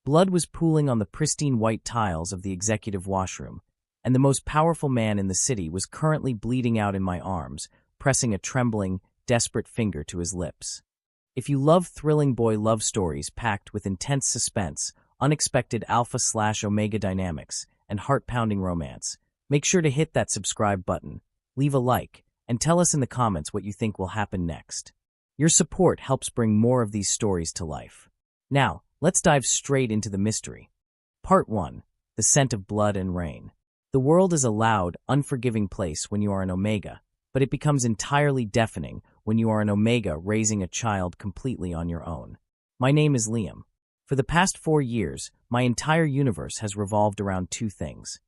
Blood was pooling on the pristine white tiles of the executive washroom, and the most powerful man in the city was currently bleeding out in my arms, pressing a trembling, desperate finger to his lips. If you love thrilling boy love stories packed with intense suspense, unexpected alpha/omega dynamics, and heart-pounding romance, make sure to hit that subscribe button, leave a like, and tell us in the comments what you think will happen next. Your support helps bring more of these stories to life. Now, let's dive straight into the mystery. Part 1. The Scent of Blood and Rain. The world is a loud, unforgiving place when you are an Omega, but it becomes entirely deafening when you are an Omega raising a child completely on your own. My name is Liam. For the past 4 years, my entire universe has revolved around two things: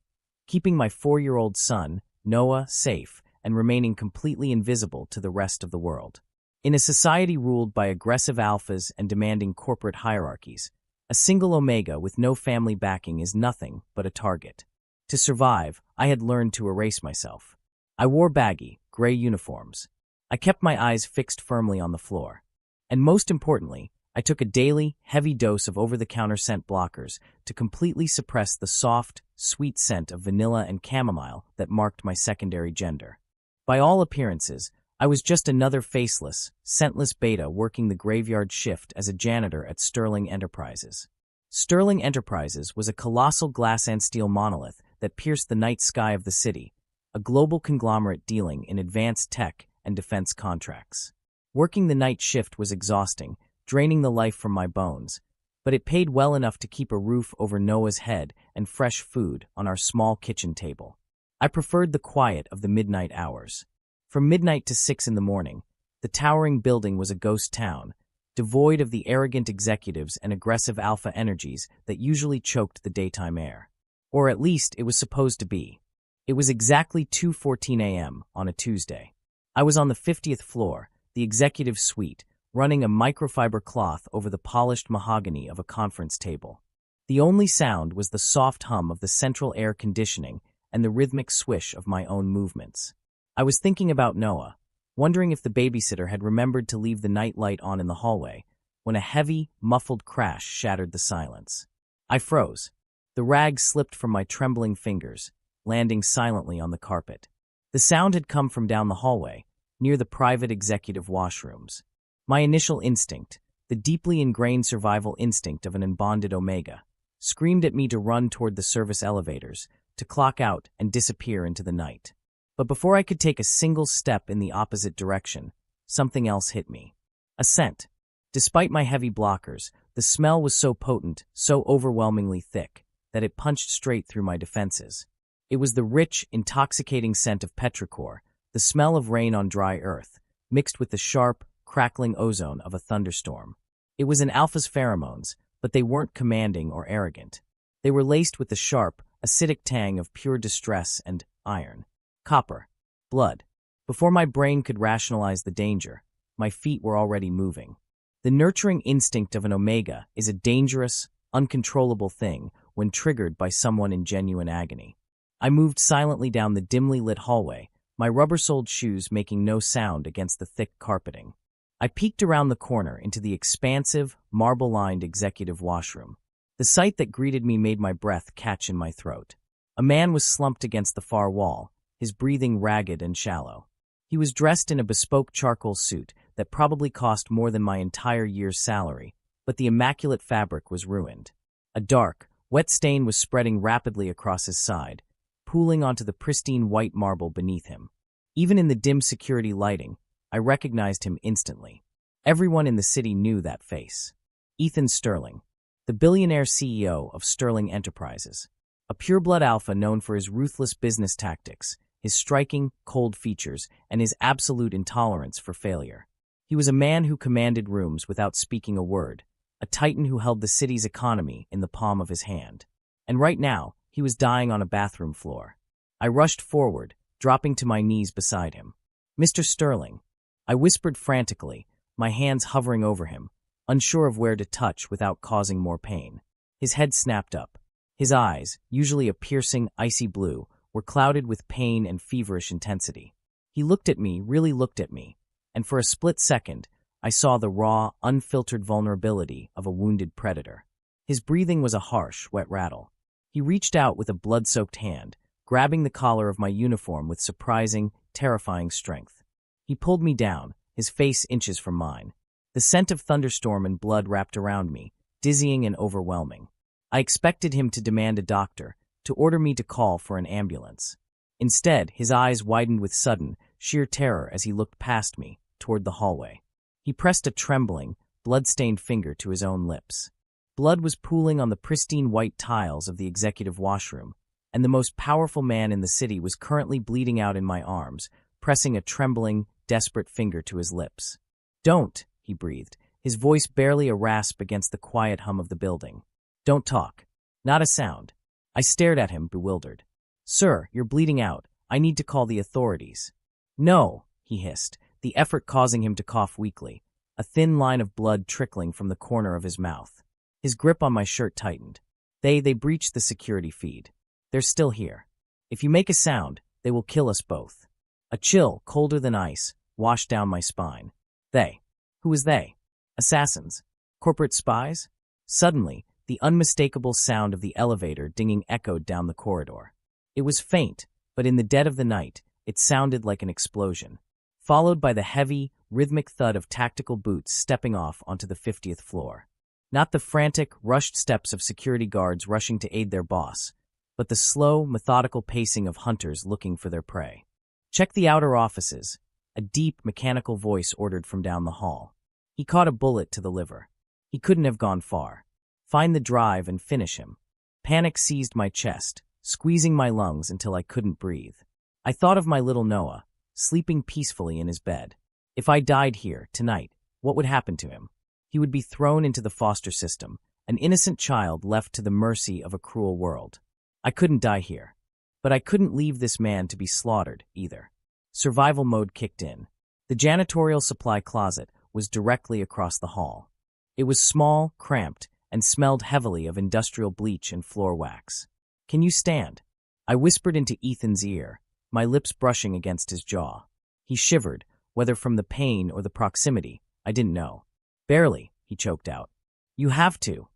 keeping my 4-year-old son, Noah, safe and remaining completely invisible to the rest of the world. In a society ruled by aggressive alphas and demanding corporate hierarchies, a single Omega with no family backing is nothing but a target. To survive, I had learned to erase myself. I wore baggy, gray uniforms. I kept my eyes fixed firmly on the floor. And most importantly, I took a daily, heavy dose of over-the-counter scent blockers to completely suppress the soft, sweet scent of vanilla and chamomile that marked my secondary gender. By all appearances, I was just another faceless, scentless beta working the graveyard shift as a janitor at Sterling Enterprises. Sterling Enterprises was a colossal glass and steel monolith that pierced the night sky of the city, a global conglomerate dealing in advanced tech and defense contracts. Working the night shift was exhausting, draining the life from my bones, but it paid well enough to keep a roof over Noah's head and fresh food on our small kitchen table. I preferred the quiet of the midnight hours. From midnight to 6 in the morning, the towering building was a ghost town, devoid of the arrogant executives and aggressive alpha energies that usually choked the daytime air. Or at least it was supposed to be. It was exactly 2:14 a.m. on a Tuesday. I was on the 50th floor, the executive suite, running a microfiber cloth over the polished mahogany of a conference table. The only sound was the soft hum of the central air conditioning and the rhythmic swish of my own movements. I was thinking about Noah, wondering if the babysitter had remembered to leave the night light on in the hallway, when a heavy, muffled crash shattered the silence. I froze. The rag slipped from my trembling fingers, landing silently on the carpet. The sound had come from down the hallway, near the private executive washrooms. My initial instinct, the deeply ingrained survival instinct of an unbonded Omega, screamed at me to run toward the service elevators, to clock out and disappear into the night. But before I could take a single step in the opposite direction, something else hit me. A scent. Despite my heavy blockers, the smell was so potent, so overwhelmingly thick, that it punched straight through my defenses. It was the rich, intoxicating scent of petrichor, the smell of rain on dry earth, mixed with the sharp, crackling ozone of a thunderstorm. It was an alpha's pheromones, but they weren't commanding or arrogant. They were laced with the sharp, acidic tang of pure distress and iron. Copper. Blood. Before my brain could rationalize the danger, my feet were already moving. The nurturing instinct of an Omega is a dangerous, uncontrollable thing when triggered by someone in genuine agony. I moved silently down the dimly lit hallway, my rubber-soled shoes making no sound against the thick carpeting. I peeked around the corner into the expansive, marble-lined executive washroom. The sight that greeted me made my breath catch in my throat. A man was slumped against the far wall, his breathing ragged and shallow. He was dressed in a bespoke charcoal suit that probably cost more than my entire year's salary, but the immaculate fabric was ruined. A dark, wet stain was spreading rapidly across his side, pooling onto the pristine white marble beneath him. Even in the dim security lighting, I recognized him instantly. Everyone in the city knew that face. Ethan Sterling, the billionaire CEO of Sterling Enterprises. A pureblood alpha known for his ruthless business tactics, his striking, cold features, and his absolute intolerance for failure. He was a man who commanded rooms without speaking a word, a titan who held the city's economy in the palm of his hand. And right now, he was dying on a bathroom floor. I rushed forward, dropping to my knees beside him. "Mr. Sterling," I whispered frantically, my hands hovering over him, unsure of where to touch without causing more pain. His head snapped up. His eyes, usually a piercing, icy blue, were clouded with pain and feverish intensity. He looked at me, really looked at me, and for a split second, I saw the raw, unfiltered vulnerability of a wounded predator. His breathing was a harsh, wet rattle. He reached out with a blood-soaked hand, grabbing the collar of my uniform with surprising, terrifying strength. He pulled me down, his face inches from mine. The scent of thunderstorm and blood wrapped around me, dizzying and overwhelming. I expected him to demand a doctor, to order me to call for an ambulance. Instead, his eyes widened with sudden, sheer terror as he looked past me, toward the hallway. He pressed a trembling, blood-stained finger to his own lips. Blood was pooling on the pristine white tiles of the executive washroom, and the most powerful man in the city was currently bleeding out in my arms, pressing a trembling, desperate finger to his lips. "Don't," he breathed, his voice barely a rasp against the quiet hum of the building. "Don't talk. Not a sound." I stared at him, bewildered. "Sir, you're bleeding out. I need to call the authorities." "No," he hissed, the effort causing him to cough weakly, a thin line of blood trickling from the corner of his mouth. His grip on my shirt tightened. They breached the security feed. They're still here. If you make a sound, they will kill us both." A chill, colder than ice, washed down my spine. They. Who was they? Assassins? Corporate spies? Suddenly, the unmistakable sound of the elevator dinging echoed down the corridor. It was faint, but in the dead of the night, it sounded like an explosion, followed by the heavy, rhythmic thud of tactical boots stepping off onto the 50th floor. Not the frantic, rushed steps of security guards rushing to aid their boss, but the slow, methodical pacing of hunters looking for their prey. "Check the outer offices," a deep, mechanical voice ordered from down the hall. He caught a bullet to the liver. He couldn't have gone far. "Find the drive and finish him." Panic seized my chest, squeezing my lungs until I couldn't breathe. I thought of my little Noah, sleeping peacefully in his bed. If I died here, tonight, what would happen to him? He would be thrown into the foster system, an innocent child left to the mercy of a cruel world. I couldn't die here. But I couldn't leave this man to be slaughtered, either. Survival mode kicked in. The janitorial supply closet was directly across the hall. It was small, cramped, and smelled heavily of industrial bleach and floor wax. "Can you stand?" I whispered into Ethan's ear, my lips brushing against his jaw. He shivered, whether from the pain or the proximity, I didn't know. "Barely," he choked out. "You have to,"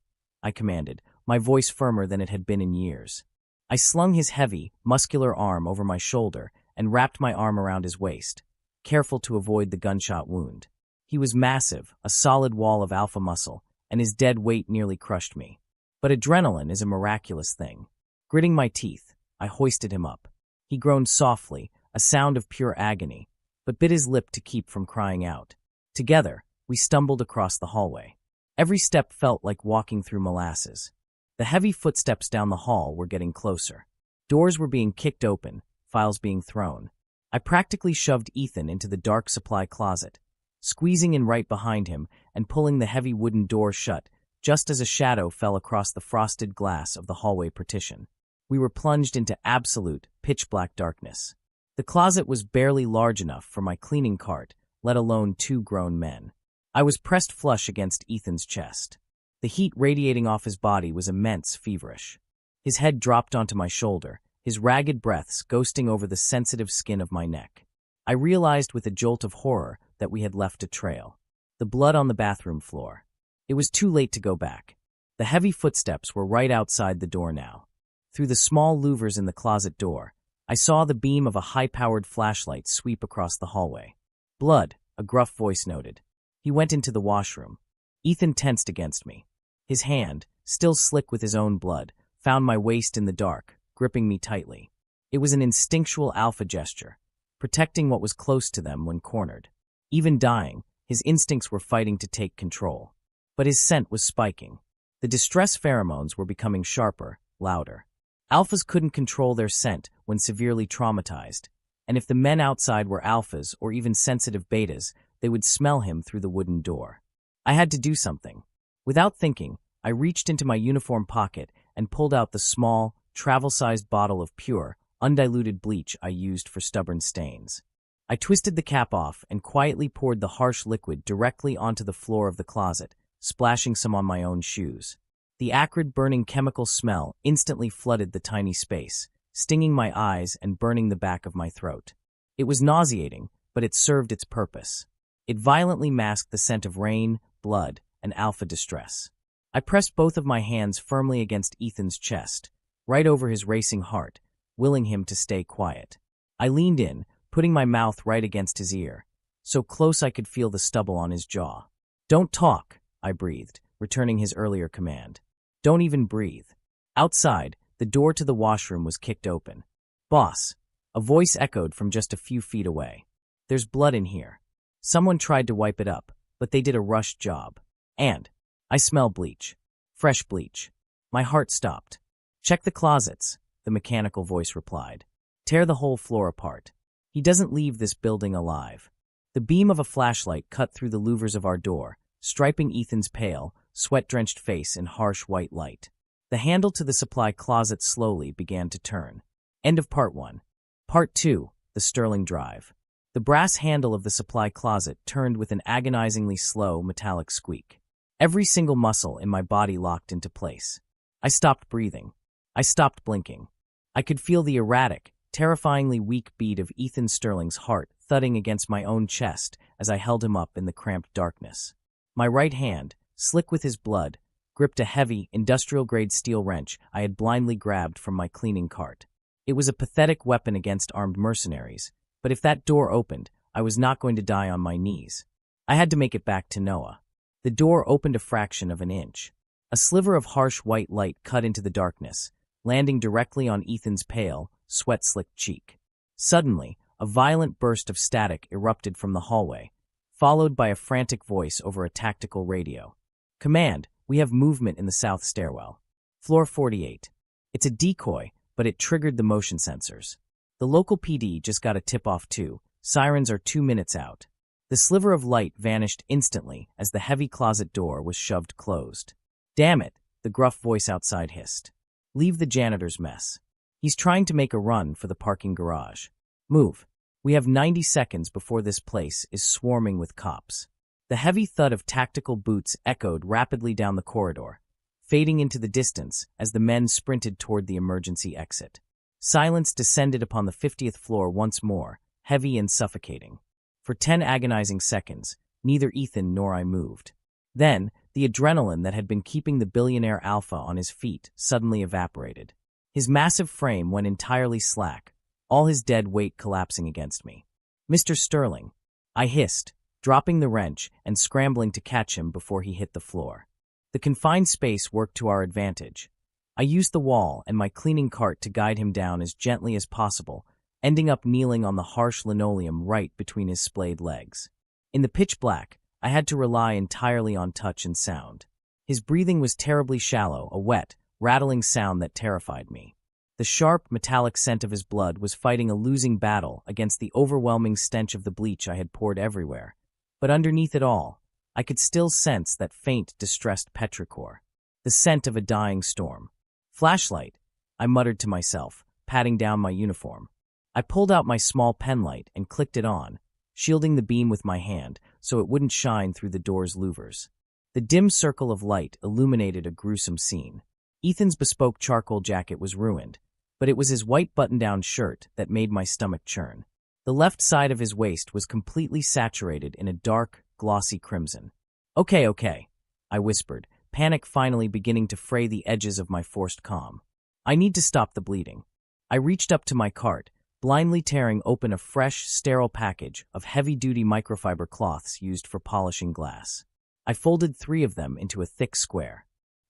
I commanded, my voice firmer than it had been in years. I slung his heavy, muscular arm over my shoulder and wrapped my arm around his waist, careful to avoid the gunshot wound. He was massive, a solid wall of alpha muscle, and his dead weight nearly crushed me. But adrenaline is a miraculous thing. Gritting my teeth, I hoisted him up. He groaned softly, a sound of pure agony, but bit his lip to keep from crying out. Together, we stumbled across the hallway. Every step felt like walking through molasses. The heavy footsteps down the hall were getting closer. Doors were being kicked open, files being thrown. I practically shoved Ethan into the dark supply closet, squeezing in right behind him and pulling the heavy wooden door shut just as a shadow fell across the frosted glass of the hallway partition. We were plunged into absolute, pitch-black darkness. The closet was barely large enough for my cleaning cart, let alone two grown men. I was pressed flush against Ethan's chest. The heat radiating off his body was immense, feverish. His head dropped onto my shoulder, his ragged breaths ghosting over the sensitive skin of my neck. I realized with a jolt of horror that we had left a trail. The blood on the bathroom floor. It was too late to go back. The heavy footsteps were right outside the door now. Through the small louvers in the closet door, I saw the beam of a high-powered flashlight sweep across the hallway. "Blood," a gruff voice noted. He went into the washroom. Ethan tensed against me. His hand, still slick with his own blood, found my waist in the dark, gripping me tightly. It was an instinctual alpha gesture, protecting what was close to them when cornered. Even dying, his instincts were fighting to take control. But his scent was spiking. The distress pheromones were becoming sharper, louder. Alphas couldn't control their scent when severely traumatized, and if the men outside were alphas or even sensitive betas, they would smell him through the wooden door. I had to do something. Without thinking, I reached into my uniform pocket and pulled out the small, travel-sized bottle of pure, undiluted bleach I used for stubborn stains. I twisted the cap off and quietly poured the harsh liquid directly onto the floor of the closet, splashing some on my own shoes. The acrid, burning chemical smell instantly flooded the tiny space, stinging my eyes and burning the back of my throat. It was nauseating, but it served its purpose. It violently masked the scent of rain, blood, and alpha distress. I pressed both of my hands firmly against Ethan's chest, right over his racing heart, willing him to stay quiet. I leaned in, putting my mouth right against his ear, so close I could feel the stubble on his jaw. "Don't talk," I breathed, returning his earlier command. "Don't even breathe." Outside, the door to the washroom was kicked open. "Boss," a voice echoed from just a few feet away. "There's blood in here. Someone tried to wipe it up, but they did a rushed job. And I smell bleach. Fresh bleach." My heart stopped. "Check the closets," the mechanical voice replied. "Tear the whole floor apart. He doesn't leave this building alive." The beam of a flashlight cut through the louvers of our door, striping Ethan's pale, sweat-drenched face in harsh white light. The handle to the supply closet slowly began to turn. End of Part 1. Part 2, the Sterling Drive. The brass handle of the supply closet turned with an agonizingly slow, metallic squeak. Every single muscle in my body locked into place. I stopped breathing. I stopped blinking. I could feel the erratic, terrifyingly weak beat of Ethan Sterling's heart thudding against my own chest as I held him up in the cramped darkness. My right hand, slick with his blood, gripped a heavy, industrial-grade steel wrench I had blindly grabbed from my cleaning cart. It was a pathetic weapon against armed mercenaries, but if that door opened, I was not going to die on my knees. I had to make it back to Noah. The door opened a fraction of an inch. A sliver of harsh white light cut into the darkness, landing directly on Ethan's pale, sweat-slicked cheek. Suddenly, a violent burst of static erupted from the hallway, followed by a frantic voice over a tactical radio. "Command, we have movement in the south stairwell. Floor 48. It's a decoy, but it triggered the motion sensors. The local PD just got a tip-off too. Sirens are 2 minutes out." The sliver of light vanished instantly as the heavy closet door was shoved closed. "Damn it," the gruff voice outside hissed. "Leave the janitor's mess. He's trying to make a run for the parking garage. Move. We have 90 seconds before this place is swarming with cops." The heavy thud of tactical boots echoed rapidly down the corridor, fading into the distance as the men sprinted toward the emergency exit. Silence descended upon the 50th floor once more, heavy and suffocating. For 10 agonizing seconds, neither Ethan nor I moved. Then, the adrenaline that had been keeping the billionaire alpha on his feet suddenly evaporated. His massive frame went entirely slack, all his dead weight collapsing against me. "Mr. Sterling," I hissed, dropping the wrench and scrambling to catch him before he hit the floor. The confined space worked to our advantage. I used the wall and my cleaning cart to guide him down as gently as possible, ending up kneeling on the harsh linoleum right between his splayed legs. In the pitch black, I had to rely entirely on touch and sound. His breathing was terribly shallow, a wet, rattling sound that terrified me. The sharp, metallic scent of his blood was fighting a losing battle against the overwhelming stench of the bleach I had poured everywhere. But underneath it all, I could still sense that faint, distressed petrichor, the scent of a dying storm. "Flashlight," I muttered to myself, patting down my uniform. I pulled out my small penlight and clicked it on, shielding the beam with my hand so it wouldn't shine through the door's louvers. The dim circle of light illuminated a gruesome scene. Ethan's bespoke charcoal jacket was ruined, but it was his white button-down shirt that made my stomach churn. The left side of his waist was completely saturated in a dark, glossy crimson. Okay, I whispered, panic finally beginning to fray the edges of my forced calm. "I need to stop the bleeding." I reached up to my cart, blindly tearing open a fresh, sterile package of heavy-duty microfiber cloths used for polishing glass. I folded 3 of them into a thick square.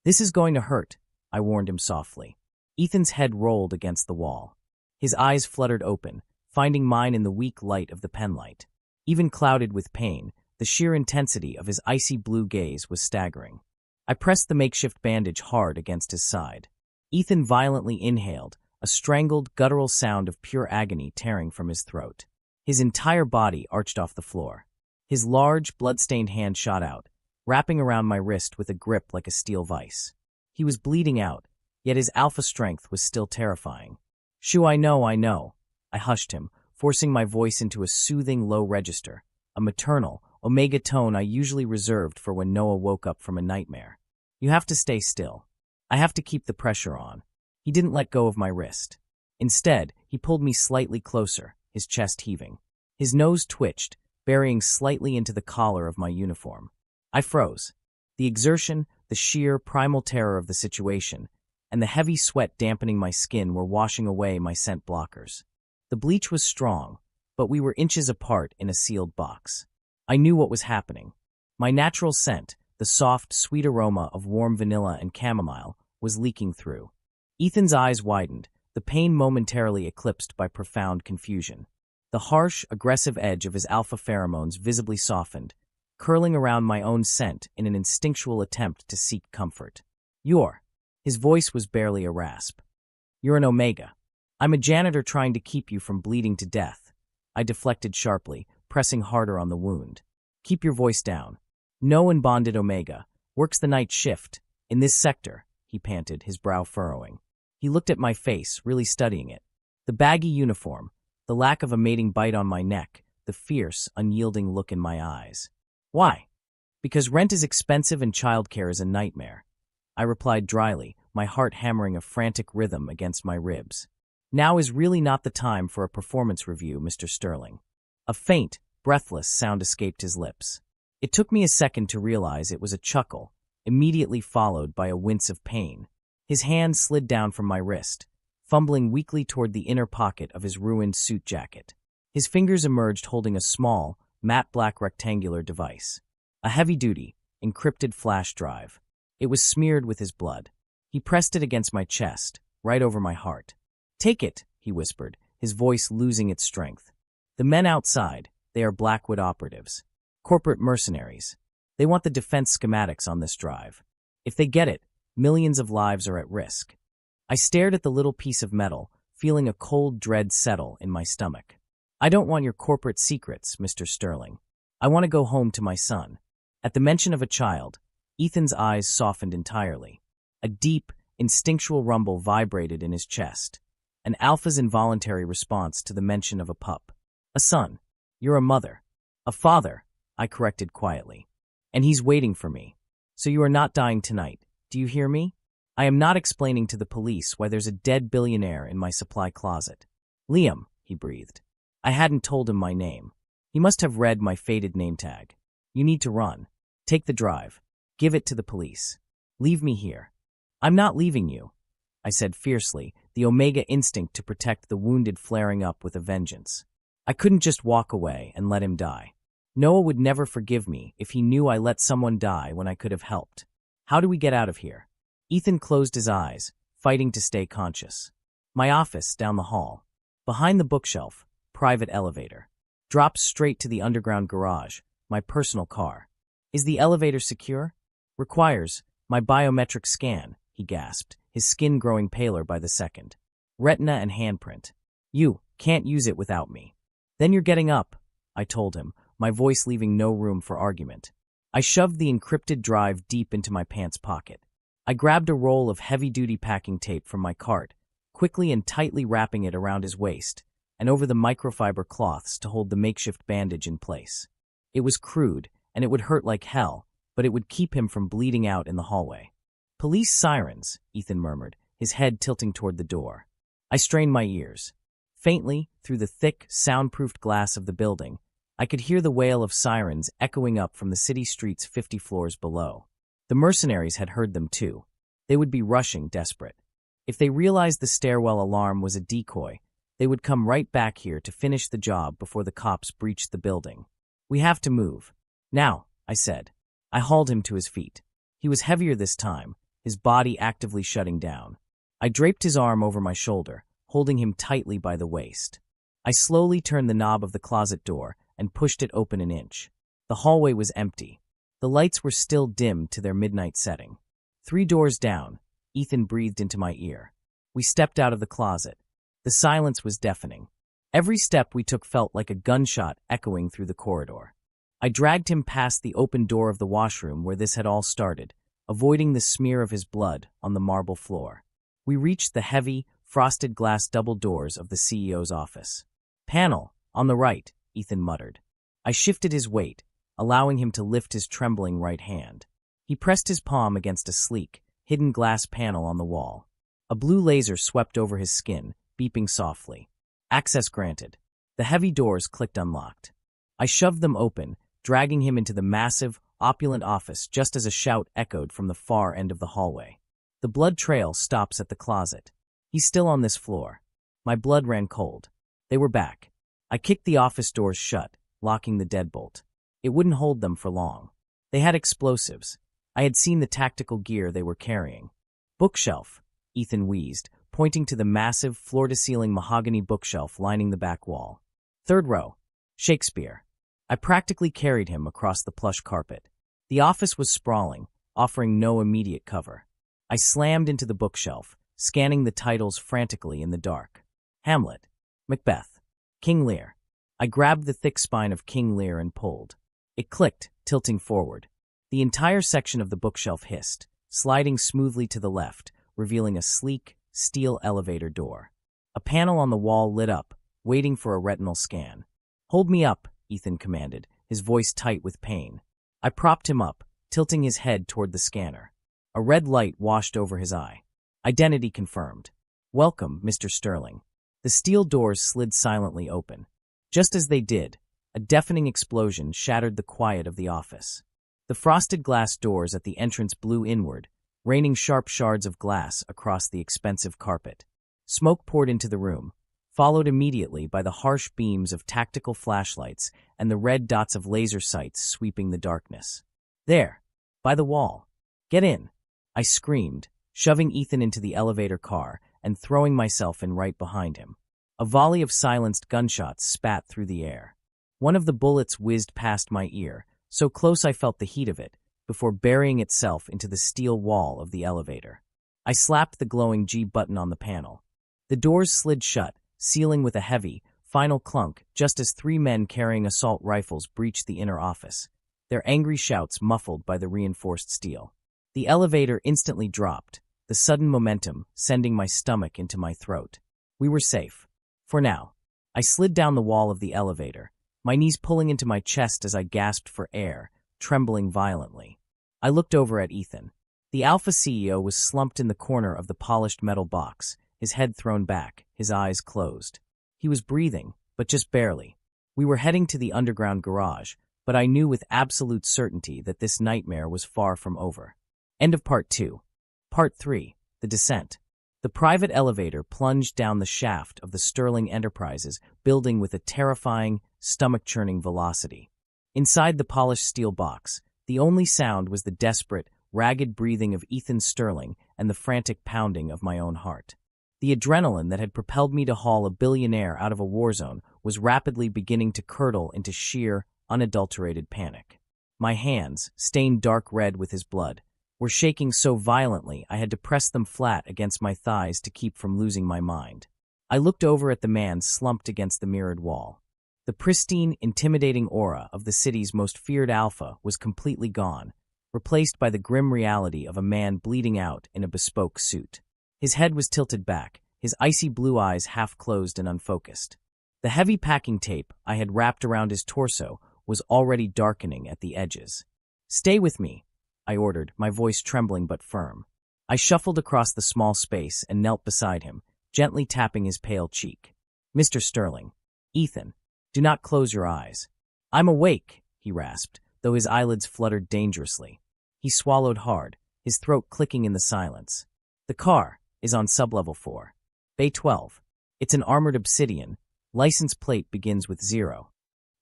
"This is going to hurt," I warned him softly. Ethan's head rolled against the wall. His eyes fluttered open, finding mine in the weak light of the penlight. Even clouded with pain, the sheer intensity of his icy blue gaze was staggering. I pressed the makeshift bandage hard against his side. Ethan violently inhaled, a strangled, guttural sound of pure agony tearing from his throat. His entire body arched off the floor. His large, blood-stained hand shot out, wrapping around my wrist with a grip like a steel vise. He was bleeding out, yet his alpha strength was still terrifying. "Shoo, I know. I hushed him, forcing my voice into a soothing low register, a maternal, omega tone I usually reserved for when Noah woke up from a nightmare. "You have to stay still. I have to keep the pressure on." He didn't let go of my wrist. Instead, he pulled me slightly closer, his chest heaving. His nose twitched, burying slightly into the collar of my uniform. I froze. The exertion, the sheer, primal terror of the situation, and the heavy sweat dampening my skin were washing away my scent blockers. The bleach was strong, but we were inches apart in a sealed box. I knew what was happening. My natural scent, the soft, sweet aroma of warm vanilla and chamomile, was leaking through. Ethan's eyes widened, the pain momentarily eclipsed by profound confusion. The harsh, aggressive edge of his alpha pheromones visibly softened, curling around my own scent in an instinctual attempt to seek comfort. His voice was barely a rasp. You're an Omega. I'm a janitor trying to keep you from bleeding to death. I deflected sharply, pressing harder on the wound. Keep your voice down. No unbonded Omega. Works the night shift. In this sector, he panted, his brow furrowing. He looked at my face, really studying it. The baggy uniform, the lack of a mating bite on my neck, the fierce, unyielding look in my eyes. Why? Because rent is expensive and childcare is a nightmare. I replied dryly, my heart hammering a frantic rhythm against my ribs. Now is really not the time for a performance review, Mr. Sterling. A faint, breathless sound escaped his lips. It took me a second to realize it was a chuckle, immediately followed by a wince of pain. His hand slid down from my wrist, fumbling weakly toward the inner pocket of his ruined suit jacket. His fingers emerged holding a small, matte black rectangular device. A heavy-duty, encrypted flash drive. It was smeared with his blood. He pressed it against my chest, right over my heart. Take it, he whispered, his voice losing its strength. The men outside, they are Blackwood operatives. Corporate mercenaries. They want the defense schematics on this drive. If they get it, millions of lives are at risk. I stared at the little piece of metal, feeling a cold dread settle in my stomach. I don't want your corporate secrets, Mr. Sterling. I want to go home to my son. At the mention of a child, Ethan's eyes softened entirely. A deep, instinctual rumble vibrated in his chest. An alpha's involuntary response to the mention of a pup. A son. You're a mother. A father, I corrected quietly. And he's waiting for me. So you are not dying tonight. Do you hear me? I am not explaining to the police why there's a dead billionaire in my supply closet. Liam, he breathed. I hadn't told him my name. He must have read my faded name tag. You need to run. Take the drive. Give it to the police. Leave me here. I'm not leaving you, I said fiercely, the Omega instinct to protect the wounded flaring up with a vengeance. I couldn't just walk away and let him die. Noah would never forgive me if he knew I let someone die when I could have helped. How do we get out of here? Ethan closed his eyes, fighting to stay conscious. My office, down the hall. Behind the bookshelf, private elevator. Drops straight to the underground garage, my personal car. Is the elevator secure? Requires my biometric scan, he gasped, his skin growing paler by the second. Retina and handprint. You can't use it without me. Then you're getting up, I told him, my voice leaving no room for argument. I shoved the encrypted drive deep into my pants pocket. I grabbed a roll of heavy-duty packing tape from my cart, quickly and tightly wrapping it around his waist, and over the microfiber cloths to hold the makeshift bandage in place. It was crude, and it would hurt like hell, but it would keep him from bleeding out in the hallway. Police sirens, Ethan murmured, his head tilting toward the door. I strained my ears. Faintly, through the thick, soundproofed glass of the building, I could hear the wail of sirens echoing up from the city streets 50 floors below. The mercenaries had heard them too. They would be rushing, desperate. If they realized the stairwell alarm was a decoy, they would come right back here to finish the job before the cops breached the building. We have to move. Now, I said. I hauled him to his feet. He was heavier this time, his body actively shutting down. I draped his arm over my shoulder, holding him tightly by the waist. I slowly turned the knob of the closet door and pushed it open an inch. The hallway was empty. The lights were still dimmed to their midnight setting. 3 doors down, Ethan breathed into my ear. We stepped out of the closet. The silence was deafening. Every step we took felt like a gunshot echoing through the corridor. I dragged him past the open door of the washroom where this had all started, avoiding the smear of his blood on the marble floor. We reached the heavy, frosted glass double doors of the CEO's office. Panel, on the right, Ethan muttered. I shifted his weight, allowing him to lift his trembling right hand. He pressed his palm against a sleek, hidden glass panel on the wall. A blue laser swept over his skin, beeping softly. Access granted. The heavy doors clicked unlocked. I shoved them open, dragging him into the massive, opulent office just as a shout echoed from the far end of the hallway. The blood trail stops at the closet. He's still on this floor. My blood ran cold. They were back. I kicked the office doors shut, locking the deadbolt. It wouldn't hold them for long. They had explosives. I had seen the tactical gear they were carrying. Bookshelf, Ethan wheezed, pointing to the massive, floor-to-ceiling mahogany bookshelf lining the back wall. Third row. Shakespeare. I practically carried him across the plush carpet. The office was sprawling, offering no immediate cover. I slammed into the bookshelf, scanning the titles frantically in the dark. Hamlet, Macbeth, King Lear. I grabbed the thick spine of King Lear and pulled. It clicked, tilting forward. The entire section of the bookshelf hissed, sliding smoothly to the left, revealing a sleek, steel elevator door. A panel on the wall lit up, waiting for a retinal scan. "Hold me up," Ethan commanded, his voice tight with pain. I propped him up, tilting his head toward the scanner. A red light washed over his eye. Identity confirmed. "Welcome, Mr. Sterling." The steel doors slid silently open. Just as they did, a deafening explosion shattered the quiet of the office. The frosted glass doors at the entrance blew inward, raining sharp shards of glass across the expensive carpet. Smoke poured into the room, followed immediately by the harsh beams of tactical flashlights and the red dots of laser sights sweeping the darkness. "There, by the wall. Get in," I screamed, shoving Ethan into the elevator car and throwing myself in right behind him. A volley of silenced gunshots spat through the air. One of the bullets whizzed past my ear, so close I felt the heat of it, before burying itself into the steel wall of the elevator. I slapped the glowing G button on the panel. The doors slid shut, sealing with a heavy, final clunk just as 3 men carrying assault rifles breached the inner office, their angry shouts muffled by the reinforced steel. The elevator instantly dropped, the sudden momentum sending my stomach into my throat. We were safe. For now. I slid down the wall of the elevator, my knees pulling into my chest as I gasped for air, trembling violently. I looked over at Ethan. The Alpha CEO was slumped in the corner of the polished metal box, his head thrown back, his eyes closed. He was breathing, but just barely. We were heading to the underground garage, but I knew with absolute certainty that this nightmare was far from over. End of Part 2. Part 3. The Descent. The private elevator plunged down the shaft of the Sterling Enterprises building with a terrifying, stomach-churning velocity. Inside the polished steel box, the only sound was the desperate, ragged breathing of Ethan Sterling and the frantic pounding of my own heart. The adrenaline that had propelled me to haul a billionaire out of a war zone was rapidly beginning to curdle into sheer, unadulterated panic. My hands, stained dark red with his blood, were shaking so violently I had to press them flat against my thighs to keep from losing my mind. I looked over at the man slumped against the mirrored wall. The pristine, intimidating aura of the city's most feared alpha was completely gone, replaced by the grim reality of a man bleeding out in a bespoke suit. His head was tilted back, his icy blue eyes half closed and unfocused. The heavy packing tape I had wrapped around his torso was already darkening at the edges. "Stay with me," I ordered, my voice trembling but firm. I shuffled across the small space and knelt beside him, gently tapping his pale cheek. "Mr. Sterling." "Ethan, do not close your eyes." "I'm awake," he rasped, though his eyelids fluttered dangerously. He swallowed hard, his throat clicking in the silence. "The car is on sublevel 4. Bay 12. It's an armored Obsidian. License plate begins with 0.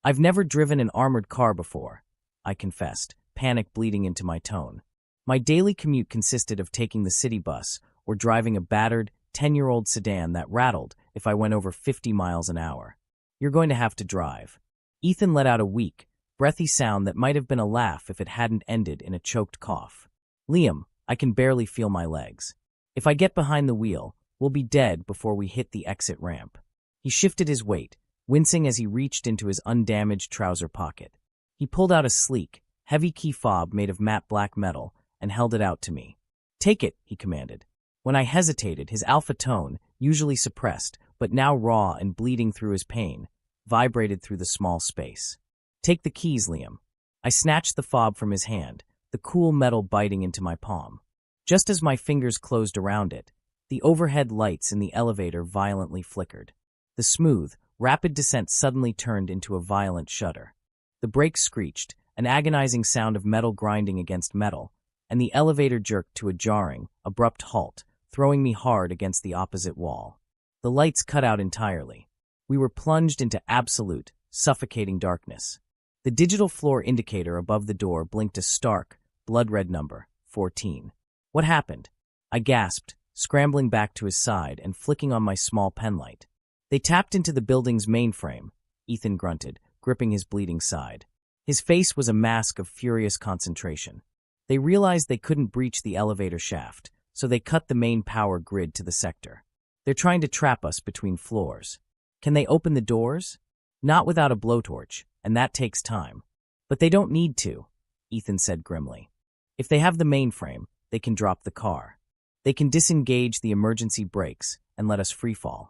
"I've never driven an armored car before," I confessed, panic bleeding into my tone. My daily commute consisted of taking the city bus or driving a battered, 10-year-old sedan that rattled if I went over 50 miles an hour. "You're going to have to drive." Ethan let out a weak, breathy sound that might have been a laugh if it hadn't ended in a choked cough. "Liam, I can barely feel my legs. If I get behind the wheel, we'll be dead before we hit the exit ramp." He shifted his weight, wincing as he reached into his undamaged trouser pocket. He pulled out a sleek, heavy key fob made of matte black metal and held it out to me. "Take it," he commanded. When I hesitated, his alpha tone, usually suppressed, but now raw and bleeding through his pain, vibrated through the small space. "Take the keys, Liam." I snatched the fob from his hand, the cool metal biting into my palm. Just as my fingers closed around it, the overhead lights in the elevator violently flickered. The smooth, rapid descent suddenly turned into a violent shudder. The brakes screeched, an agonizing sound of metal grinding against metal, and the elevator jerked to a jarring, abrupt halt, throwing me hard against the opposite wall. The lights cut out entirely. We were plunged into absolute, suffocating darkness. The digital floor indicator above the door blinked a stark, blood-red number, 14. What happened? I gasped, scrambling back to his side and flicking on my small penlight. They tapped into the building's mainframe, Ethan grunted, gripping his bleeding side. His face was a mask of furious concentration. They realized they couldn't breach the elevator shaft, so they cut the main power grid to the sector. They're trying to trap us between floors. Can they open the doors? Not without a blowtorch, and that takes time. But they don't need to, Ethan said grimly. If they have the mainframe, they can drop the car. They can disengage the emergency brakes and let us freefall.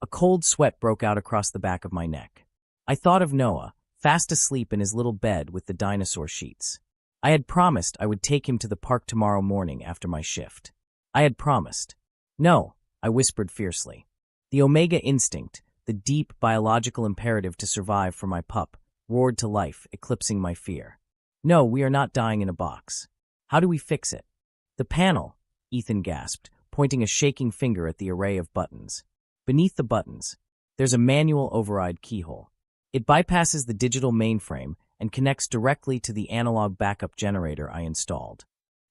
A cold sweat broke out across the back of my neck. I thought of Noah, fast asleep in his little bed with the dinosaur sheets. I had promised I would take him to the park tomorrow morning after my shift. I had promised. No, I whispered fiercely. The Omega instinct, the deep biological imperative to survive for my pup, roared to life, eclipsing my fear. No, we are not dying in a box. How do we fix it? The panel, Ethan gasped, pointing a shaking finger at the array of buttons. Beneath the buttons, there's a manual override keyhole. It bypasses the digital mainframe and connects directly to the analog backup generator I installed.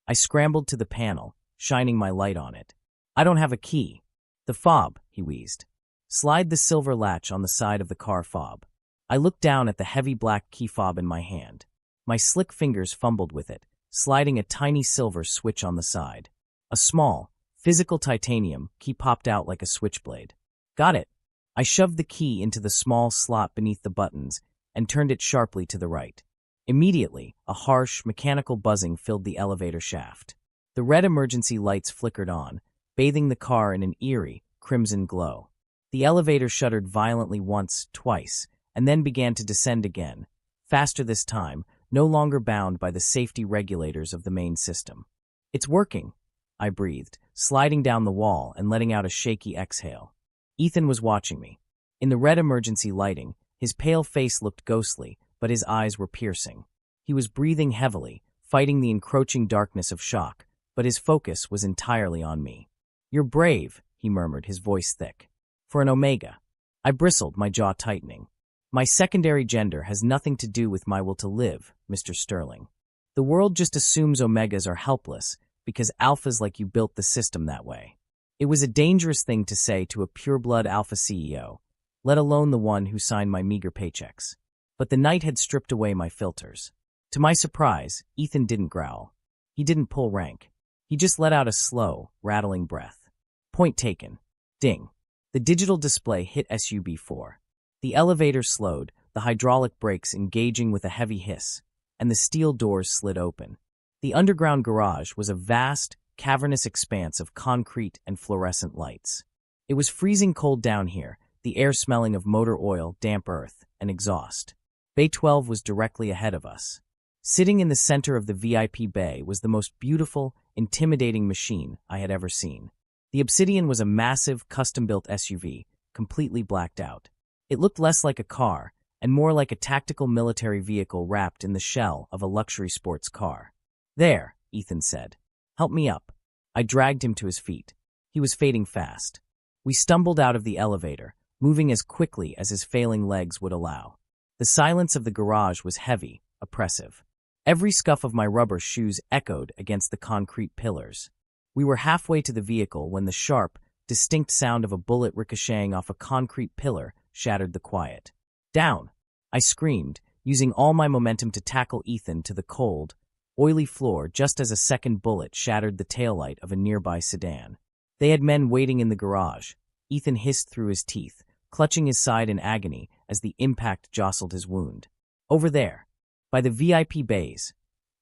I scrambled to the panel, shining my light on it. I don't have a key. The fob, he wheezed. Slide the silver latch on the side of the car fob. I looked down at the heavy black key fob in my hand. My slick fingers fumbled with it, sliding a tiny silver switch on the side. A small, physical titanium key popped out like a switchblade. Got it. I shoved the key into the small slot beneath the buttons and turned it sharply to the right. Immediately, a harsh, mechanical buzzing filled the elevator shaft. The red emergency lights flickered on, bathing the car in an eerie, crimson glow. The elevator shuddered violently once, twice, and then began to descend again, faster this time, no longer bound by the safety regulators of the main system. It's working, I breathed, sliding down the wall and letting out a shaky exhale. Ethan was watching me. In the red emergency lighting, his pale face looked ghostly, but his eyes were piercing. He was breathing heavily, fighting the encroaching darkness of shock, but his focus was entirely on me. You're brave, he murmured, his voice thick. For an Omega. I bristled, my jaw tightening. My secondary gender has nothing to do with my will to live, Mr. Sterling. The world just assumes Omegas are helpless because alphas like you built the system that way. It was a dangerous thing to say to a pureblood alpha CEO, let alone the one who signed my meager paychecks. But the night had stripped away my filters. To my surprise, Ethan didn't growl. He didn't pull rank. He just let out a slow, rattling breath. Point taken. Ding. The digital display hit SUB-4. The elevator slowed, the hydraulic brakes engaging with a heavy hiss, and the steel doors slid open. The underground garage was a vast, cavernous expanse of concrete and fluorescent lights. It was freezing cold down here, the air smelling of motor oil, damp earth, and exhaust. Bay 12 was directly ahead of us. Sitting in the center of the VIP bay was the most beautiful, intimidating machine I had ever seen. The Obsidian was a massive, custom-built SUV, completely blacked out. It looked less like a car, and more like a tactical military vehicle wrapped in the shell of a luxury sports car. There, Ethan said. Help me up. I dragged him to his feet. He was fading fast. We stumbled out of the elevator, moving as quickly as his failing legs would allow. The silence of the garage was heavy, oppressive. Every scuff of my rubber shoes echoed against the concrete pillars. We were halfway to the vehicle when the sharp, distinct sound of a bullet ricocheting off a concrete pillar shattered the quiet. Down! I screamed, using all my momentum to tackle Ethan to the cold, oily floor just as a second bullet shattered the taillight of a nearby sedan. They had men waiting in the garage. Ethan hissed through his teeth, clutching his side in agony as the impact jostled his wound. Over there, by the VIP bays,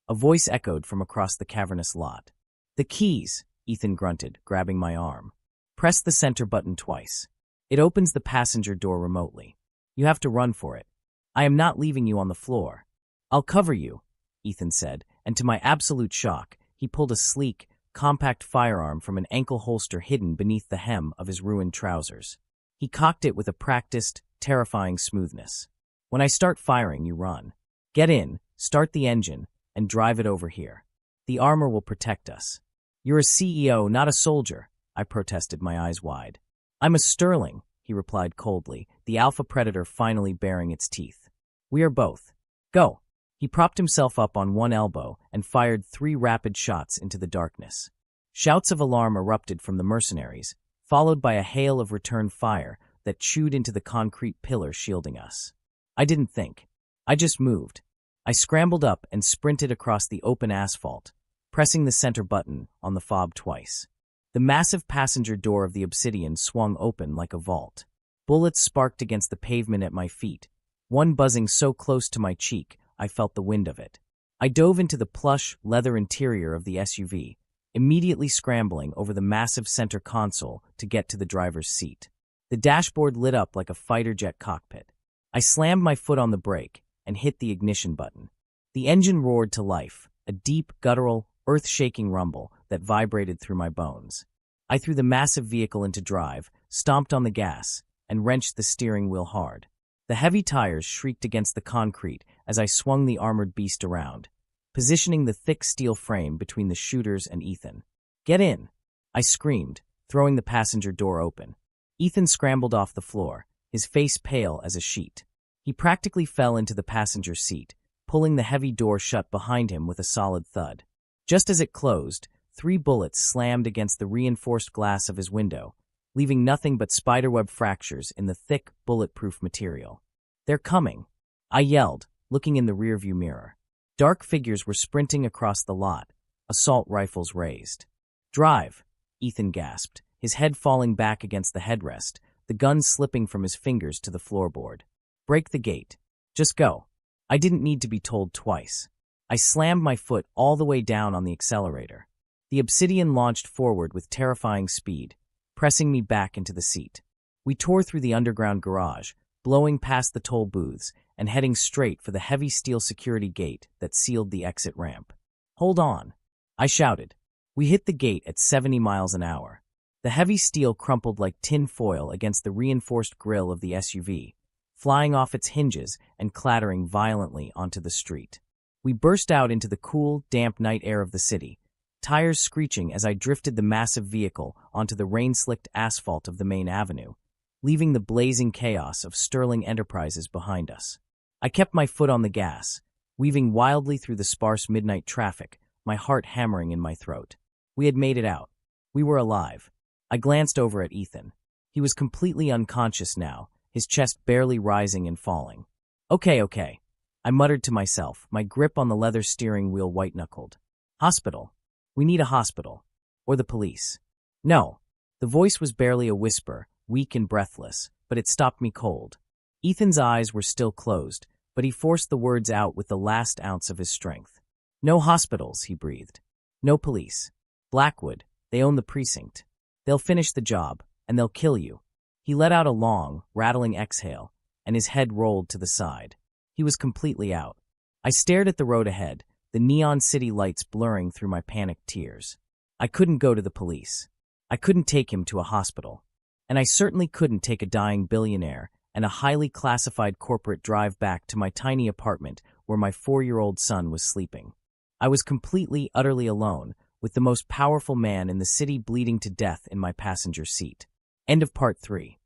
a voice echoed from across the cavernous lot. The keys, Ethan grunted, grabbing my arm. Press the center button twice. It opens the passenger door remotely. You have to run for it. I am not leaving you on the floor. I'll cover you, Ethan said, and to my absolute shock, he pulled a sleek, compact firearm from an ankle holster hidden beneath the hem of his ruined trousers. He cocked it with a practiced, terrifying smoothness. When I start firing, you run. Get in, start the engine, and drive it over here. The armor will protect us. You're a CEO, not a soldier, I protested, my eyes wide. I'm a Sterling, he replied coldly, the alpha predator finally baring its teeth. We are both. Go. He propped himself up on one elbow and fired 3 rapid shots into the darkness. Shouts of alarm erupted from the mercenaries, followed by a hail of return fire that chewed into the concrete pillar shielding us. I didn't think. I just moved. I scrambled up and sprinted across the open asphalt, pressing the center button on the fob twice. The massive passenger door of the Obsidian swung open like a vault. Bullets sparked against the pavement at my feet, one buzzing so close to my cheek I felt the wind of it. I dove into the plush, leather interior of the SUV, immediately scrambling over the massive center console to get to the driver's seat. The dashboard lit up like a fighter jet cockpit. I slammed my foot on the brake and hit the ignition button. The engine roared to life, a deep, guttural, earth-shaking rumble that vibrated through my bones. I threw the massive vehicle into drive, stomped on the gas, and wrenched the steering wheel hard. The heavy tires shrieked against the concrete as I swung the armored beast around, positioning the thick steel frame between the shooters and Ethan. Get in! I screamed, throwing the passenger door open. Ethan scrambled off the floor, his face pale as a sheet. He practically fell into the passenger seat, pulling the heavy door shut behind him with a solid thud. Just as it closed, 3 bullets slammed against the reinforced glass of his window, leaving nothing but spiderweb fractures in the thick, bulletproof material. They're coming, I yelled, looking in the rearview mirror. Dark figures were sprinting across the lot, assault rifles raised. Drive, Ethan gasped, his head falling back against the headrest, the gun slipping from his fingers to the floorboard. Break the gate. Just go. I didn't need to be told twice. I slammed my foot all the way down on the accelerator. The Obsidian launched forward with terrifying speed, pressing me back into the seat. We tore through the underground garage, blowing past the toll booths and heading straight for the heavy steel security gate that sealed the exit ramp. Hold on, I shouted. We hit the gate at 70 miles an hour. The heavy steel crumpled like tin foil against the reinforced grille of the SUV, flying off its hinges and clattering violently onto the street. We burst out into the cool, damp night air of the city, tires screeching as I drifted the massive vehicle onto the rain-slicked asphalt of the main avenue, leaving the blazing chaos of Sterling Enterprises behind us. I kept my foot on the gas, weaving wildly through the sparse midnight traffic, my heart hammering in my throat. We had made it out. We were alive. I glanced over at Ethan. He was completely unconscious now, his chest barely rising and falling. Okay, I muttered to myself, my grip on the leather steering wheel white-knuckled. Hospital. We need a hospital. Or the police. No. The voice was barely a whisper, weak and breathless, but it stopped me cold. Ethan's eyes were still closed, but he forced the words out with the last ounce of his strength. No hospitals, he breathed. No police. Blackwood, they own the precinct. They'll finish the job, and they'll kill you. He let out a long, rattling exhale, and his head rolled to the side. He was completely out. I stared at the road ahead, the neon city lights blurring through my panicked tears. I couldn't go to the police. I couldn't take him to a hospital. And I certainly couldn't take a dying billionaire and a highly classified corporate drive back to my tiny apartment where my 4-year-old son was sleeping. I was completely, utterly alone, with the most powerful man in the city bleeding to death in my passenger seat. End of Part 3.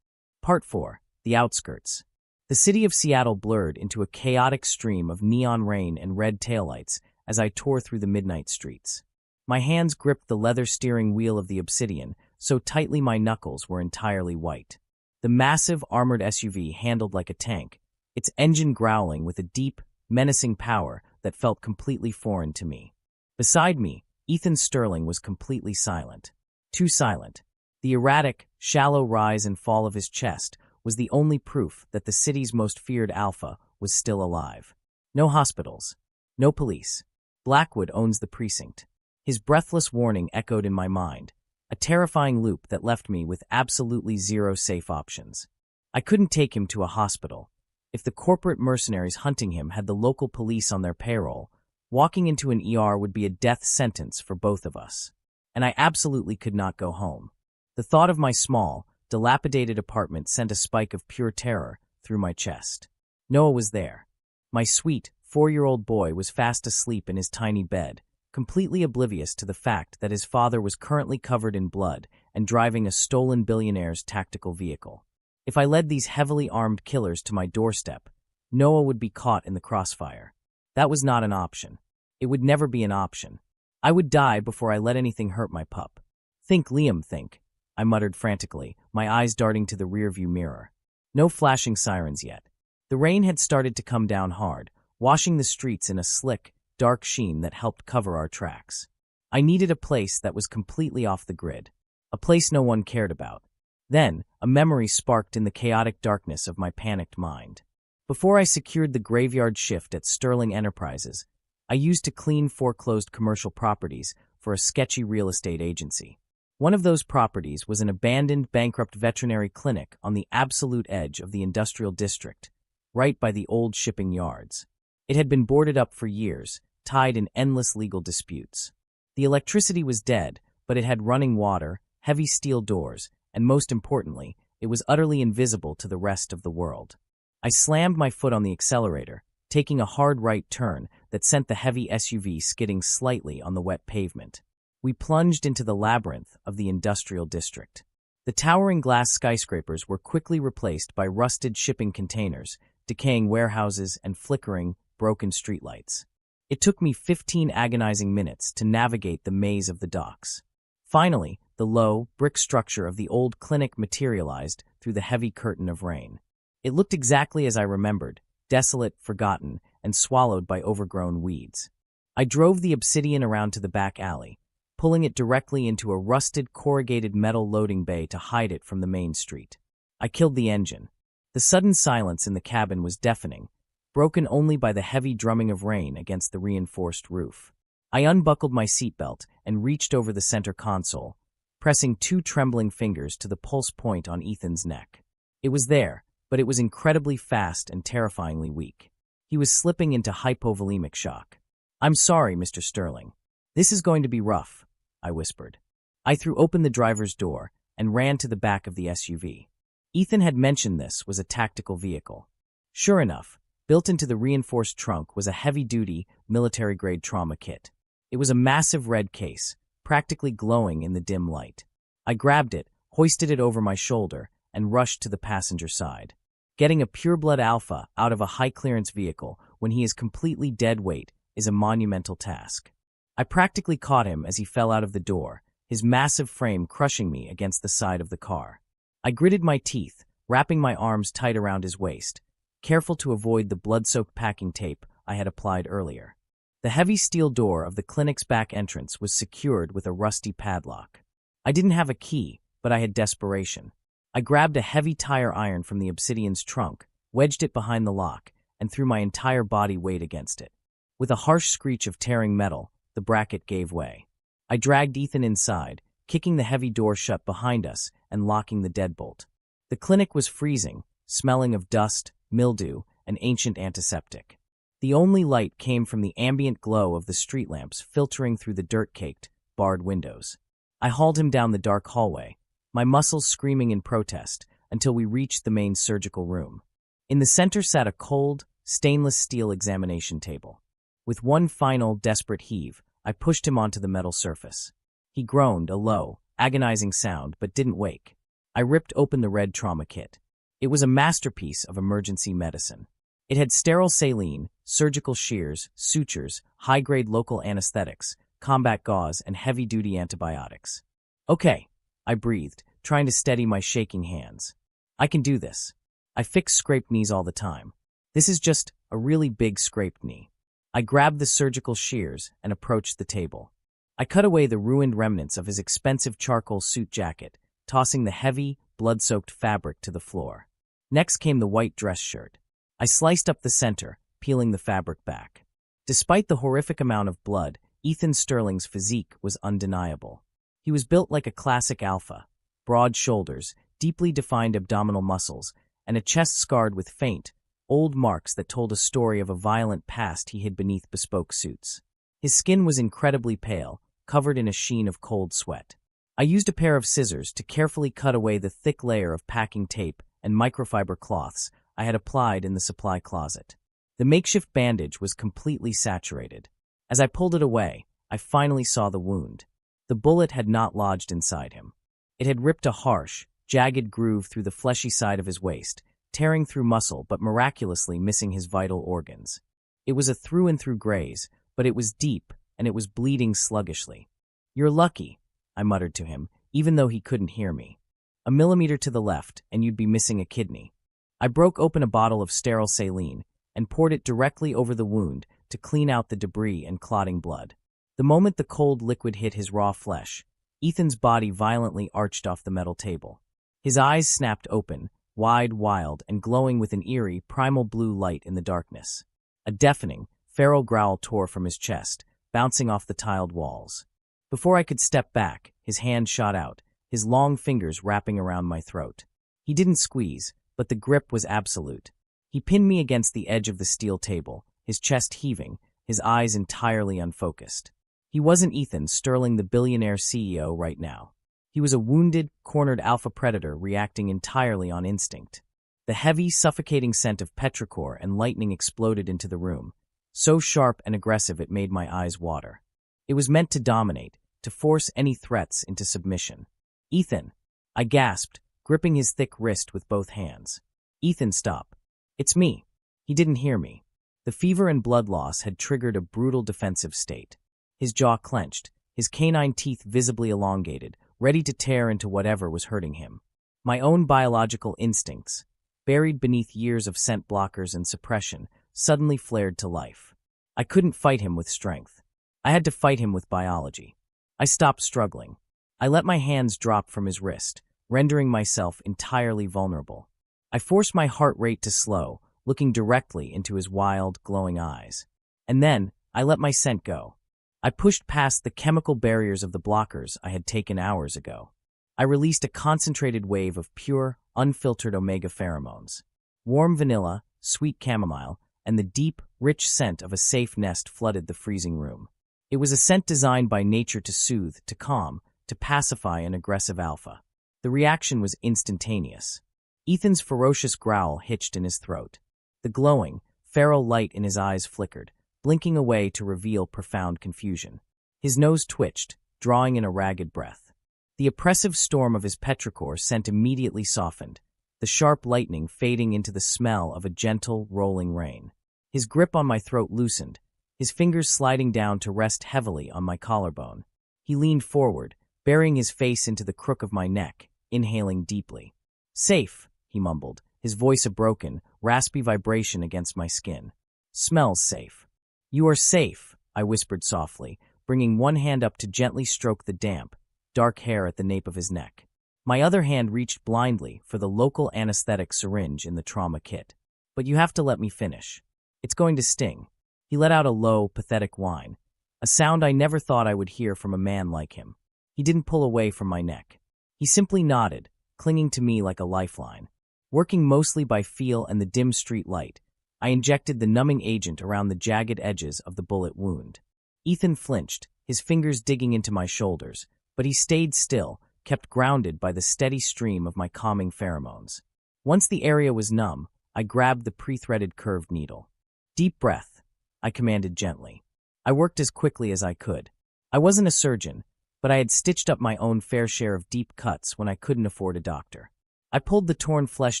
Part 4. The Outskirts. The city of Seattle blurred into a chaotic stream of neon rain and red taillights as I tore through the midnight streets. My hands gripped the leather steering wheel of the Obsidian so tightly my knuckles were entirely white. The massive armored SUV handled like a tank, its engine growling with a deep, menacing power that felt completely foreign to me. Beside me, Ethan Sterling was completely silent. Too silent. The erratic, shallow rise and fall of his chest was the only proof that the city's most feared alpha was still alive. No hospitals. No police. Blackwood owns the precinct. His breathless warning echoed in my mind, a terrifying loop that left me with absolutely zero safe options. I couldn't take him to a hospital. If the corporate mercenaries hunting him had the local police on their payroll, walking into an ER would be a death sentence for both of us. And I absolutely could not go home. The thought of my small, dilapidated apartment sent a spike of pure terror through my chest. Noah was there. My sweet, 4-year-old boy was fast asleep in his tiny bed, completely oblivious to the fact that his father was currently covered in blood and driving a stolen billionaire's tactical vehicle. If I led these heavily armed killers to my doorstep, Noah would be caught in the crossfire. That was not an option. It would never be an option. I would die before I let anything hurt my pup. Think, Liam, think, I muttered frantically, my eyes darting to the rearview mirror. No flashing sirens yet. The rain had started to come down hard, washing the streets in a slick, dark sheen that helped cover our tracks. I needed a place that was completely off the grid, a place no one cared about. Then, a memory sparked in the chaotic darkness of my panicked mind. Before I secured the graveyard shift at Sterling Enterprises, I used to clean foreclosed commercial properties for a sketchy real estate agency. One of those properties was an abandoned, bankrupt veterinary clinic on the absolute edge of the industrial district, right by the old shipping yards. It had been boarded up for years, tied in endless legal disputes. The electricity was dead, but it had running water, heavy steel doors, and most importantly, it was utterly invisible to the rest of the world. I slammed my foot on the accelerator, taking a hard right turn that sent the heavy SUV skidding slightly on the wet pavement. We plunged into the labyrinth of the industrial district. The towering glass skyscrapers were quickly replaced by rusted shipping containers, decaying warehouses, and flickering, broken streetlights. It took me 15 agonizing minutes to navigate the maze of the docks. Finally, the low, brick structure of the old clinic materialized through the heavy curtain of rain. It looked exactly as I remembered, desolate, forgotten, and swallowed by overgrown weeds. I drove the obsidian around to the back alley, pulling it directly into a rusted, corrugated metal loading bay to hide it from the main street. I killed the engine. The sudden silence in the cabin was deafening, broken only by the heavy drumming of rain against the reinforced roof. I unbuckled my seatbelt and reached over the center console, pressing 2 trembling fingers to the pulse point on Ethan's neck. It was there, but it was incredibly fast and terrifyingly weak. He was slipping into hypovolemic shock. "I'm sorry, Mr. Sterling. This is going to be rough," I whispered. I threw open the driver's door and ran to the back of the SUV. Ethan had mentioned this was a tactical vehicle. Sure enough, built into the reinforced trunk was a heavy-duty, military-grade trauma kit. It was a massive red case, practically glowing in the dim light. I grabbed it, hoisted it over my shoulder, and rushed to the passenger side. Getting a pureblood alpha out of a high-clearance vehicle when he is completely dead weight is a monumental task. I practically caught him as he fell out of the door, his massive frame crushing me against the side of the car. I gritted my teeth, wrapping my arms tight around his waist, careful to avoid the blood-soaked packing tape I had applied earlier. The heavy steel door of the clinic's back entrance was secured with a rusty padlock. I didn't have a key, but I had desperation. I grabbed a heavy tire iron from the obsidian's trunk, wedged it behind the lock, and threw my entire body weight against it. With a harsh screech of tearing metal, the bracket gave way. I dragged Ethan inside, kicking the heavy door shut behind us and locking the deadbolt. The clinic was freezing, smelling of dust, mildew, and ancient antiseptic. The only light came from the ambient glow of the street lamps filtering through the dirt-caked, barred windows. I hauled him down the dark hallway, my muscles screaming in protest, until we reached the main surgical room. In the center sat a cold, stainless steel examination table. With one final, desperate heave, I pushed him onto the metal surface. He groaned, a low, agonizing sound, but didn't wake. I ripped open the red trauma kit. It was a masterpiece of emergency medicine. It had sterile saline, surgical shears, sutures, high-grade local anesthetics, combat gauze, and heavy-duty antibiotics. "Okay," I breathed, trying to steady my shaking hands. "I can do this. I fix scraped knees all the time. This is just a really big scraped knee." I grabbed the surgical shears and approached the table. I cut away the ruined remnants of his expensive charcoal suit jacket, tossing the heavy, blood-soaked fabric to the floor. Next came the white dress shirt. I sliced up the center, peeling the fabric back. Despite the horrific amount of blood, Ethan Sterling's physique was undeniable. He was built like a classic alpha, broad shoulders, deeply defined abdominal muscles, and a chest scarred with faint, old marks that told a story of a violent past he hid beneath bespoke suits. His skin was incredibly pale, covered in a sheen of cold sweat. I used a pair of scissors to carefully cut away the thick layer of packing tape and microfiber cloths I had applied in the supply closet. The makeshift bandage was completely saturated. As I pulled it away, I finally saw the wound. The bullet had not lodged inside him. It had ripped a harsh, jagged groove through the fleshy side of his waist, tearing through muscle but miraculously missing his vital organs. It was a through-and-through graze, but it was deep, and it was bleeding sluggishly. "You're lucky," I muttered to him, even though he couldn't hear me. "A millimeter to the left, and you'd be missing a kidney." I broke open a bottle of sterile saline and poured it directly over the wound to clean out the debris and clotting blood. The moment the cold liquid hit his raw flesh, Ethan's body violently arched off the metal table. His eyes snapped open, wide, wild, and glowing with an eerie, primal blue light in the darkness. A deafening, feral growl tore from his chest, bouncing off the tiled walls. Before I could step back, his hand shot out, his long fingers wrapping around my throat. He didn't squeeze, but the grip was absolute. He pinned me against the edge of the steel table, his chest heaving, his eyes entirely unfocused. He wasn't Ethan Sterling, the billionaire CEO, right now. He was a wounded, cornered alpha predator reacting entirely on instinct. The heavy, suffocating scent of petrichor and lightning exploded into the room, so sharp and aggressive it made my eyes water. It was meant to dominate, to force any threats into submission. "Ethan," I gasped, gripping his thick wrist with both hands. "Ethan, stop. It's me." He didn't hear me. The fever and blood loss had triggered a brutal defensive state. His jaw clenched, his canine teeth visibly elongated, ready to tear into whatever was hurting him. My own biological instincts, buried beneath years of scent blockers and suppression, suddenly flared to life. I couldn't fight him with strength. I had to fight him with biology. I stopped struggling. I let my hands drop from his wrist, rendering myself entirely vulnerable. I forced my heart rate to slow, looking directly into his wild, glowing eyes. And then, I let my scent go. I pushed past the chemical barriers of the blockers I had taken hours ago. I released a concentrated wave of pure, unfiltered omega pheromones. Warm vanilla, sweet chamomile, and the deep, rich scent of a safe nest flooded the freezing room. It was a scent designed by nature to soothe, to calm, to pacify an aggressive alpha. The reaction was instantaneous. Ethan's ferocious growl hitched in his throat. The glowing, feral light in his eyes flickered, blinking away to reveal profound confusion. His nose twitched, drawing in a ragged breath. The oppressive storm of his petrichor scent immediately softened, the sharp lightning fading into the smell of a gentle, rolling rain. His grip on my throat loosened, his fingers sliding down to rest heavily on my collarbone. He leaned forward, burying his face into the crook of my neck, inhaling deeply. "Safe," he mumbled, his voice a broken, raspy vibration against my skin. "Smells safe." "You are safe," I whispered softly, bringing one hand up to gently stroke the damp, dark hair at the nape of his neck. My other hand reached blindly for the local anesthetic syringe in the trauma kit. "But you have to let me finish. It's going to sting." He let out a low, pathetic whine, a sound I never thought I would hear from a man like him. He didn't pull away from my neck. He simply nodded, clinging to me like a lifeline. Working mostly by feel and the dim street light, I injected the numbing agent around the jagged edges of the bullet wound. Ethan flinched, his fingers digging into my shoulders, but he stayed still, kept grounded by the steady stream of my calming pheromones. Once the area was numb, I grabbed the pre-threaded curved needle. "Deep breath," I commanded gently. I worked as quickly as I could. I wasn't a surgeon, but I had stitched up my own fair share of deep cuts when I couldn't afford a doctor. I pulled the torn flesh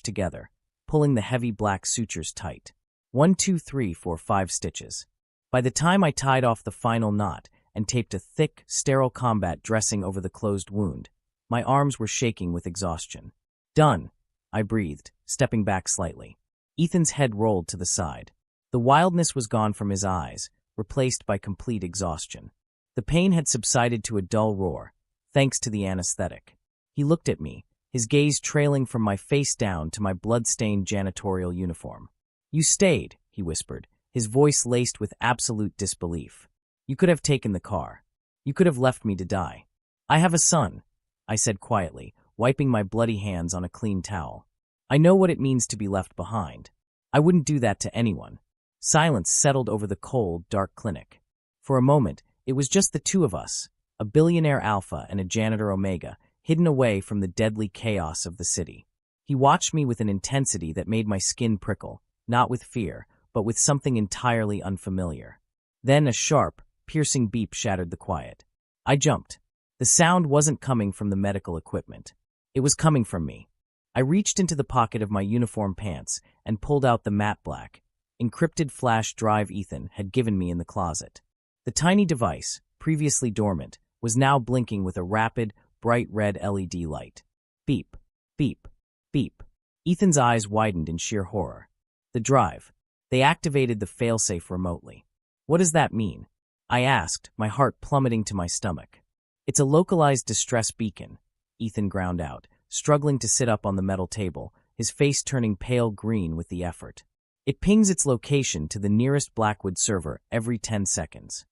together, pulling the heavy black sutures tight. 1, 2, 3, 4, 5 stitches. By the time I tied off the final knot and taped a thick, sterile combat dressing over the closed wound, my arms were shaking with exhaustion. "Done," I breathed, stepping back slightly. Ethan's head rolled to the side. The wildness was gone from his eyes, replaced by complete exhaustion. The pain had subsided to a dull roar, thanks to the anesthetic. He looked at me, his gaze trailing from my face down to my blood-stained janitorial uniform. "You stayed," he whispered, his voice laced with absolute disbelief. "You could have taken the car. You could have left me to die." "I have a son," I said quietly, wiping my bloody hands on a clean towel. "I know what it means to be left behind. I wouldn't do that to anyone." Silence settled over the cold, dark clinic. For a moment, it was just the two of us, a billionaire alpha and a janitor omega, hidden away from the deadly chaos of the city. He watched me with an intensity that made my skin prickle, not with fear, but with something entirely unfamiliar. Then a sharp, piercing beep shattered the quiet. I jumped. The sound wasn't coming from the medical equipment. It was coming from me. I reached into the pocket of my uniform pants and pulled out the matte black, encrypted flash drive Ethan had given me in the closet. The tiny device, previously dormant, was now blinking with a rapid, bright red LED light. Beep, beep, beep. Ethan's eyes widened in sheer horror. The drive. They activated the failsafe remotely. What does that mean? I asked, my heart plummeting to my stomach. It's a localized distress beacon, Ethan ground out, struggling to sit up on the metal table, his face turning pale green with the effort. It pings its location to the nearest Blackwood server every 10 seconds.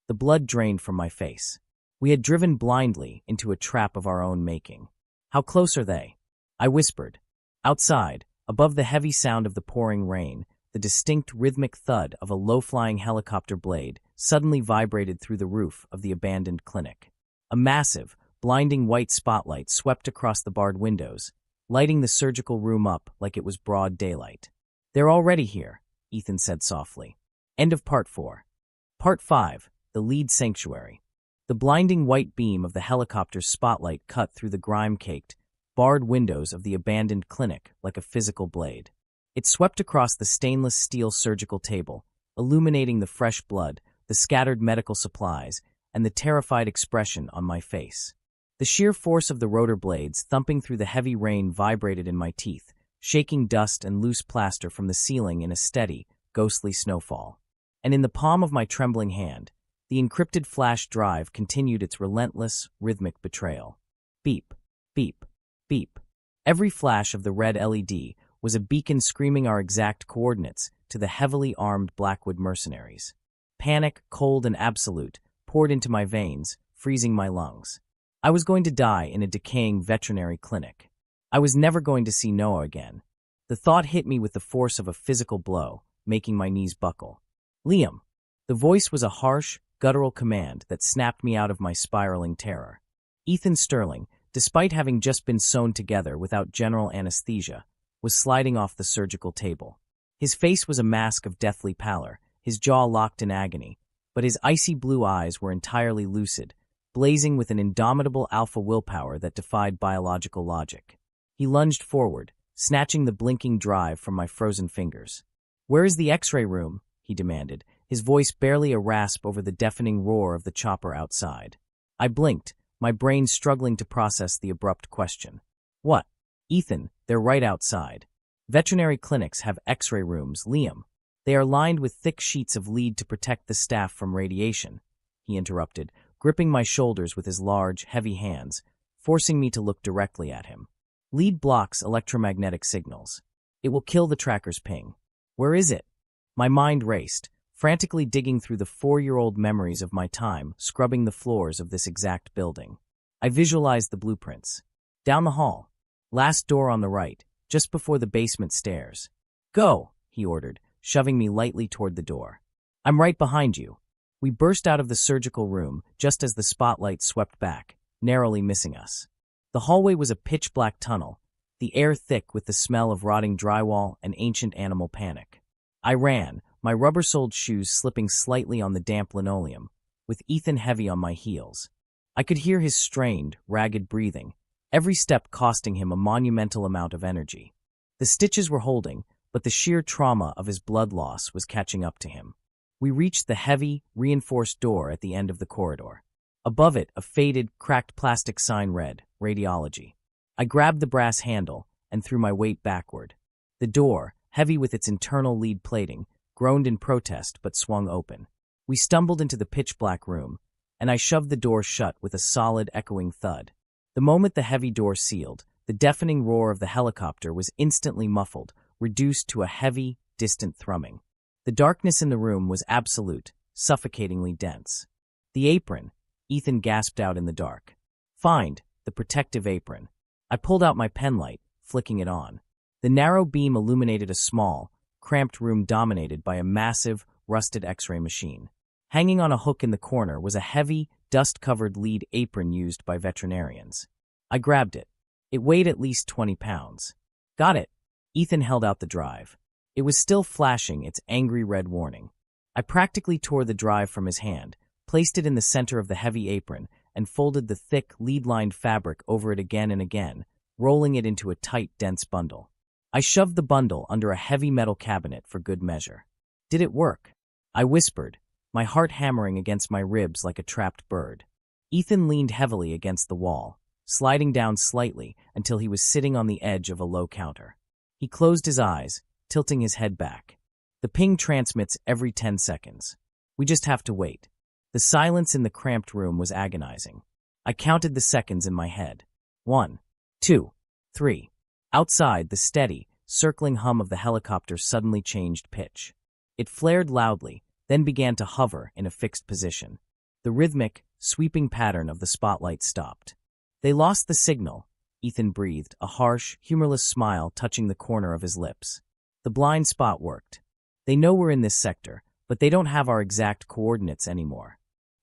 The blood drained from my face. We had driven blindly into a trap of our own making. How close are they? I whispered. Outside, above the heavy sound of the pouring rain, the distinct rhythmic thud of a low-flying helicopter blade suddenly vibrated through the roof of the abandoned clinic. A massive, blinding white spotlight swept across the barred windows, lighting the surgical room up like it was broad daylight. They're already here, Ethan said softly. End of Part 4. Part 5, The Lead Sanctuary. The blinding white beam of the helicopter's spotlight cut through the grime-caked, barred windows of the abandoned clinic like a physical blade. It swept across the stainless steel surgical table, illuminating the fresh blood, the scattered medical supplies, and the terrified expression on my face. The sheer force of the rotor blades thumping through the heavy rain vibrated in my teeth, shaking dust and loose plaster from the ceiling in a steady, ghostly snowfall. And in the palm of my trembling hand, the encrypted flash drive continued its relentless, rhythmic betrayal. Beep, beep, beep. Every flash of the red LED was a beacon screaming our exact coordinates to the heavily armed Blackwood mercenaries. Panic, cold and absolute, poured into my veins, freezing my lungs. I was going to die in a decaying veterinary clinic. I was never going to see Noah again. The thought hit me with the force of a physical blow, making my knees buckle. Liam. The voice was a harsh, guttural command that snapped me out of my spiraling terror. Ethan Sterling, despite having just been sewn together without general anesthesia, was sliding off the surgical table. His face was a mask of deathly pallor, his jaw locked in agony, but his icy blue eyes were entirely lucid, blazing with an indomitable alpha willpower that defied biological logic. He lunged forward, snatching the blinking drive from my frozen fingers. "Where is the X-ray room?" he demanded, his voice barely a rasp over the deafening roar of the chopper outside. I blinked, my brain struggling to process the abrupt question. "What?" "Ethan, they're right outside. Veterinary clinics have X-ray rooms, Liam. They are lined with thick sheets of lead to protect the staff from radiation," he interrupted, gripping my shoulders with his large, heavy hands, forcing me to look directly at him. "Lead blocks electromagnetic signals. It will kill the tracker's ping. Where is it?" My mind raced, frantically digging through the 4-year-old memories of my time scrubbing the floors of this exact building. I visualized the blueprints. Down the hall. Last door on the right, just before the basement stairs. "Go," he ordered, shoving me lightly toward the door. "I'm right behind you." We burst out of the surgical room just as the spotlight swept back, narrowly missing us. The hallway was a pitch-black tunnel, the air thick with the smell of rotting drywall and ancient animal panic. I ran, my rubber-soled shoes slipping slightly on the damp linoleum, with Ethan heavy on my heels. I could hear his strained, ragged breathing, every step costing him a monumental amount of energy. The stitches were holding, but the sheer trauma of his blood loss was catching up to him. We reached the heavy, reinforced door at the end of the corridor. Above it, a faded, cracked plastic sign read, "Radiology." I grabbed the brass handle and threw my weight backward. The door, heavy with its internal lead plating, groaned in protest but swung open. We stumbled into the pitch-black room, and I shoved the door shut with a solid, echoing thud. The moment the heavy door sealed, the deafening roar of the helicopter was instantly muffled, reduced to a heavy, distant thrumming. The darkness in the room was absolute, suffocatingly dense. "The apron," Ethan gasped out in the dark. "Find the protective apron." I pulled out my penlight, flicking it on. The narrow beam illuminated a small, cramped room dominated by a massive, rusted X-ray machine. Hanging on a hook in the corner was a heavy, dust-covered lead apron used by veterinarians. I grabbed it. It weighed at least 20 pounds. "Got it." Ethan held out the drive. It was still flashing its angry red warning. I practically tore the drive from his hand, placed it in the center of the heavy apron, and folded the thick, lead-lined fabric over it again and again, rolling it into a tight, dense bundle. I shoved the bundle under a heavy metal cabinet for good measure. Did it work? I whispered, my heart hammering against my ribs like a trapped bird. Ethan leaned heavily against the wall, sliding down slightly until he was sitting on the edge of a low counter. He closed his eyes, tilting his head back. The ping transmits every 10 seconds. We just have to wait. The silence in the cramped room was agonizing. I counted the seconds in my head. 1, 2, 3. Outside, the steady, circling hum of the helicopter suddenly changed pitch. It flared loudly, then began to hover in a fixed position. The rhythmic, sweeping pattern of the spotlight stopped. They lost the signal, Ethan breathed, a harsh, humorless smile touching the corner of his lips. The blind spot worked. They know we're in this sector, but they don't have our exact coordinates anymore.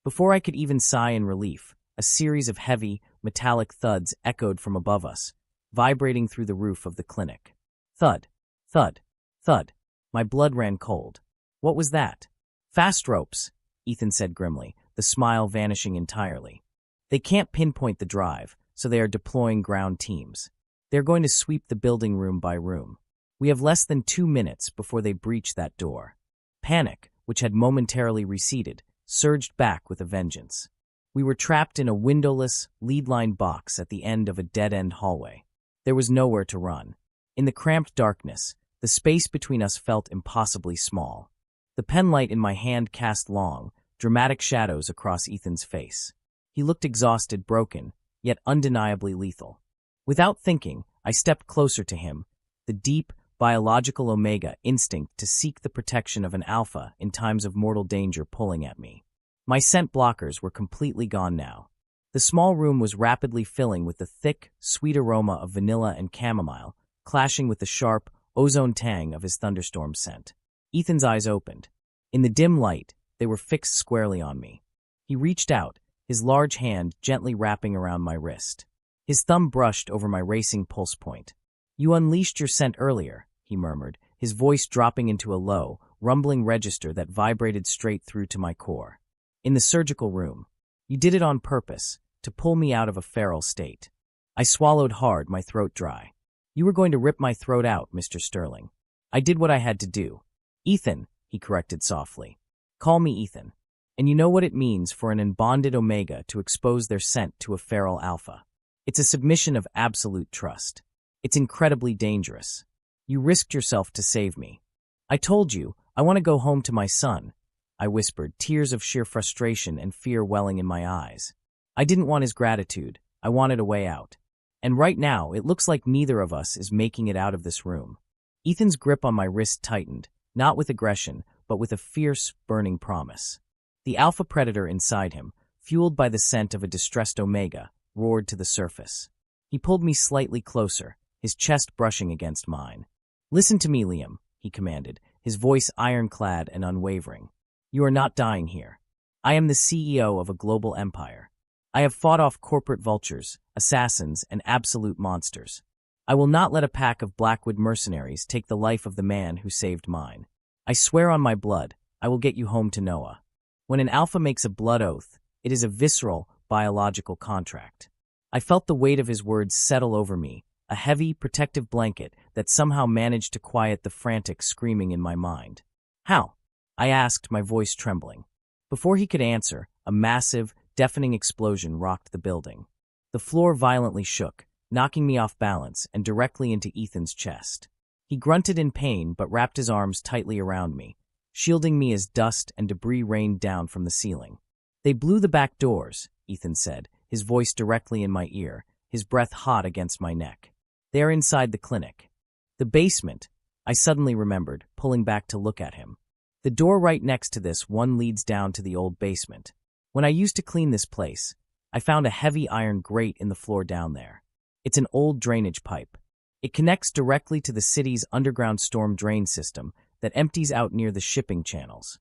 Before I could even sigh in relief, a series of heavy, metallic thuds echoed from above us, vibrating through the roof of the clinic. Thud, thud, thud. My blood ran cold. What was that? Fast ropes, Ethan said grimly, the smile vanishing entirely. They can't pinpoint the drive, so they are deploying ground teams. They're going to sweep the building room by room. We have less than 2 minutes before they breach that door. Panic, which had momentarily receded, surged back with a vengeance. We were trapped in a windowless, lead-lined box at the end of a dead-end hallway. There was nowhere to run. In the cramped darkness, the space between us felt impossibly small. The penlight in my hand cast long, dramatic shadows across Ethan's face. He looked exhausted, broken, yet undeniably lethal. Without thinking, I stepped closer to him, the deep, biological omega instinct to seek the protection of an alpha in times of mortal danger pulling at me. My scent blockers were completely gone now. The small room was rapidly filling with the thick, sweet aroma of vanilla and chamomile, clashing with the sharp, ozone tang of his thunderstorm scent. Ethan's eyes opened. In the dim light, they were fixed squarely on me. He reached out, his large hand gently wrapping around my wrist. His thumb brushed over my racing pulse point. "You unleashed your scent earlier," he murmured, his voice dropping into a low, rumbling register that vibrated straight through to my core. "In the surgical room. You did it on purpose, to pull me out of a feral state." I swallowed hard, my throat dry. "You were going to rip my throat out, Mr. Sterling. I did what I had to do." "Ethan," he corrected softly. "Call me Ethan. And you know what it means for an unbonded omega to expose their scent to a feral alpha. It's a submission of absolute trust. It's incredibly dangerous. You risked yourself to save me. I told you, I want to go home to my son," I whispered, tears of sheer frustration and fear welling in my eyes. I didn't want his gratitude. I wanted a way out. And right now, it looks like neither of us is making it out of this room. Ethan's grip on my wrist tightened, not with aggression, but with a fierce, burning promise. The alpha predator inside him, fueled by the scent of a distressed omega, roared to the surface. He pulled me slightly closer, his chest brushing against mine. "Listen to me, Liam," he commanded, his voice ironclad and unwavering. "You are not dying here. I am the CEO of a global empire. I have fought off corporate vultures, assassins, and absolute monsters. I will not let a pack of Blackwood mercenaries take the life of the man who saved mine. I swear on my blood, I will get you home to Noah. When an alpha makes a blood oath, it is a visceral, biological contract." I felt the weight of his words settle over me, a heavy, protective blanket that somehow managed to quiet the frantic screaming in my mind. "How?" I asked, my voice trembling. Before he could answer, a massive, deafening explosion rocked the building. The floor violently shook, knocking me off balance and directly into Ethan's chest. He grunted in pain but wrapped his arms tightly around me, shielding me as dust and debris rained down from the ceiling. "They blew the back doors," Ethan said, his voice directly in my ear, his breath hot against my neck. "They are inside the clinic." "The basement," I suddenly remembered, pulling back to look at him. "The door right next to this one leads down to the old basement. When I used to clean this place, I found a heavy iron grate in the floor down there. It's an old drainage pipe. It connects directly to the city's underground storm drain system that empties out near the shipping channels."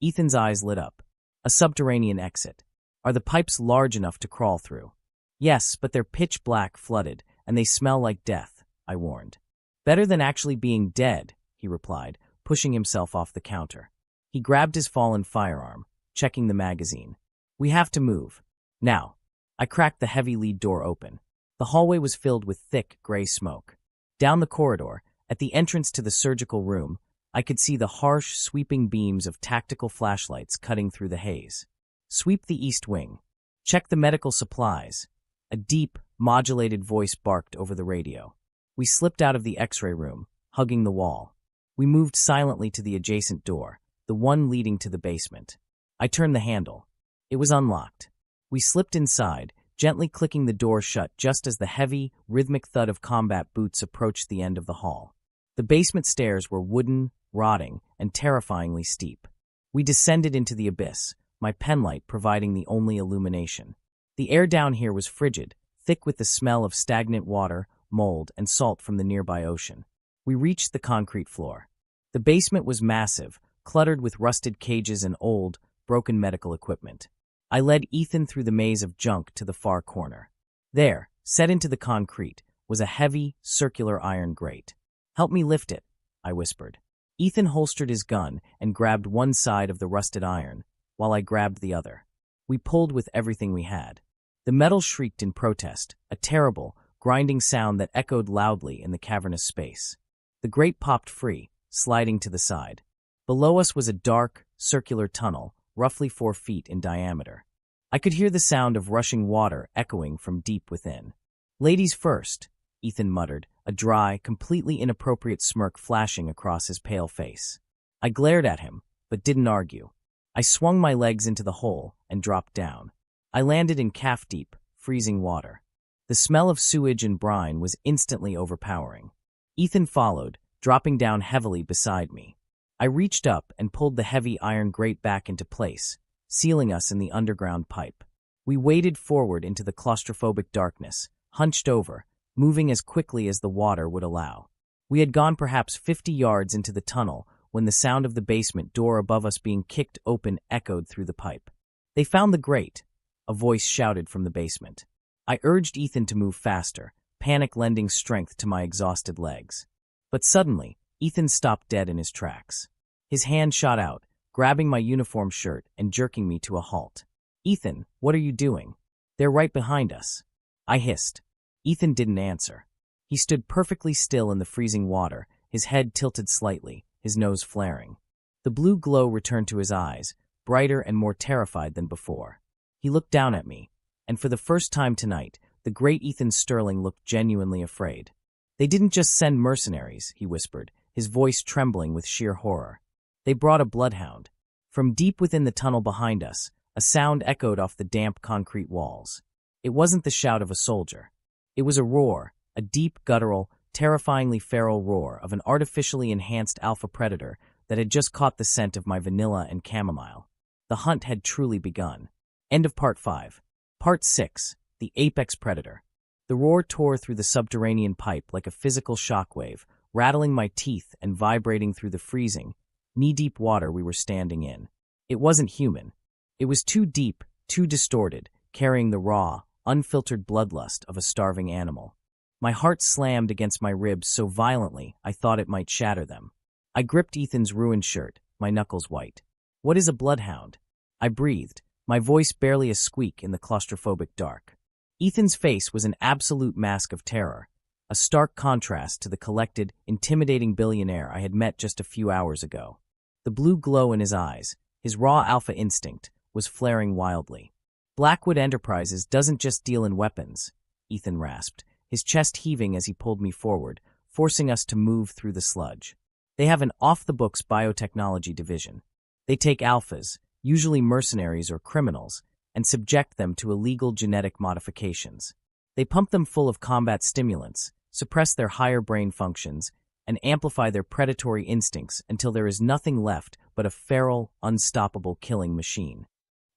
Ethan's eyes lit up. "A subterranean exit. Are the pipes large enough to crawl through?" "Yes, but they're pitch black, flooded, and they smell like death," I warned. "Better than actually being dead," he replied, pushing himself off the counter. He grabbed his fallen firearm, checking the magazine. We have to move. Now. I cracked the heavy lead door open. The hallway was filled with thick, gray smoke. Down the corridor, at the entrance to the surgical room, I could see the harsh, sweeping beams of tactical flashlights cutting through the haze. Sweep the east wing. Check the medical supplies. A deep, modulated voice barked over the radio. We slipped out of the X-ray room, hugging the wall. We moved silently to the adjacent door, the one leading to the basement. I turned the handle. It was unlocked. We slipped inside, gently clicking the door shut just as the heavy, rhythmic thud of combat boots approached the end of the hall. The basement stairs were wooden, rotting, and terrifyingly steep. We descended into the abyss, my penlight providing the only illumination. The air down here was frigid, thick with the smell of stagnant water, mold, and salt from the nearby ocean. We reached the concrete floor. The basement was massive, cluttered with rusted cages and old, broken medical equipment. I led Ethan through the maze of junk to the far corner. There, set into the concrete, was a heavy, circular iron grate. "Help me lift it," I whispered. Ethan holstered his gun and grabbed one side of the rusted iron, while I grabbed the other. We pulled with everything we had. The metal shrieked in protest, a terrible, grinding sound that echoed loudly in the cavernous space. The grate popped free, sliding to the side. Below us was a dark, circular tunnel, roughly 4 feet in diameter. I could hear the sound of rushing water echoing from deep within. "Ladies first," Ethan muttered, a dry, completely inappropriate smirk flashing across his pale face. I glared at him, but didn't argue. I swung my legs into the hole and dropped down. I landed in calf-deep, freezing water. The smell of sewage and brine was instantly overpowering. Ethan followed, dropping down heavily beside me. I reached up and pulled the heavy iron grate back into place, sealing us in the underground pipe. We waded forward into the claustrophobic darkness, hunched over, moving as quickly as the water would allow. We had gone perhaps 50 yards into the tunnel when the sound of the basement door above us being kicked open echoed through the pipe. "They found the grate," a voice shouted from the basement. I urged Ethan to move faster, panic lending strength to my exhausted legs. But suddenly, Ethan stopped dead in his tracks. His hand shot out, grabbing my uniform shirt and jerking me to a halt. "Ethan, what are you doing? They're right behind us," I hissed. Ethan didn't answer. He stood perfectly still in the freezing water, his head tilted slightly, his nose flaring. The blue glow returned to his eyes, brighter and more terrified than before. He looked down at me, and for the first time tonight, the great Ethan Sterling looked genuinely afraid. "They didn't just send mercenaries," he whispered, his voice trembling with sheer horror. "They brought a bloodhound." From deep within the tunnel behind us, a sound echoed off the damp concrete walls. It wasn't the shout of a soldier. It was a roar, a deep, guttural, terrifyingly feral roar of an artificially enhanced alpha predator that had just caught the scent of my vanilla and chamomile. The hunt had truly begun. End of Part 5. Part 6. The Apex Predator. The roar tore through the subterranean pipe like a physical shockwave, rattling my teeth and vibrating through the freezing, knee-deep water we were standing in. It wasn't human. It was too deep, too distorted, carrying the raw, unfiltered bloodlust of a starving animal. My heart slammed against my ribs so violently I thought it might shatter them. I gripped Ethan's ruined shirt, my knuckles white. "What is a bloodhound?" I breathed, my voice barely a squeak in the claustrophobic dark. Ethan's face was an absolute mask of terror, a stark contrast to the collected, intimidating billionaire I had met just a few hours ago. The blue glow in his eyes, his raw alpha instinct, was flaring wildly. "Blackwood Enterprises doesn't just deal in weapons," Ethan rasped, his chest heaving as he pulled me forward, forcing us to move through the sludge. "They have an off-the-books biotechnology division. They take alphas, usually mercenaries or criminals, and subject them to illegal genetic modifications. They pump them full of combat stimulants, suppress their higher brain functions, and amplify their predatory instincts until there is nothing left but a feral, unstoppable killing machine."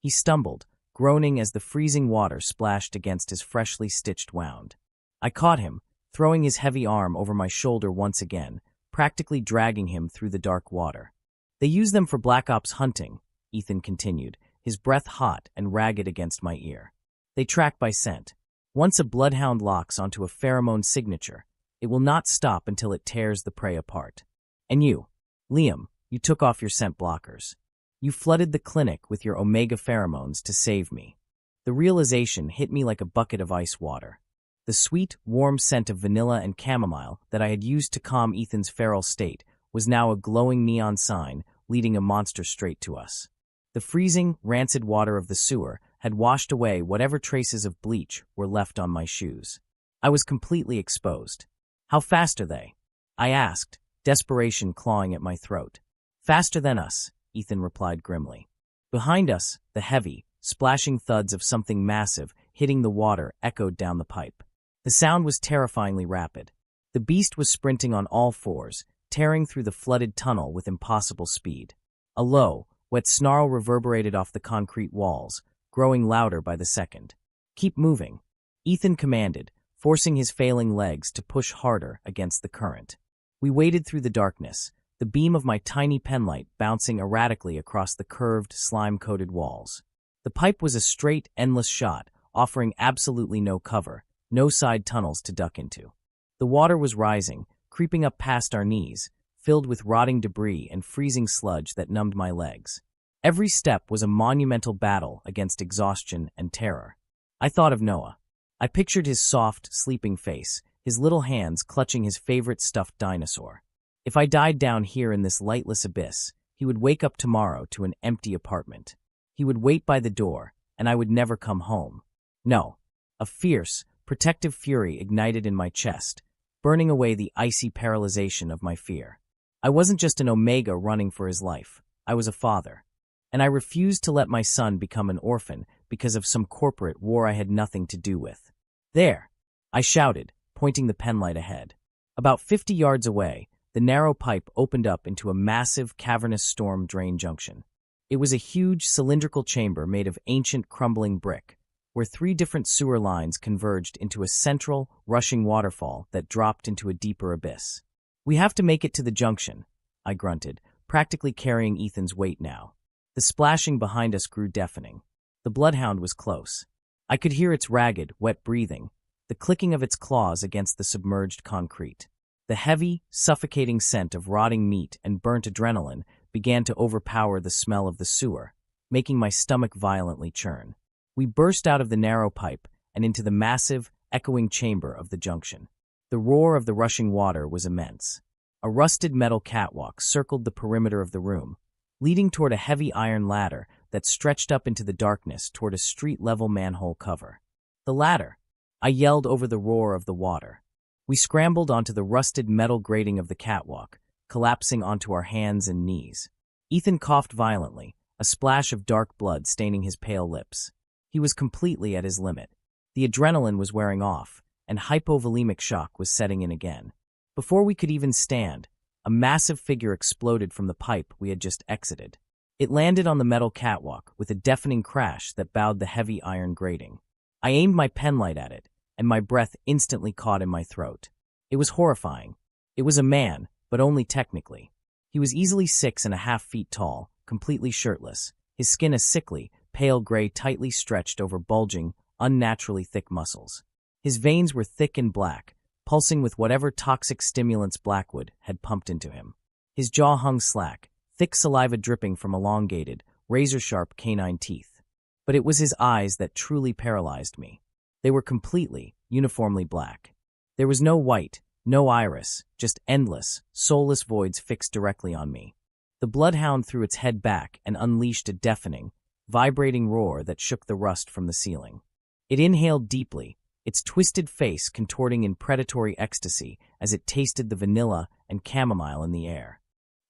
He stumbled, groaning as the freezing water splashed against his freshly stitched wound. I caught him, throwing his heavy arm over my shoulder once again, practically dragging him through the dark water. "They use them for Black Ops hunting," Ethan continued, his breath hot and ragged against my ear. "They track by scent. Once a bloodhound locks onto a pheromone signature, it will not stop until it tears the prey apart. And you, Liam, you took off your scent blockers. You flooded the clinic with your omega pheromones to save me. The realization hit me like a bucket of ice water. The sweet, warm scent of vanilla and chamomile that I had used to calm Ethan's feral state was now a glowing neon sign leading a monster straight to us. The freezing, rancid water of the sewer had washed away whatever traces of bleach were left on my shoes. I was completely exposed. How fast are they? I asked, desperation clawing at my throat. Faster than us, Ethan replied grimly. Behind us, the heavy, splashing thuds of something massive hitting the water echoed down the pipe. The sound was terrifyingly rapid. The beast was sprinting on all fours, tearing through the flooded tunnel with impossible speed. A low, wet snarl reverberated off the concrete walls, growing louder by the second. Keep moving, Ethan commanded, forcing his failing legs to push harder against the current. We waded through the darkness, the beam of my tiny penlight bouncing erratically across the curved, slime-coated walls. The pipe was a straight, endless shot, offering absolutely no cover, no side tunnels to duck into. The water was rising, creeping up past our knees, filled with rotting debris and freezing sludge that numbed my legs. Every step was a monumental battle against exhaustion and terror. I thought of Noah. I pictured his soft, sleeping face, his little hands clutching his favorite stuffed dinosaur. If I died down here in this lightless abyss, he would wake up tomorrow to an empty apartment. He would wait by the door, and I would never come home. No. A fierce, protective fury ignited in my chest, burning away the icy paralyzation of my fear. I wasn't just an omega running for his life. I was a father. And I refused to let my son become an orphan because of some corporate war I had nothing to do with. There! I shouted, pointing the penlight ahead. About 50 yards away, the narrow pipe opened up into a massive, cavernous storm drain junction. It was a huge, cylindrical chamber made of ancient, crumbling brick, where 3 different sewer lines converged into a central, rushing waterfall that dropped into a deeper abyss. We have to make it to the junction, I grunted, practically carrying Ethan's weight now. The splashing behind us grew deafening. The bloodhound was close. I could hear its ragged, wet breathing, the clicking of its claws against the submerged concrete. The heavy, suffocating scent of rotting meat and burnt adrenaline began to overpower the smell of the sewer, making my stomach violently churn. We burst out of the narrow pipe and into the massive, echoing chamber of the junction. The roar of the rushing water was immense. A rusted metal catwalk circled the perimeter of the room, leading toward a heavy iron ladder that stretched up into the darkness toward a street-level manhole cover. The ladder! I yelled over the roar of the water. We scrambled onto the rusted metal grating of the catwalk, collapsing onto our hands and knees. Ethan coughed violently, a splash of dark blood staining his pale lips. He was completely at his limit. The adrenaline was wearing off, and hypovolemic shock was setting in again. Before we could even stand, a massive figure exploded from the pipe we had just exited. It landed on the metal catwalk with a deafening crash that bowed the heavy iron grating. I aimed my penlight at it, and my breath instantly caught in my throat. It was horrifying. It was a man, but only technically. He was easily 6.5 feet tall, completely shirtless, his skin a sickly, pale gray tightly stretched over bulging, unnaturally thick muscles. His veins were thick and black, pulsing with whatever toxic stimulants Blackwood had pumped into him. His jaw hung slack, thick saliva dripping from elongated, razor-sharp canine teeth. But it was his eyes that truly paralyzed me. They were completely, uniformly black. There was no white, no iris, just endless, soulless voids fixed directly on me. The bloodhound threw its head back and unleashed a deafening, vibrating roar that shook the rust from the ceiling. It inhaled deeply, its twisted face contorting in predatory ecstasy as it tasted the vanilla and chamomile in the air.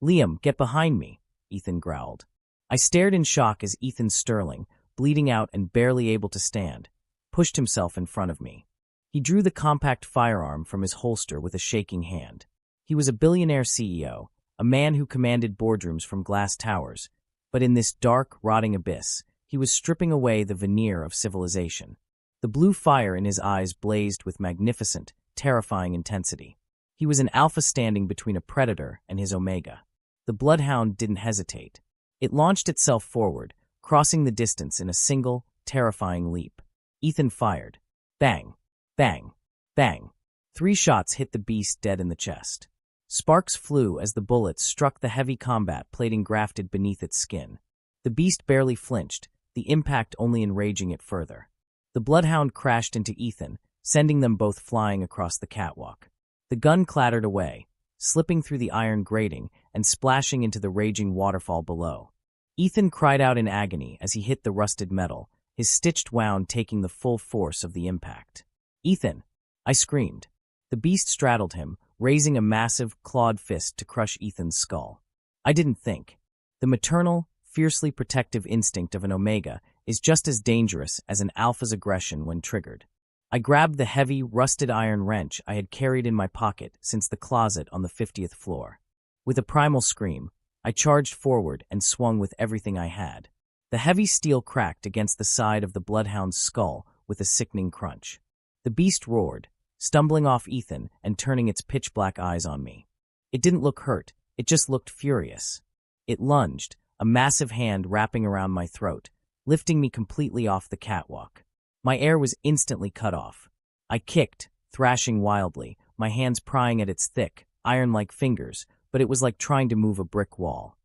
"Liam, get behind me," Ethan growled. I stared in shock as Ethan Sterling, bleeding out and barely able to stand, pushed himself in front of me. He drew the compact firearm from his holster with a shaking hand. He was a billionaire CEO, a man who commanded boardrooms from glass towers, but in this dark, rotting abyss, he was stripping away the veneer of civilization. The blue fire in his eyes blazed with magnificent, terrifying intensity. He was an alpha standing between a predator and his omega. The bloodhound didn't hesitate. It launched itself forward, crossing the distance in a single, terrifying leap. Ethan fired. Bang, bang, bang. 3 shots hit the beast dead in the chest. Sparks flew as the bullets struck the heavy combat plating grafted beneath its skin. The beast barely flinched, the impact only enraging it further. The bloodhound crashed into Ethan, sending them both flying across the catwalk. The gun clattered away, slipping through the iron grating and splashing into the raging waterfall below. Ethan cried out in agony as he hit the rusted metal, his stitched wound taking the full force of the impact. "Ethan!" I screamed. The beast straddled him, raising a massive, clawed fist to crush Ethan's skull. I didn't think. The maternal, fiercely protective instinct of an Omega is just as dangerous as an alpha's aggression when triggered. I grabbed the heavy, rusted iron wrench I had carried in my pocket since the closet on the 50th floor. With a primal scream, I charged forward and swung with everything I had. The heavy steel cracked against the side of the bloodhound's skull with a sickening crunch. The beast roared, stumbling off Ethan and turning its pitch-black eyes on me. It didn't look hurt, it just looked furious. It lunged, a massive hand wrapping around my throat, lifting me completely off the catwalk. My air was instantly cut off. I kicked, thrashing wildly, my hands prying at its thick, iron-like fingers, but it was like trying to move a brick wall.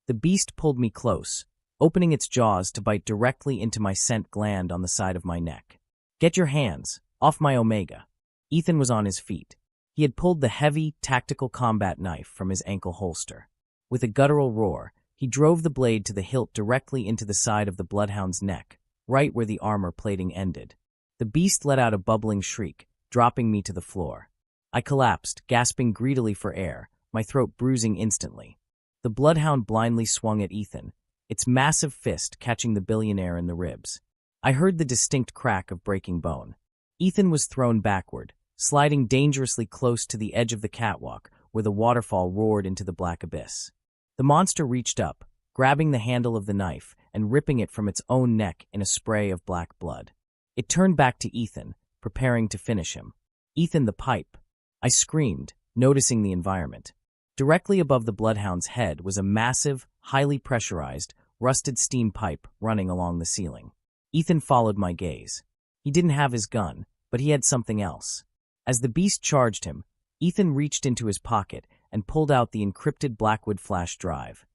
The beast pulled me close, opening its jaws to bite directly into my scent gland on the side of my neck. "Get your hands off my Omega." Ethan was on his feet. He had pulled the heavy, tactical combat knife from his ankle holster. With a guttural roar, he drove the blade to the hilt directly into the side of the bloodhound's neck, right where the armor plating ended. The beast let out a bubbling shriek, dropping me to the floor. I collapsed, gasping greedily for air, my throat bruising instantly. The bloodhound blindly swung at Ethan, its massive fist catching the billionaire in the ribs. I heard the distinct crack of breaking bone. Ethan was thrown backward, sliding dangerously close to the edge of the catwalk where the waterfall roared into the black abyss. The monster reached up, grabbing the handle of the knife and ripping it from its own neck in a spray of black blood. It turned back to Ethan, preparing to finish him. "Ethan, the pipe!" I screamed, noticing the environment. Directly above the bloodhound's head was a massive, highly pressurized, rusted steam pipe running along the ceiling. Ethan followed my gaze. He didn't have his gun, but he had something else. As the beast charged him, Ethan reached into his pocket and pulled out the encrypted Blackwood flash drive,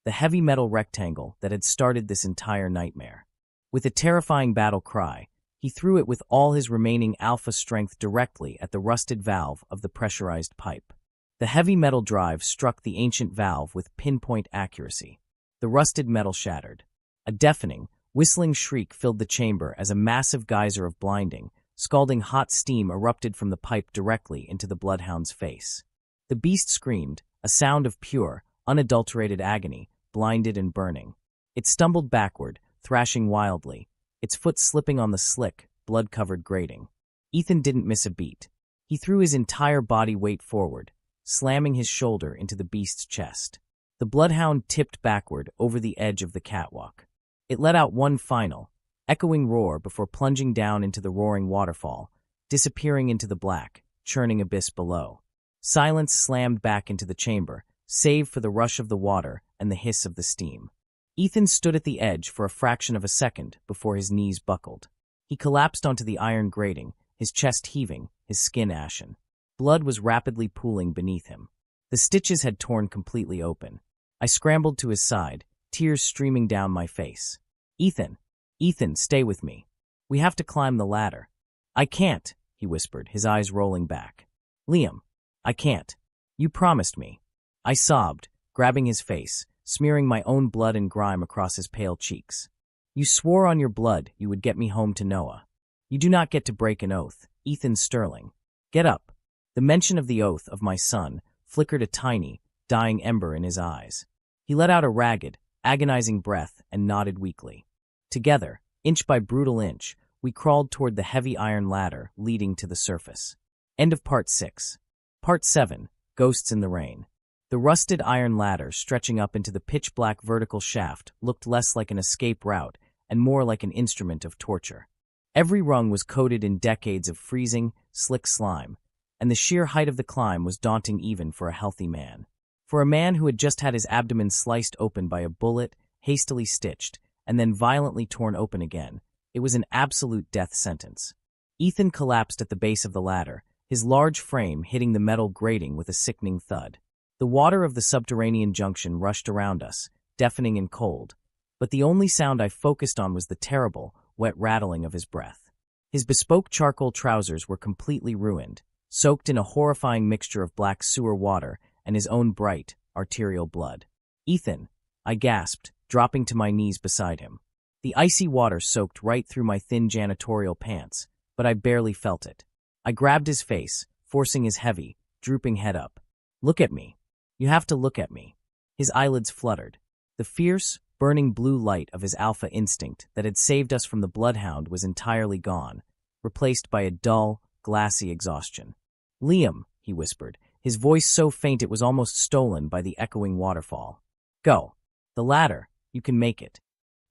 the heavy metal rectangle that had started this entire nightmare. With a terrifying battle cry, he threw it with all his remaining alpha strength directly at the rusted valve of the pressurized pipe. The heavy metal drive struck the ancient valve with pinpoint accuracy. The rusted metal shattered. A deafening, whistling shriek filled the chamber as a massive geyser of blinding, scalding hot steam erupted from the pipe directly into the bloodhound's face. The beast screamed, a sound of pure, unadulterated agony, blinded and burning. It stumbled backward, thrashing wildly, its foot slipping on the slick, blood-covered grating. Ethan didn't miss a beat. He threw his entire body weight forward, slamming his shoulder into the beast's chest. The bloodhound tipped backward over the edge of the catwalk. It let out one final, echoing roar before plunging down into the roaring waterfall, disappearing into the black, churning abyss below. Silence slammed back into the chamber, save for the rush of the water and the hiss of the steam. Ethan stood at the edge for a fraction of a second before his knees buckled. He collapsed onto the iron grating, his chest heaving, his skin ashen. Blood was rapidly pooling beneath him. The stitches had torn completely open. I scrambled to his side, tears streaming down my face. "Ethan! Ethan, stay with me. We have to climb the ladder." "I can't," he whispered, his eyes rolling back. "Liam, I can't. You promised me." I sobbed, grabbing his face, smearing my own blood and grime across his pale cheeks. "You swore on your blood you would get me home to Noah. You do not get to break an oath, Ethan Sterling. Get up." The mention of the oath of my son flickered a tiny, dying ember in his eyes. He let out a ragged, agonizing breath and nodded weakly. Together, inch by brutal inch, we crawled toward the heavy iron ladder leading to the surface. End of Part 6. Part 7, Ghosts in the Rain. The rusted iron ladder stretching up into the pitch-black vertical shaft looked less like an escape route and more like an instrument of torture. Every rung was coated in decades of freezing, slick slime, and the sheer height of the climb was daunting even for a healthy man. For a man who had just had his abdomen sliced open by a bullet, hastily stitched, and then violently torn open again, it was an absolute death sentence. Ethan collapsed at the base of the ladder, his large frame hitting the metal grating with a sickening thud. The water of the subterranean junction rushed around us, deafening and cold, but the only sound I focused on was the terrible, wet rattling of his breath. His bespoke charcoal trousers were completely ruined, soaked in a horrifying mixture of black sewer water and his own bright, arterial blood. "Ethan," I gasped, dropping to my knees beside him. The icy water soaked right through my thin janitorial pants, but I barely felt it. I grabbed his face, forcing his heavy, drooping head up. "Look at me. You have to look at me." His eyelids fluttered. The fierce, burning blue light of his alpha instinct that had saved us from the bloodhound was entirely gone, replaced by a dull, glassy exhaustion. "Liam," he whispered, his voice so faint it was almost stolen by the echoing waterfall. "Go. The ladder. You can make it."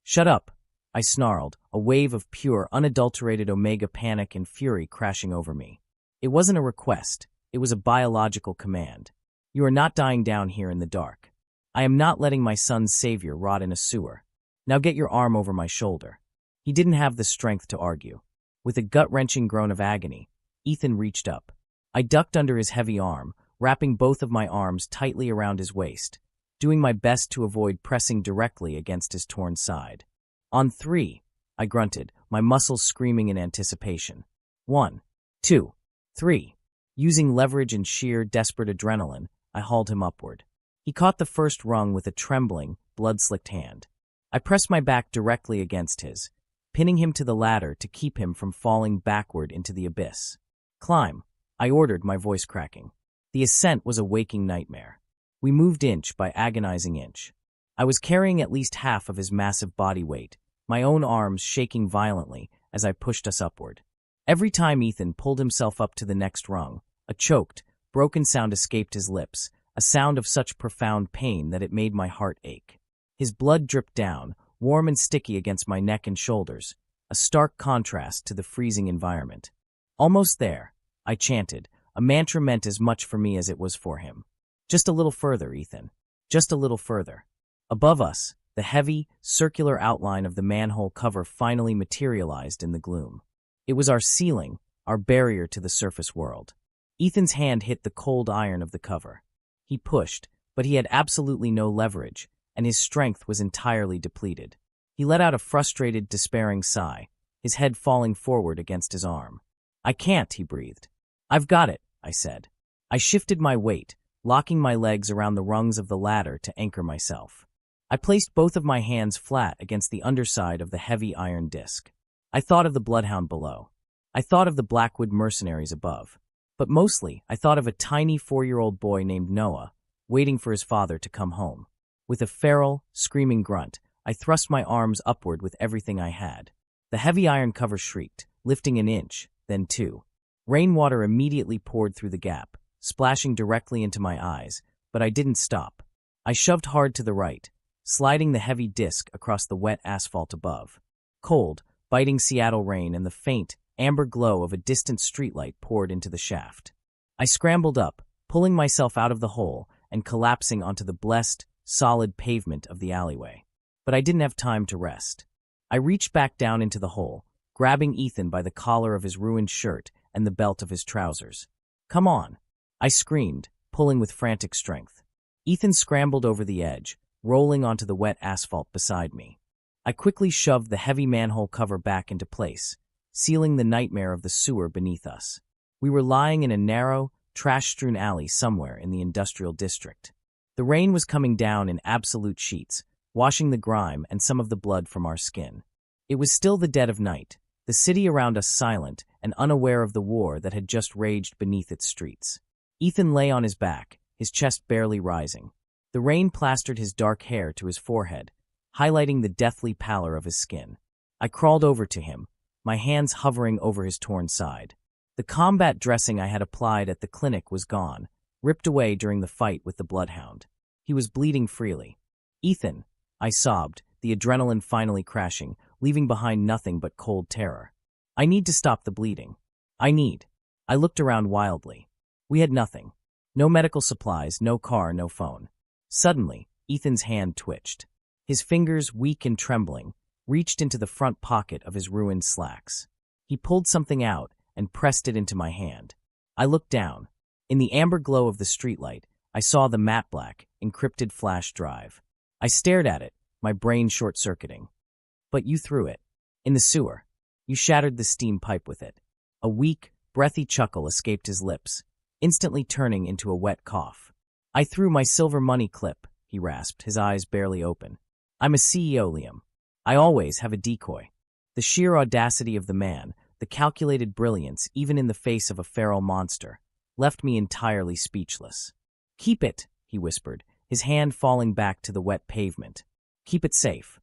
"Shut up," I snarled, a wave of pure, unadulterated Omega panic and fury crashing over me. It wasn't a request. It was a biological command. "You are not dying down here in the dark. I am not letting my son's savior rot in a sewer. Now get your arm over my shoulder." He didn't have the strength to argue. With a gut-wrenching groan of agony, Ethan reached up. I ducked under his heavy arm, wrapping both of my arms tightly around his waist, doing my best to avoid pressing directly against his torn side. "On 3, I grunted, my muscles screaming in anticipation. 1, 2, 3. Using leverage and sheer, desperate adrenaline, I hauled him upward. He caught the first rung with a trembling, blood-slicked hand. I pressed my back directly against his, pinning him to the ladder to keep him from falling backward into the abyss. "Climb," I ordered, my voice cracking. The ascent was a waking nightmare. We moved inch by agonizing inch. I was carrying at least half of his massive body weight, my own arms shaking violently as I pushed us upward. Every time Ethan pulled himself up to the next rung, a choked, broken sound escaped his lips, a sound of such profound pain that it made my heart ache. His blood dripped down, warm and sticky against my neck and shoulders, a stark contrast to the freezing environment. "Almost there," I chanted, a mantra meant as much for me as it was for him. "Just a little further, Ethan. Just a little further." Above us, the heavy, circular outline of the manhole cover finally materialized in the gloom. It was our ceiling, our barrier to the surface world. Ethan's hand hit the cold iron of the cover. He pushed, but he had absolutely no leverage, and his strength was entirely depleted. He let out a frustrated, despairing sigh, his head falling forward against his arm. "I can't," he breathed. "I've got it," I said. I shifted my weight, locking my legs around the rungs of the ladder to anchor myself. I placed both of my hands flat against the underside of the heavy iron disc. I thought of the bloodhound below. I thought of the Blackwood mercenaries above. But mostly, I thought of a tiny 4-year-old boy named Noah, waiting for his father to come home. With a feral, screaming grunt, I thrust my arms upward with everything I had. The heavy iron cover shrieked, lifting an inch, then 2. Rainwater immediately poured through the gap, splashing directly into my eyes, but I didn't stop. I shoved hard to the right, sliding the heavy disc across the wet asphalt above. Cold, biting Seattle rain and the faint, amber glow of a distant streetlight poured into the shaft. I scrambled up, pulling myself out of the hole and collapsing onto the blessed, solid pavement of the alleyway. But I didn't have time to rest. I reached back down into the hole, grabbing Ethan by the collar of his ruined shirt and the belt of his trousers. "Come on," I screamed, pulling with frantic strength. Ethan scrambled over the edge, rolling onto the wet asphalt beside me. I quickly shoved the heavy manhole cover back into place, sealing the nightmare of the sewer beneath us. We were lying in a narrow, trash-strewn alley somewhere in the industrial district. The rain was coming down in absolute sheets, washing the grime and some of the blood from our skin. It was still the dead of night, the city around us silent and unaware of the war that had just raged beneath its streets. Ethan lay on his back, his chest barely rising. The rain plastered his dark hair to his forehead, highlighting the deathly pallor of his skin. I crawled over to him, my hands hovering over his torn side. The combat dressing I had applied at the clinic was gone, ripped away during the fight with the bloodhound. He was bleeding freely. "Ethan," I sobbed, the adrenaline finally crashing, leaving behind nothing but cold terror. "I need to stop the bleeding. I looked around wildly. We had nothing. No medical supplies, no car, no phone. Suddenly, Ethan's hand twitched. His fingers, weak and trembling, reached into the front pocket of his ruined slacks. He pulled something out and pressed it into my hand. I looked down. In the amber glow of the streetlight, I saw the matte black, encrypted flash drive. I stared at it, my brain short-circuiting. But you threw it. In the sewer. You shattered the steam pipe with it. A weak, breathy chuckle escaped his lips, instantly turning into a wet cough. I threw my silver money clip, he rasped, his eyes barely open. I'm a CEO, Liam. I always have a decoy. The sheer audacity of the man, the calculated brilliance even in the face of a feral monster, left me entirely speechless. Keep it, he whispered, his hand falling back to the wet pavement. Keep it safe.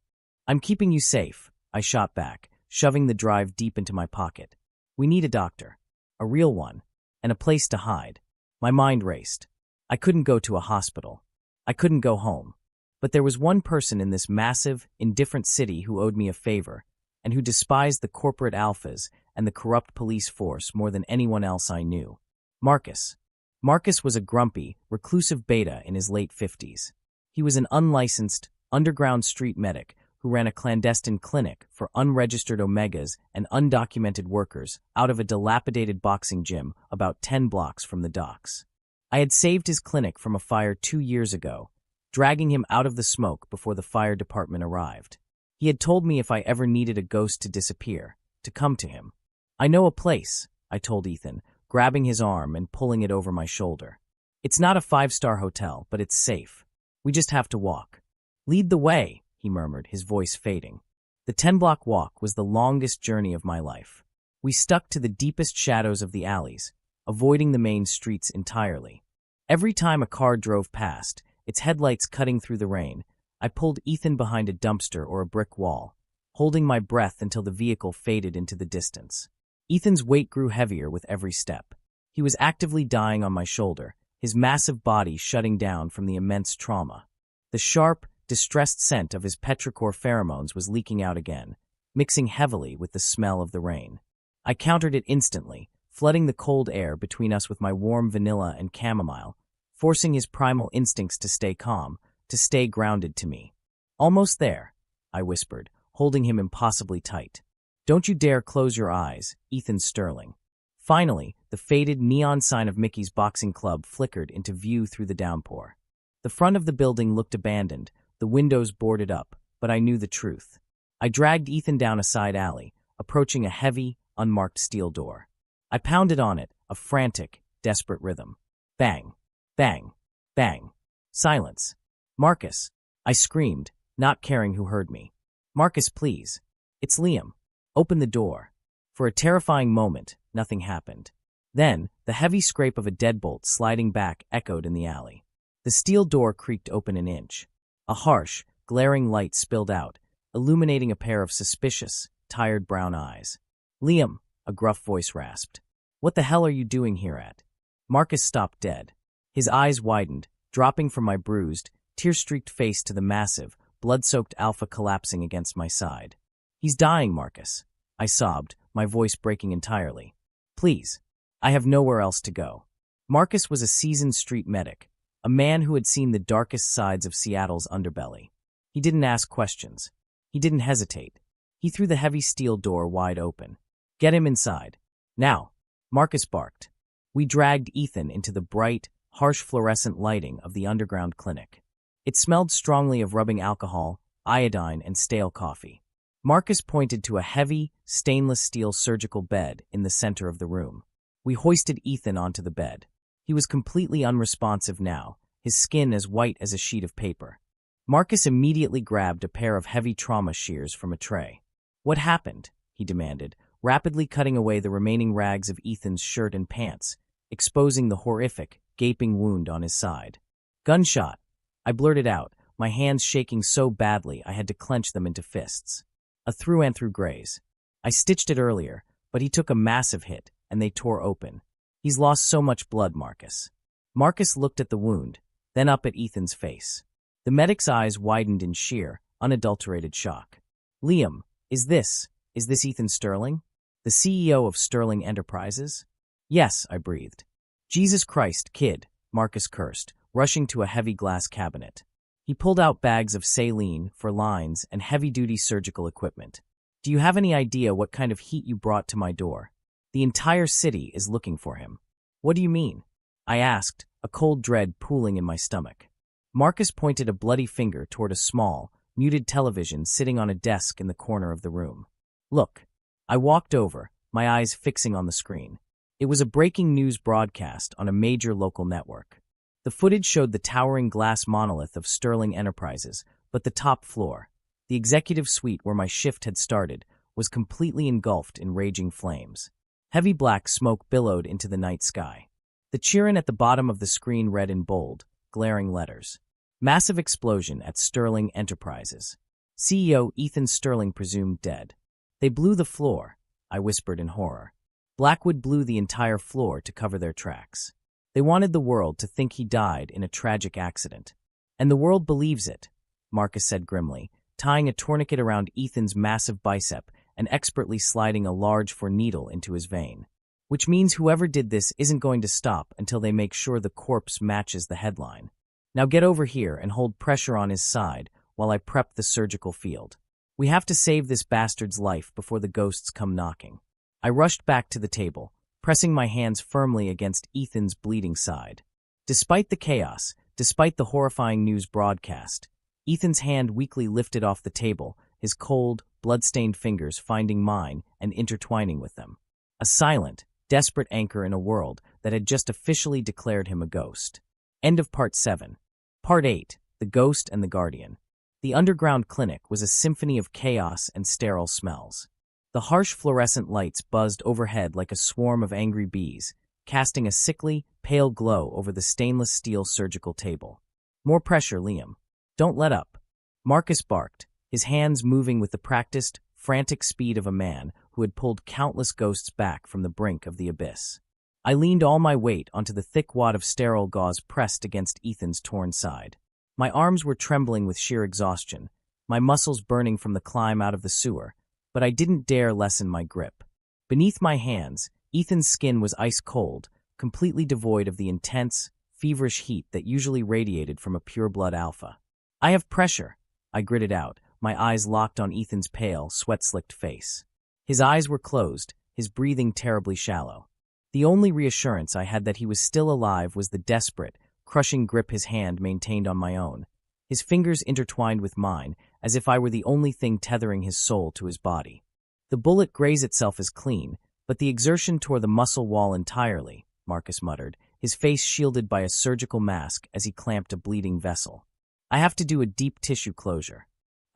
I'm keeping you safe, I shot back, shoving the drive deep into my pocket. We need a doctor. A real one. And a place to hide. My mind raced. I couldn't go to a hospital. I couldn't go home. But there was one person in this massive, indifferent city who owed me a favor, and who despised the corporate alphas and the corrupt police force more than anyone else I knew. Marcus. Marcus was a grumpy, reclusive beta in his late 50s. He was an unlicensed, underground street medic who ran a clandestine clinic for unregistered omegas and undocumented workers out of a dilapidated boxing gym about 10 blocks from the docks. I had saved his clinic from a fire 2 years ago, dragging him out of the smoke before the fire department arrived. He had told me if I ever needed a ghost to disappear, to come to him. I know a place, I told Ethan, grabbing his arm and pulling it over my shoulder. It's not a 5-star hotel, but it's safe. We just have to walk. Lead the way, he murmured, his voice fading. The 10-block walk was the longest journey of my life. We stuck to the deepest shadows of the alleys, avoiding the main streets entirely. Every time a car drove past, its headlights cutting through the rain, I pulled Ethan behind a dumpster or a brick wall, holding my breath until the vehicle faded into the distance. Ethan's weight grew heavier with every step. He was actively dying on my shoulder, his massive body shutting down from the immense trauma. The sharp, distressed scent of his petrichor pheromones was leaking out again, mixing heavily with the smell of the rain. I countered it instantly, flooding the cold air between us with my warm vanilla and chamomile, forcing his primal instincts to stay calm, to stay grounded to me. Almost there, I whispered, holding him impossibly tight. Don't you dare close your eyes, Ethan Sterling. Finally, the faded neon sign of Mickey's Boxing Club flickered into view through the downpour. The front of the building looked abandoned, the windows boarded up, but I knew the truth. I dragged Ethan down a side alley, approaching a heavy, unmarked steel door. I pounded on it, a frantic, desperate rhythm. Bang, bang, bang. Silence. Marcus, I screamed, not caring who heard me. Marcus, please. It's Liam. Open the door. For a terrifying moment, nothing happened. Then, the heavy scrape of a deadbolt sliding back echoed in the alley. The steel door creaked open an inch. A harsh, glaring light spilled out, illuminating a pair of suspicious, tired brown eyes. Liam, a gruff voice rasped. What the hell are you doing here at? Marcus stopped dead. His eyes widened, dropping from my bruised, tear-streaked face to the massive, blood-soaked alpha collapsing against my side. He's dying, Marcus. I sobbed, my voice breaking entirely. Please. I have nowhere else to go. Marcus was a seasoned street medic, a man who had seen the darkest sides of Seattle's underbelly. He didn't ask questions. He didn't hesitate. He threw the heavy steel door wide open. Get him inside. Now. Marcus barked. We dragged Ethan into the bright, harsh fluorescent lighting of the underground clinic. It smelled strongly of rubbing alcohol, iodine, and stale coffee. Marcus pointed to a heavy, stainless steel surgical bed in the center of the room. We hoisted Ethan onto the bed. He was completely unresponsive now, his skin as white as a sheet of paper. Marcus immediately grabbed a pair of heavy trauma shears from a tray. What happened? He demanded, rapidly cutting away the remaining rags of Ethan's shirt and pants, exposing the horrific, gaping wound on his side. Gunshot. I blurted out, my hands shaking so badly I had to clench them into fists. A through-and-through graze. I stitched it earlier, but he took a massive hit, and they tore open. He's lost so much blood, Marcus. Marcus looked at the wound, then up at Ethan's face. The medic's eyes widened in sheer, unadulterated shock. Liam, is this Ethan Sterling? The CEO of Sterling Enterprises? Yes, I breathed. Jesus Christ, kid, Marcus cursed, rushing to a heavy glass cabinet. He pulled out bags of saline for lines and heavy-duty surgical equipment. Do you have any idea what kind of heat you brought to my door? The entire city is looking for him. What do you mean? I asked, a cold dread pooling in my stomach. Marcus pointed a bloody finger toward a small, muted television sitting on a desk in the corner of the room. Look. I walked over, my eyes fixing on the screen. It was a breaking news broadcast on a major local network. The footage showed the towering glass monolith of Sterling Enterprises, but the top floor, the executive suite where my shift had started, was completely engulfed in raging flames. Heavy black smoke billowed into the night sky. The cheerin at the bottom of the screen read in bold, glaring letters. Massive explosion at Sterling Enterprises. CEO Ethan Sterling presumed dead. They blew the floor, I whispered in horror. Blackwood blew the entire floor to cover their tracks. They wanted the world to think he died in a tragic accident. And the world believes it, Marcus said grimly, tying a tourniquet around Ethan's massive bicep and expertly sliding a large needle into his vein. Which means whoever did this isn't going to stop until they make sure the corpse matches the headline. Now get over here and hold pressure on his side while I prep the surgical field. We have to save this bastard's life before the ghosts come knocking. I rushed back to the table, pressing my hands firmly against Ethan's bleeding side. Despite the chaos, despite the horrifying news broadcast, Ethan's hand weakly lifted off the table, his cold, blood-stained fingers finding mine and intertwining with them. A silent, desperate anchor in a world that had just officially declared him a ghost. End of Part 7. Part 8, The Ghost and the Guardian. The underground clinic was a symphony of chaos and sterile smells. The harsh fluorescent lights buzzed overhead like a swarm of angry bees, casting a sickly, pale glow over the stainless steel surgical table. More pressure, Liam. Don't let up. Marcus barked, his hands moving with the practiced, frantic speed of a man who had pulled countless ghosts back from the brink of the abyss. I leaned all my weight onto the thick wad of sterile gauze pressed against Ethan's torn side. My arms were trembling with sheer exhaustion, my muscles burning from the climb out of the sewer, but I didn't dare lessen my grip. Beneath my hands, Ethan's skin was ice cold, completely devoid of the intense, feverish heat that usually radiated from a pure-blood alpha. I have pressure, I gritted out, my eyes locked on Ethan's pale, sweat-slicked face. His eyes were closed, his breathing terribly shallow. The only reassurance I had that he was still alive was the desperate, crushing grip his hand maintained on my own. His fingers intertwined with mine, as if I were the only thing tethering his soul to his body. The bullet grazed itself as clean, but the exertion tore the muscle wall entirely, Marcus muttered, his face shielded by a surgical mask as he clamped a bleeding vessel. I have to do a deep tissue closure.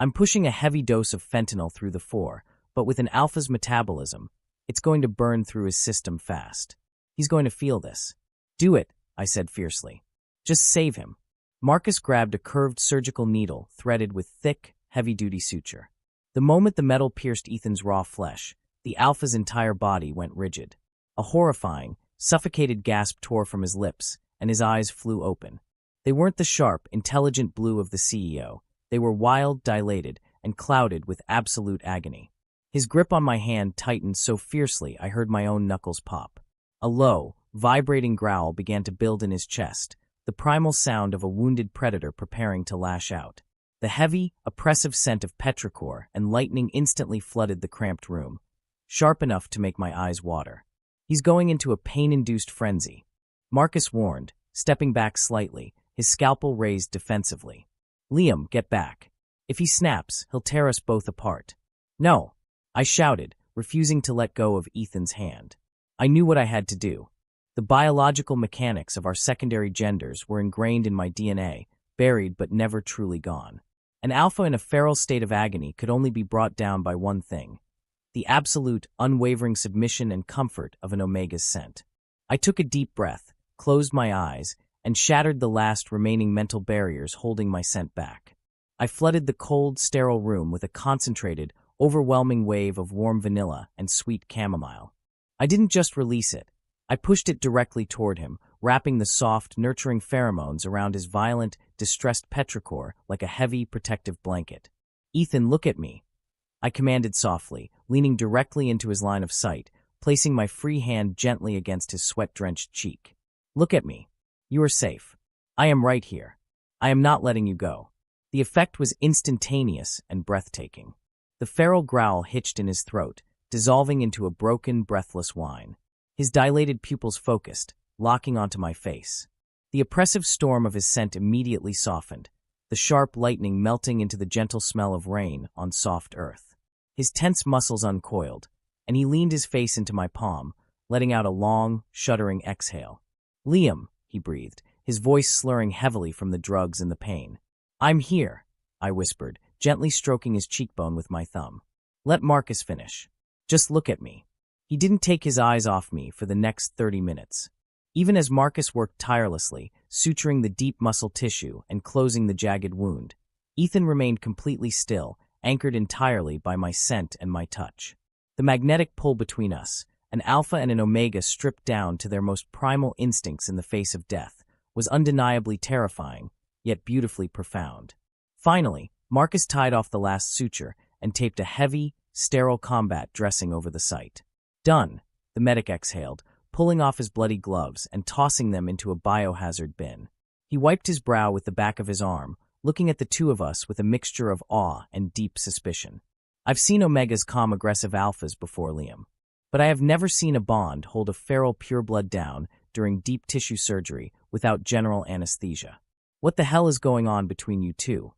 I'm pushing a heavy dose of fentanyl through the fore, but with an alpha's metabolism, it's going to burn through his system fast. He's going to feel this. Do it, I said fiercely. Just save him. Marcus grabbed a curved surgical needle threaded with thick, heavy-duty suture. The moment the metal pierced Ethan's raw flesh, the alpha's entire body went rigid. A horrifying, suffocated gasp tore from his lips, and his eyes flew open. They weren't the sharp, intelligent blue of the CEO. They were wild, dilated, and clouded with absolute agony. His grip on my hand tightened so fiercely I heard my own knuckles pop. A low, vibrating growl began to build in his chest, the primal sound of a wounded predator preparing to lash out. The heavy, oppressive scent of petrichor and lightning instantly flooded the cramped room, sharp enough to make my eyes water. He's going into a pain-induced frenzy. Marcus warned, stepping back slightly, his scalpel raised defensively. Liam, get back. If he snaps, he'll tear us both apart. No, I shouted, refusing to let go of Ethan's hand. I knew what I had to do. The biological mechanics of our secondary genders were ingrained in my DNA, buried but never truly gone. An alpha in a feral state of agony could only be brought down by one thing: the absolute, unwavering submission and comfort of an omega's scent. I took a deep breath, closed my eyes, and shattered the last remaining mental barriers holding my scent back. I flooded the cold, sterile room with a concentrated, overwhelming wave of warm vanilla and sweet chamomile. I didn't just release it. I pushed it directly toward him, wrapping the soft, nurturing pheromones around his violent, distressed petrichor like a heavy, protective blanket. Ethan, look at me, I commanded softly, leaning directly into his line of sight, placing my free hand gently against his sweat-drenched cheek. Look at me. You are safe. I am right here. I am not letting you go. The effect was instantaneous and breathtaking. The feral growl hitched in his throat, dissolving into a broken, breathless whine. His dilated pupils focused, locking onto my face. The oppressive storm of his scent immediately softened, the sharp lightning melting into the gentle smell of rain on soft earth. His tense muscles uncoiled, and he leaned his face into my palm, letting out a long, shuddering exhale. "Liam," he breathed, his voice slurring heavily from the drugs and the pain. "I'm here," I whispered, gently stroking his cheekbone with my thumb. "Let Marcus finish. Just look at me." He didn't take his eyes off me for the next 30 minutes. Even as Marcus worked tirelessly, suturing the deep muscle tissue and closing the jagged wound, Ethan remained completely still, anchored entirely by my scent and my touch. The magnetic pull between us, an alpha and an omega stripped down to their most primal instincts in the face of death, was undeniably terrifying, yet beautifully profound. Finally, Marcus tied off the last suture and taped a heavy, sterile combat dressing over the site. "Done," the medic exhaled, pulling off his bloody gloves and tossing them into a biohazard bin. He wiped his brow with the back of his arm, looking at the two of us with a mixture of awe and deep suspicion. "I've seen Omegas calm aggressive alphas before, Liam, but I have never seen a Bond hold a feral pureblood down during deep tissue surgery without general anesthesia. What the hell is going on between you two?"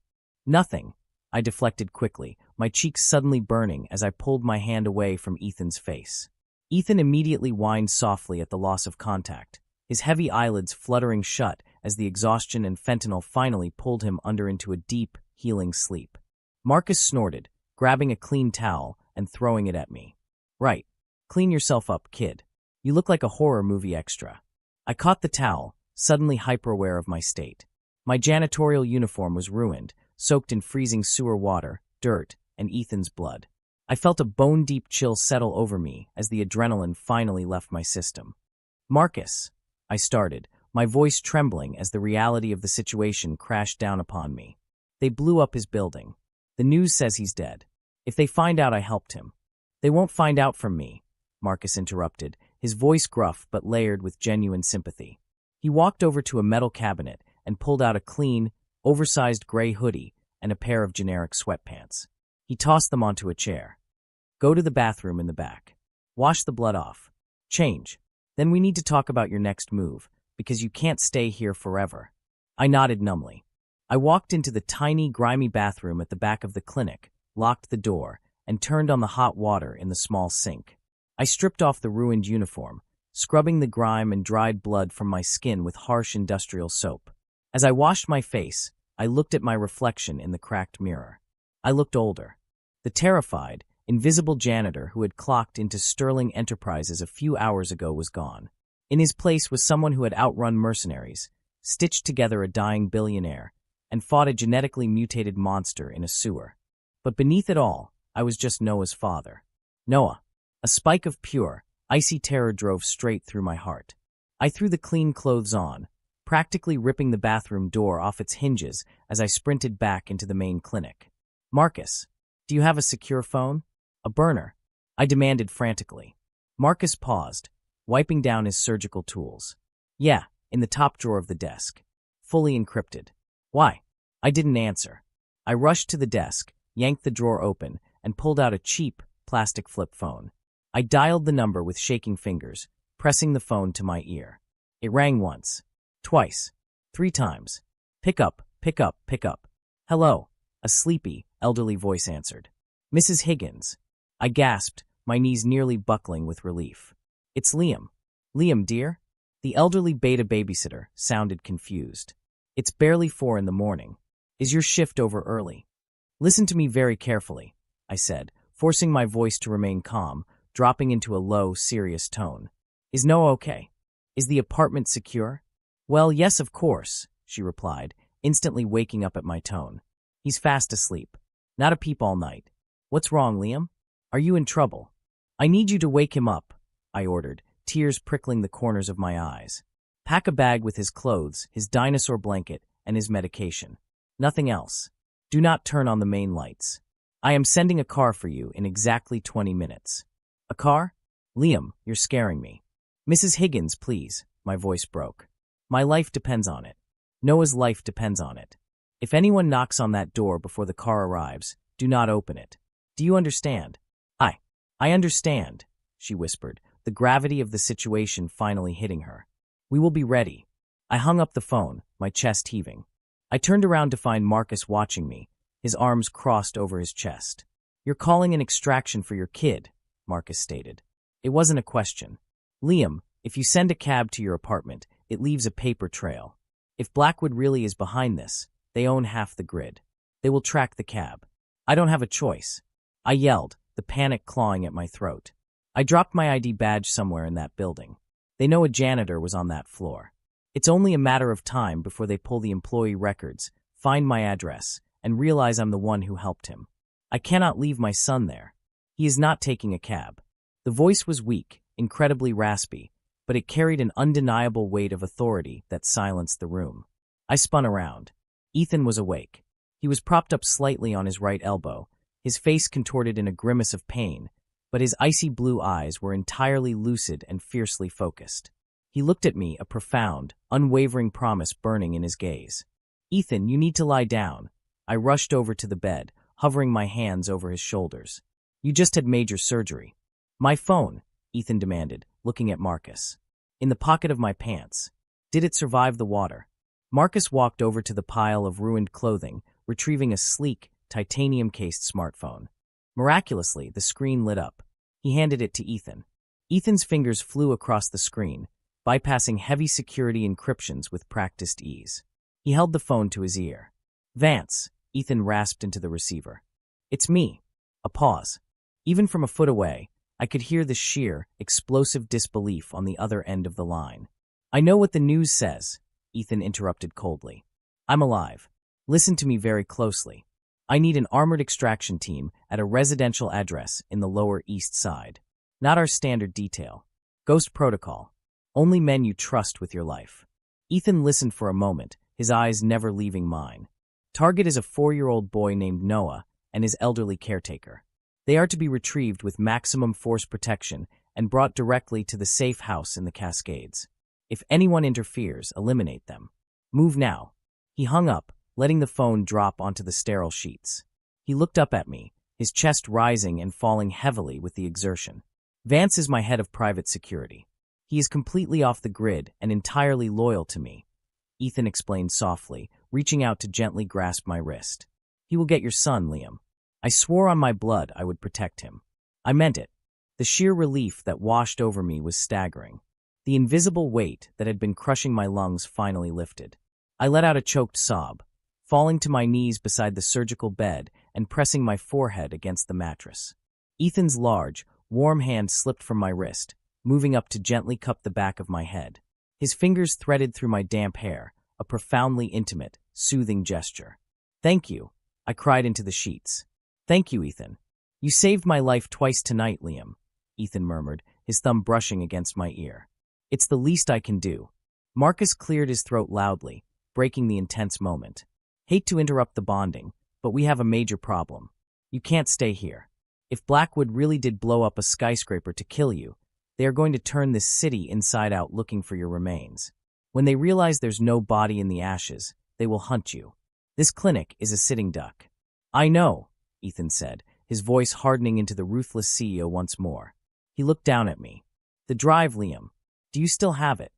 "Nothing," I deflected quickly, my cheeks suddenly burning as I pulled my hand away from Ethan's face. Ethan immediately whined softly at the loss of contact, his heavy eyelids fluttering shut as the exhaustion and fentanyl finally pulled him under into a deep, healing sleep. Marcus snorted, grabbing a clean towel and throwing it at me. "Right. Clean yourself up, kid. You look like a horror movie extra." I caught the towel, suddenly hyper-aware of my state. My janitorial uniform was ruined, soaked in freezing sewer water, dirt, and Ethan's blood. I felt a bone-deep chill settle over me as the adrenaline finally left my system. "Marcus," I started, my voice trembling as the reality of the situation crashed down upon me. "They blew up his building. The news says he's dead. If they find out I helped him." "They won't find out from me," Marcus interrupted, his voice gruff but layered with genuine sympathy. He walked over to a metal cabinet and pulled out a clean, oversized gray hoodie and a pair of generic sweatpants. He tossed them onto a chair. "Go to the bathroom in the back. Wash the blood off. Change. Then we need to talk about your next move, because you can't stay here forever." I nodded numbly. I walked into the tiny, grimy bathroom at the back of the clinic, locked the door, and turned on the hot water in the small sink. I stripped off the ruined uniform, scrubbing the grime and dried blood from my skin with harsh industrial soap. As I washed my face, I looked at my reflection in the cracked mirror. I looked older. The terrified, invisible janitor who had clocked into Sterling Enterprises a few hours ago was gone. In his place was someone who had outrun mercenaries, stitched together a dying billionaire, and fought a genetically mutated monster in a sewer. But beneath it all, I was just Noah's father. Noah. A spike of pure, icy terror drove straight through my heart. I threw the clean clothes on, practically ripping the bathroom door off its hinges as I sprinted back into the main clinic. "Marcus, do you have a secure phone? A burner?" I demanded frantically. Marcus paused, wiping down his surgical tools. "Yeah, in the top drawer of the desk. Fully encrypted." "Why?" I didn't answer. I rushed to the desk, yanked the drawer open, and pulled out a cheap, plastic flip phone. I dialed the number with shaking fingers, pressing the phone to my ear. It rang once, twice, 3 times. "Pick up, pick up, pick up." "Hello," a sleepy, elderly voice answered. "Mrs. Higgins." I gasped, my knees nearly buckling with relief. "It's Liam." "Liam, dear?" The elderly beta babysitter sounded confused. "It's barely 4 in the morning. Is your shift over early?" "Listen to me very carefully," I said, forcing my voice to remain calm, dropping into a low, serious tone. "Is Noah okay? Is the apartment secure?" "Well, yes, of course," she replied, instantly waking up at my tone. "He's fast asleep. Not a peep all night. What's wrong, Liam? Are you in trouble?" "I need you to wake him up," I ordered, tears prickling the corners of my eyes. "Pack a bag with his clothes, his dinosaur blanket, and his medication. Nothing else. Do not turn on the main lights. I am sending a car for you in exactly 20 minutes. "A car? Liam, you're scaring me." "Mrs. Higgins, please," my voice broke. "My life depends on it. Noah's life depends on it. If anyone knocks on that door before the car arrives, do not open it. Do you understand?" I understand," she whispered, the gravity of the situation finally hitting her. We will be ready. I hung up the phone, my chest heaving. I turned around to find Marcus watching me, his arms crossed over his chest. You're calling an extraction for your kid, Marcus stated. It wasn't a question. Liam, if you send a cab to your apartment, it leaves a paper trail. If Blackwood really is behind this, they own half the grid. They will track the cab. I don't have a choice. I yelled, the panic clawing at my throat. I dropped my ID badge somewhere in that building. They know a janitor was on that floor. It's only a matter of time before they pull the employee records, find my address, and realize I'm the one who helped him. I cannot leave my son there. He is not taking a cab. The voice was weak, incredibly raspy, but it carried an undeniable weight of authority that silenced the room. I spun around. Ethan was awake. He was propped up slightly on his right elbow, his face contorted in a grimace of pain, but his icy blue eyes were entirely lucid and fiercely focused. He looked at me, a profound, unwavering promise burning in his gaze. Ethan, you need to lie down. I rushed over to the bed, hovering my hands over his shoulders. You just had major surgery. My phone, Ethan demanded, looking at Marcus. In the pocket of my pants. Did it survive the water? Marcus walked over to the pile of ruined clothing, retrieving a sleek, titanium-cased smartphone. Miraculously, the screen lit up. He handed it to Ethan. Ethan's fingers flew across the screen, bypassing heavy security encryptions with practiced ease. He held the phone to his ear. Vance, Ethan rasped into the receiver. It's me. A pause. Even from a foot away, I could hear the sheer, explosive disbelief on the other end of the line. I know what the news says, Ethan interrupted coldly. I'm alive. Listen to me very closely. I need an armored extraction team at a residential address in the Lower East Side. Not our standard detail. Ghost protocol. Only men you trust with your life. Ethan listened for a moment, his eyes never leaving mine. Target is a 4-year-old boy named Noah and his elderly caretaker. They are to be retrieved with maximum force protection and brought directly to the safe house in the Cascades. If anyone interferes, eliminate them. Move now. He hung up, letting the phone drop onto the sterile sheets. He looked up at me, his chest rising and falling heavily with the exertion. Vance is my head of private security. He is completely off the grid and entirely loyal to me, Ethan explained softly, reaching out to gently grasp my wrist. He will get your son, Liam. I swore on my blood I would protect him. I meant it. The sheer relief that washed over me was staggering. The invisible weight that had been crushing my lungs finally lifted. I let out a choked sob, falling to my knees beside the surgical bed and pressing my forehead against the mattress. Ethan's large, warm hand slipped from my wrist, moving up to gently cup the back of my head. His fingers threaded through my damp hair, a profoundly intimate, soothing gesture. Thank you, I cried into the sheets. Thank you, Ethan. You saved my life twice tonight, Liam, Ethan murmured, his thumb brushing against my ear. It's the least I can do. Marcus cleared his throat loudly, breaking the intense moment. Hate to interrupt the bonding, but we have a major problem. You can't stay here. If Blackwood really did blow up a skyscraper to kill you, they are going to turn this city inside out looking for your remains. When they realize there's no body in the ashes, they will hunt you. This clinic is a sitting duck. I know, Ethan said, his voice hardening into the ruthless CEO once more. He looked down at me. The drive, Liam. Do you still have it?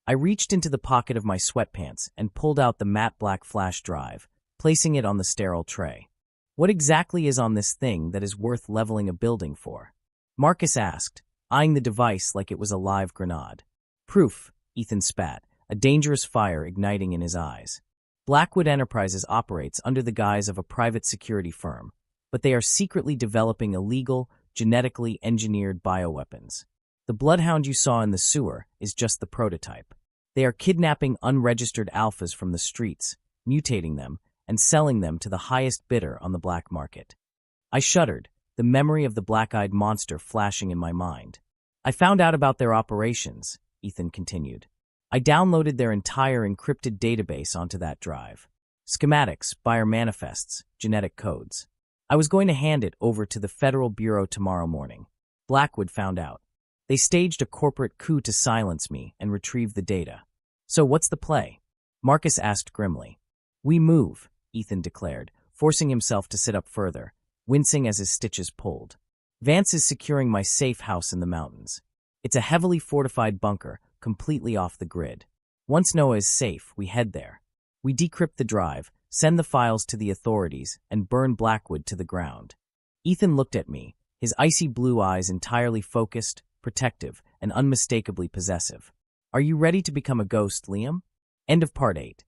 I reached into the pocket of my sweatpants and pulled out the matte black flash drive, placing it on the sterile tray. What exactly is on this thing that is worth leveling a building for? Marcus asked, eyeing the device like it was a live grenade. Proof, Ethan spat, a dangerous fire igniting in his eyes. Blackwood Enterprises operates under the guise of a private security firm, but they are secretly developing illegal, genetically engineered bioweapons. The bloodhound you saw in the sewer is just the prototype. They are kidnapping unregistered alphas from the streets, mutating them, and selling them to the highest bidder on the black market. I shuddered, the memory of the black-eyed monster flashing in my mind. I found out about their operations, Ethan continued. I downloaded their entire encrypted database onto that drive. Schematics, buyer manifests, genetic codes. I was going to hand it over to the Federal Bureau tomorrow morning. Blackwood found out. They staged a corporate coup to silence me and retrieve the data. So what's the play? Marcus asked grimly. We move, Ethan declared, forcing himself to sit up further, wincing as his stitches pulled. Vance is securing my safe house in the mountains. It's a heavily fortified bunker, completely off the grid. Once Noah is safe, we head there. We decrypt the drive, send the files to the authorities, and burn Blackwood to the ground. Ethan looked at me, his icy blue eyes entirely focused, protective, and unmistakably possessive. Are you ready to become a ghost, Liam? End of Part 8.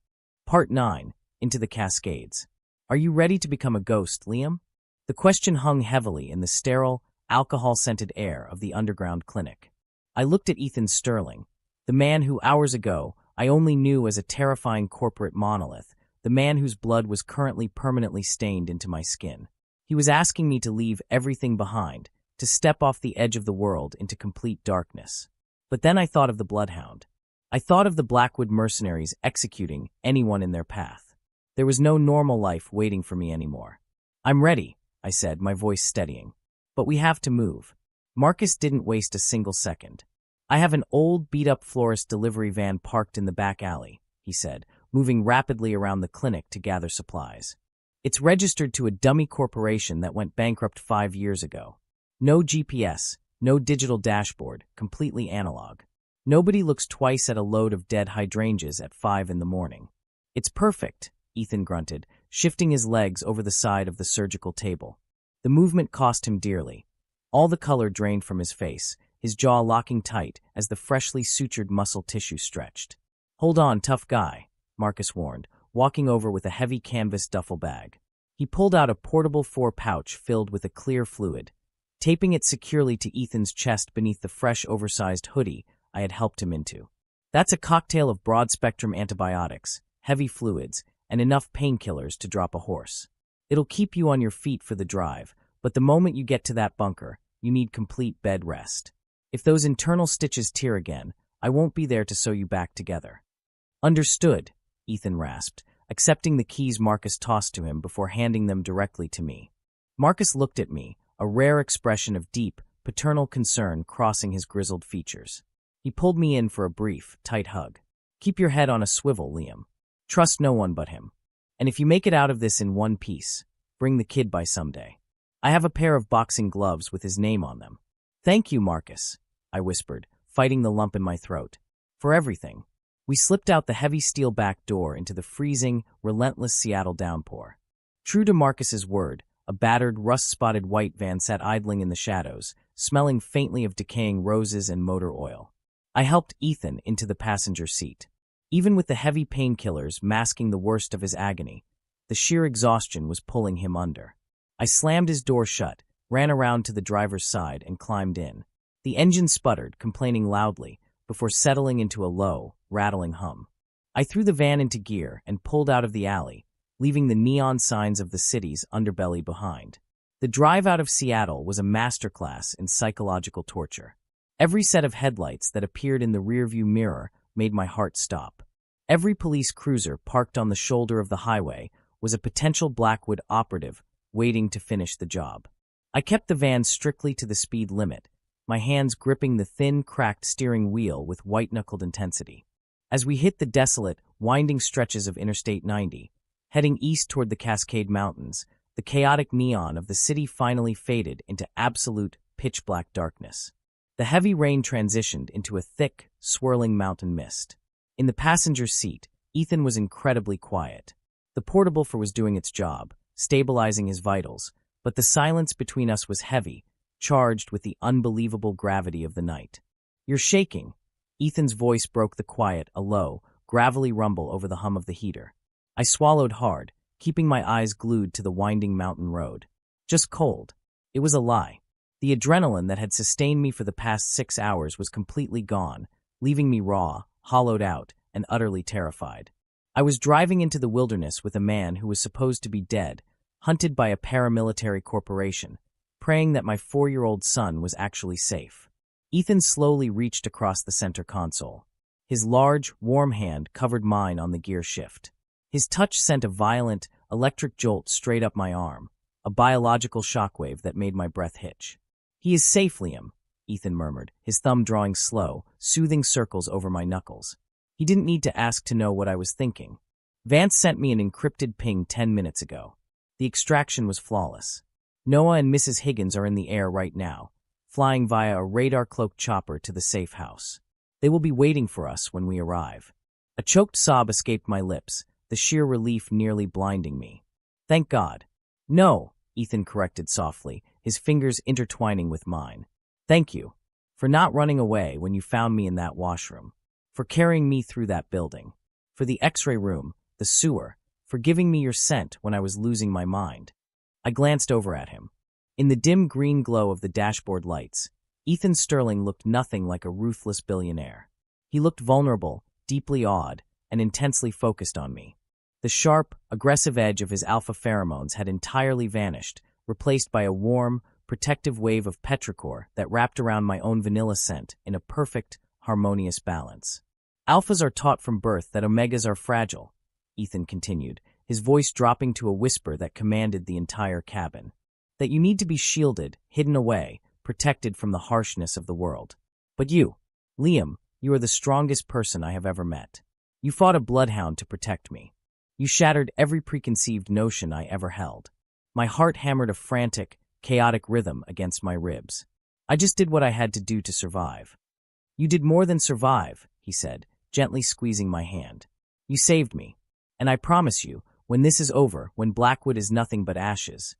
Part 9. Into the Cascades. Are you ready to become a ghost, Liam? The question hung heavily in the sterile, alcohol-scented air of the underground clinic. I looked at Ethan Sterling, the man who hours ago I only knew as a terrifying corporate monolith, the man whose blood was currently permanently stained into my skin. He was asking me to leave everything behind, to step off the edge of the world into complete darkness. But then I thought of the Bloodhound. I thought of the Blackwood mercenaries executing anyone in their path. There was no normal life waiting for me anymore. I'm ready, I said, my voice steadying. But we have to move. Marcus didn't waste a single second. I have an old, beat-up florist delivery van parked in the back alley, he said, moving rapidly around the clinic to gather supplies. It's registered to a dummy corporation that went bankrupt 5 years ago. No GPS, no digital dashboard, completely analog. Nobody looks twice at a load of dead hydrangeas at 5 in the morning. It's perfect, Ethan grunted, shifting his legs over the side of the surgical table. The movement cost him dearly. All the color drained from his face, his jaw locking tight as the freshly sutured muscle tissue stretched. Hold on, tough guy, Marcus warned, walking over with a heavy canvas duffel bag. He pulled out a portable 4-pouch filled with a clear fluid, taping it securely to Ethan's chest beneath the fresh oversized hoodie I had helped him into. That's a cocktail of broad-spectrum antibiotics, heavy fluids, and enough painkillers to drop a horse. It'll keep you on your feet for the drive, but the moment you get to that bunker, you need complete bed rest. If those internal stitches tear again, I won't be there to sew you back together. Understood, Ethan rasped, accepting the keys Marcus tossed to him before handing them directly to me. Marcus looked at me, a rare expression of deep, paternal concern crossing his grizzled features. He pulled me in for a brief, tight hug. Keep your head on a swivel, Liam. Trust no one but him. And if you make it out of this in one piece, bring the kid by someday. I have a pair of boxing gloves with his name on them. Thank you, Marcus, I whispered, fighting the lump in my throat. For everything. We slipped out the heavy steel back door into the freezing, relentless Seattle downpour. True to Marcus's word, a battered, rust-spotted white van sat idling in the shadows, smelling faintly of decaying roses and motor oil. I helped Ethan into the passenger seat. Even with the heavy painkillers masking the worst of his agony, the sheer exhaustion was pulling him under. I slammed his door shut, ran around to the driver's side, and climbed in. The engine sputtered, complaining loudly, before settling into a low, rattling hum. I threw the van into gear and pulled out of the alley, leaving the neon signs of the city's underbelly behind. The drive out of Seattle was a masterclass in psychological torture. Every set of headlights that appeared in the rearview mirror made my heart stop. Every police cruiser parked on the shoulder of the highway was a potential Blackwood operative waiting to finish the job. I kept the van strictly to the speed limit, my hands gripping the thin, cracked steering wheel with white-knuckled intensity. As we hit the desolate, winding stretches of Interstate 90, heading east toward the Cascade Mountains, the chaotic neon of the city finally faded into absolute, pitch-black darkness. The heavy rain transitioned into a thick, swirling mountain mist. In the passenger seat, Ethan was incredibly quiet. The portable was doing its job, stabilizing his vitals, but the silence between us was heavy, charged with the unbelievable gravity of the night. You're shaking. Ethan's voice broke the quiet, a low, gravelly rumble over the hum of the heater. I swallowed hard, keeping my eyes glued to the winding mountain road. Just cold. It was a lie. The adrenaline that had sustained me for the past 6 hours was completely gone, leaving me raw, hollowed out, and utterly terrified. I was driving into the wilderness with a man who was supposed to be dead, hunted by a paramilitary corporation, praying that my 4-year-old son was actually safe. Ethan slowly reached across the center console. His large, warm hand covered mine on the gear shift. His touch sent a violent, electric jolt straight up my arm, a biological shockwave that made my breath hitch. He is safe, Liam, Ethan murmured, his thumb drawing slow, soothing circles over my knuckles. He didn't need to ask to know what I was thinking. Vance sent me an encrypted ping 10 minutes ago. The extraction was flawless. Noah and Mrs. Higgins are in the air right now, flying via a radar-cloaked chopper to the safe house. They will be waiting for us when we arrive. A choked sob escaped my lips, the sheer relief nearly blinding me. Thank God. No, Ethan corrected softly, his fingers intertwining with mine. Thank you. For not running away when you found me in that washroom. For carrying me through that building. For the X-ray room, the sewer. For giving me your scent when I was losing my mind. I glanced over at him. In the dim green glow of the dashboard lights, Ethan Sterling looked nothing like a ruthless billionaire. He looked vulnerable, deeply awed, and intensely focused on me. The sharp, aggressive edge of his alpha pheromones had entirely vanished, replaced by a warm, protective wave of petrichor that wrapped around my own vanilla scent in a perfect, harmonious balance. Alphas are taught from birth that omegas are fragile, Ethan continued, his voice dropping to a whisper that commanded the entire cabin. That you need to be shielded, hidden away, protected from the harshness of the world. But you, Liam, you are the strongest person I have ever met. You fought a bloodhound to protect me. You shattered every preconceived notion I ever held. My heart hammered a frantic, chaotic rhythm against my ribs. I just did what I had to do to survive. You did more than survive, he said, gently squeezing my hand. You saved me. And I promise you, when this is over, when Blackwood is nothing but ashes,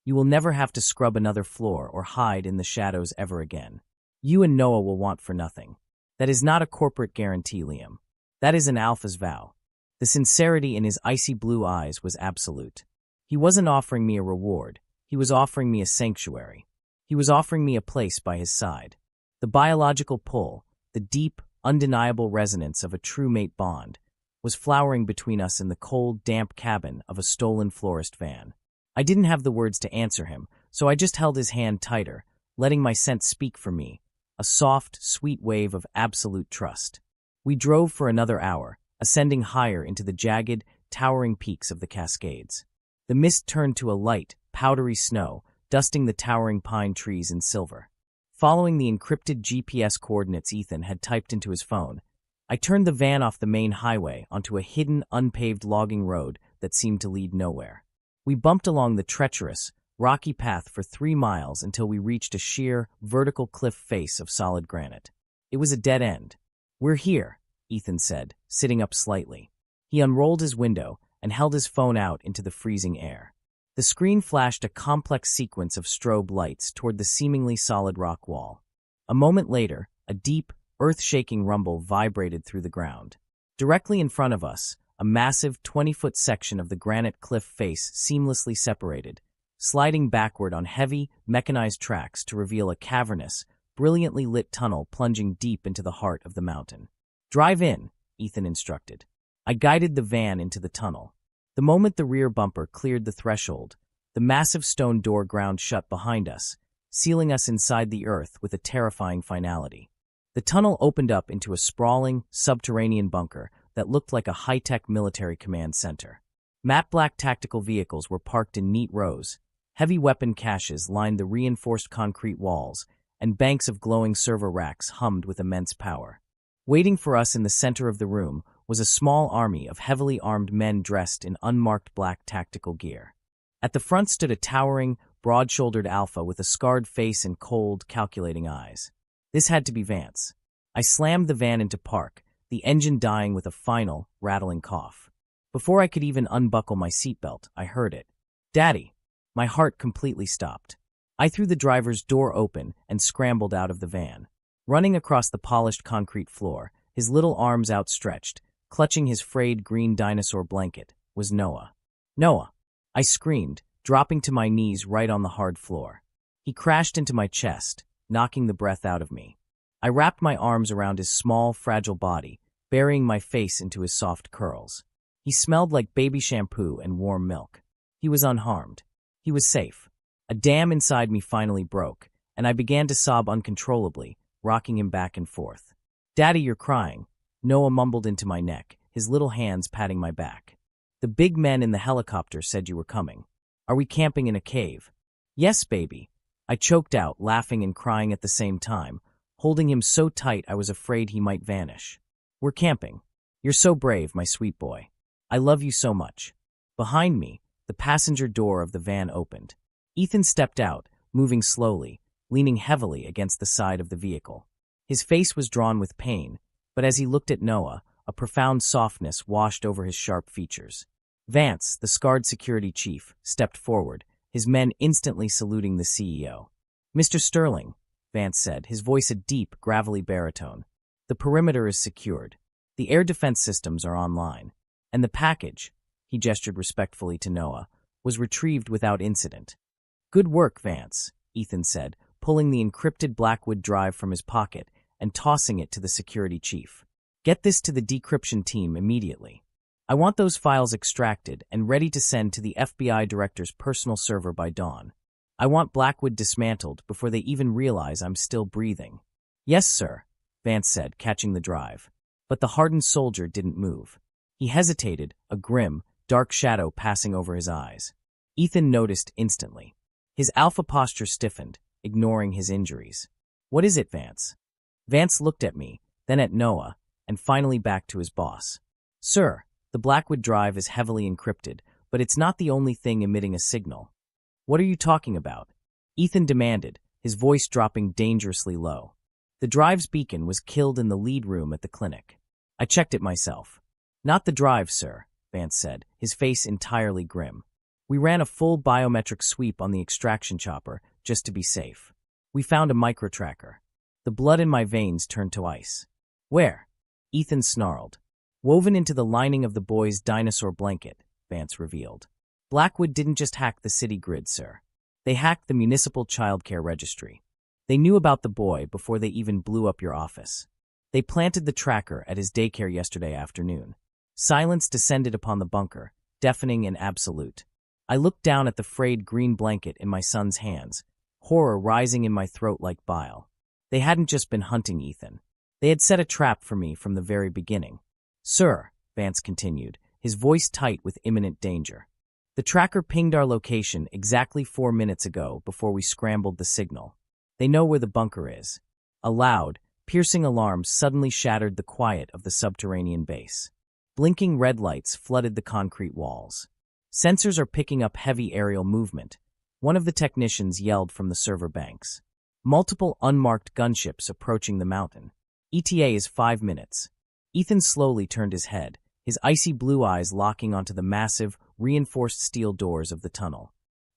you will never have to scrub another floor or hide in the shadows ever again. You and Noah will want for nothing. That is not a corporate guarantee, Liam. That is an alpha's vow. The sincerity in his icy blue eyes was absolute. He wasn't offering me a reward. He was offering me a sanctuary. He was offering me a place by his side. The biological pull, the deep, undeniable resonance of a true mate bond, was flowering between us in the cold, damp cabin of a stolen florist van. I didn't have the words to answer him, so I just held his hand tighter, letting my scent speak for me, a soft, sweet wave of absolute trust. We drove for another hour, ascending higher into the jagged, towering peaks of the Cascades. The mist turned to a light, powdery snow, dusting the towering pine trees in silver. Following the encrypted GPS coordinates Ethan had typed into his phone, I turned the van off the main highway onto a hidden, unpaved logging road that seemed to lead nowhere. We bumped along the treacherous, rocky path for 3 miles until we reached a sheer, vertical cliff face of solid granite. It was a dead end. We're here, Ethan said, sitting up slightly. He unrolled his window and held his phone out into the freezing air. The screen flashed a complex sequence of strobe lights toward the seemingly solid rock wall. A moment later, a deep, earth-shaking rumble vibrated through the ground. Directly in front of us, a massive 20-foot section of the granite cliff face seamlessly separated, sliding backward on heavy, mechanized tracks to reveal a cavernous, brilliantly lit tunnel plunging deep into the heart of the mountain. Drive in, Ethan instructed. I guided the van into the tunnel. The moment the rear bumper cleared the threshold, the massive stone door ground shut behind us, sealing us inside the earth with a terrifying finality. The tunnel opened up into a sprawling, subterranean bunker that looked like a high-tech military command center. Matte black tactical vehicles were parked in neat rows, heavy weapon caches lined the reinforced concrete walls, and banks of glowing server racks hummed with immense power. Waiting for us in the center of the room was a small army of heavily armed men dressed in unmarked black tactical gear. At the front stood a towering, broad-shouldered alpha with a scarred face and cold, calculating eyes. This had to be Vance. I slammed the van into park, the engine dying with a final, rattling cough. Before I could even unbuckle my seatbelt, I heard it. Daddy! My heart completely stopped. I threw the driver's door open and scrambled out of the van. Running across the polished concrete floor, his little arms outstretched, clutching his frayed green dinosaur blanket, was Noah. Noah! I screamed, dropping to my knees right on the hard floor. He crashed into my chest, knocking the breath out of me. I wrapped my arms around his small, fragile body, burying my face into his soft curls. He smelled like baby shampoo and warm milk. He was unharmed. He was safe. A dam inside me finally broke, and I began to sob uncontrollably, rocking him back and forth. Daddy, you're crying, Noah mumbled into my neck, his little hands patting my back. The big men in the helicopter said you were coming. Are we camping in a cave? Yes, baby. I choked out, laughing and crying at the same time, holding him so tight I was afraid he might vanish. We're camping. You're so brave, my sweet boy. I love you so much. Behind me, the passenger door of the van opened. Ethan stepped out, moving slowly, leaning heavily against the side of the vehicle. His face was drawn with pain, but as he looked at Noah, a profound softness washed over his sharp features. Vance, the scarred security chief, stepped forward, his men instantly saluting the CEO. "Mr. Sterling," Vance said, his voice a deep, gravelly baritone. "The perimeter is secured. The air defense systems are online. And the package," he gestured respectfully to Noah, "was retrieved without incident." "Good work, Vance," Ethan said, pulling the encrypted Blackwood drive from his pocket and tossing it to the security chief. "Get this to the decryption team immediately. I want those files extracted and ready to send to the FBI director's personal server by dawn. I want Blackwood dismantled before they even realize I'm still breathing." "Yes, sir," Vance said, catching the drive. But the hardened soldier didn't move. He hesitated, a grim, dark shadow passing over his eyes. Ethan noticed instantly. His alpha posture stiffened, ignoring his injuries. "What is it, Vance?" Vance looked at me, then at Noah, and finally back to his boss. "Sir, the Blackwood drive is heavily encrypted, but it's not the only thing emitting a signal." "What are you talking about?" Ethan demanded, his voice dropping dangerously low. "The drive's beacon was killed in the lead room at the clinic. I checked it myself." "Not the drive, sir," Vance said, his face entirely grim. "We ran a full biometric sweep on the extraction chopper, just to be safe. We found a micro-tracker." The blood in my veins turned to ice. "Where?" Ethan snarled. "Woven into the lining of the boy's dinosaur blanket," Vance revealed. "Blackwood didn't just hack the city grid, sir. They hacked the municipal childcare registry. They knew about the boy before they even blew up your office. They planted the tracker at his daycare yesterday afternoon. Silence descended upon the bunker, deafening and absolute. I looked down at the frayed green blanket in my son's hands, horror rising in my throat like bile. They hadn't just been hunting Ethan. They had set a trap for me from the very beginning. "Sir," Vance continued, his voice tight with imminent danger. "The tracker pinged our location exactly 4 minutes ago before we scrambled the signal. They know where the bunker is." A loud, piercing alarm suddenly shattered the quiet of the subterranean base. Blinking red lights flooded the concrete walls. "Sensors are picking up heavy aerial movement," one of the technicians yelled from the server banks. "Multiple unmarked gunships approaching the mountain. ETA is 5 minutes." Ethan slowly turned his head, his icy blue eyes locking onto the massive, reinforced steel doors of the tunnel.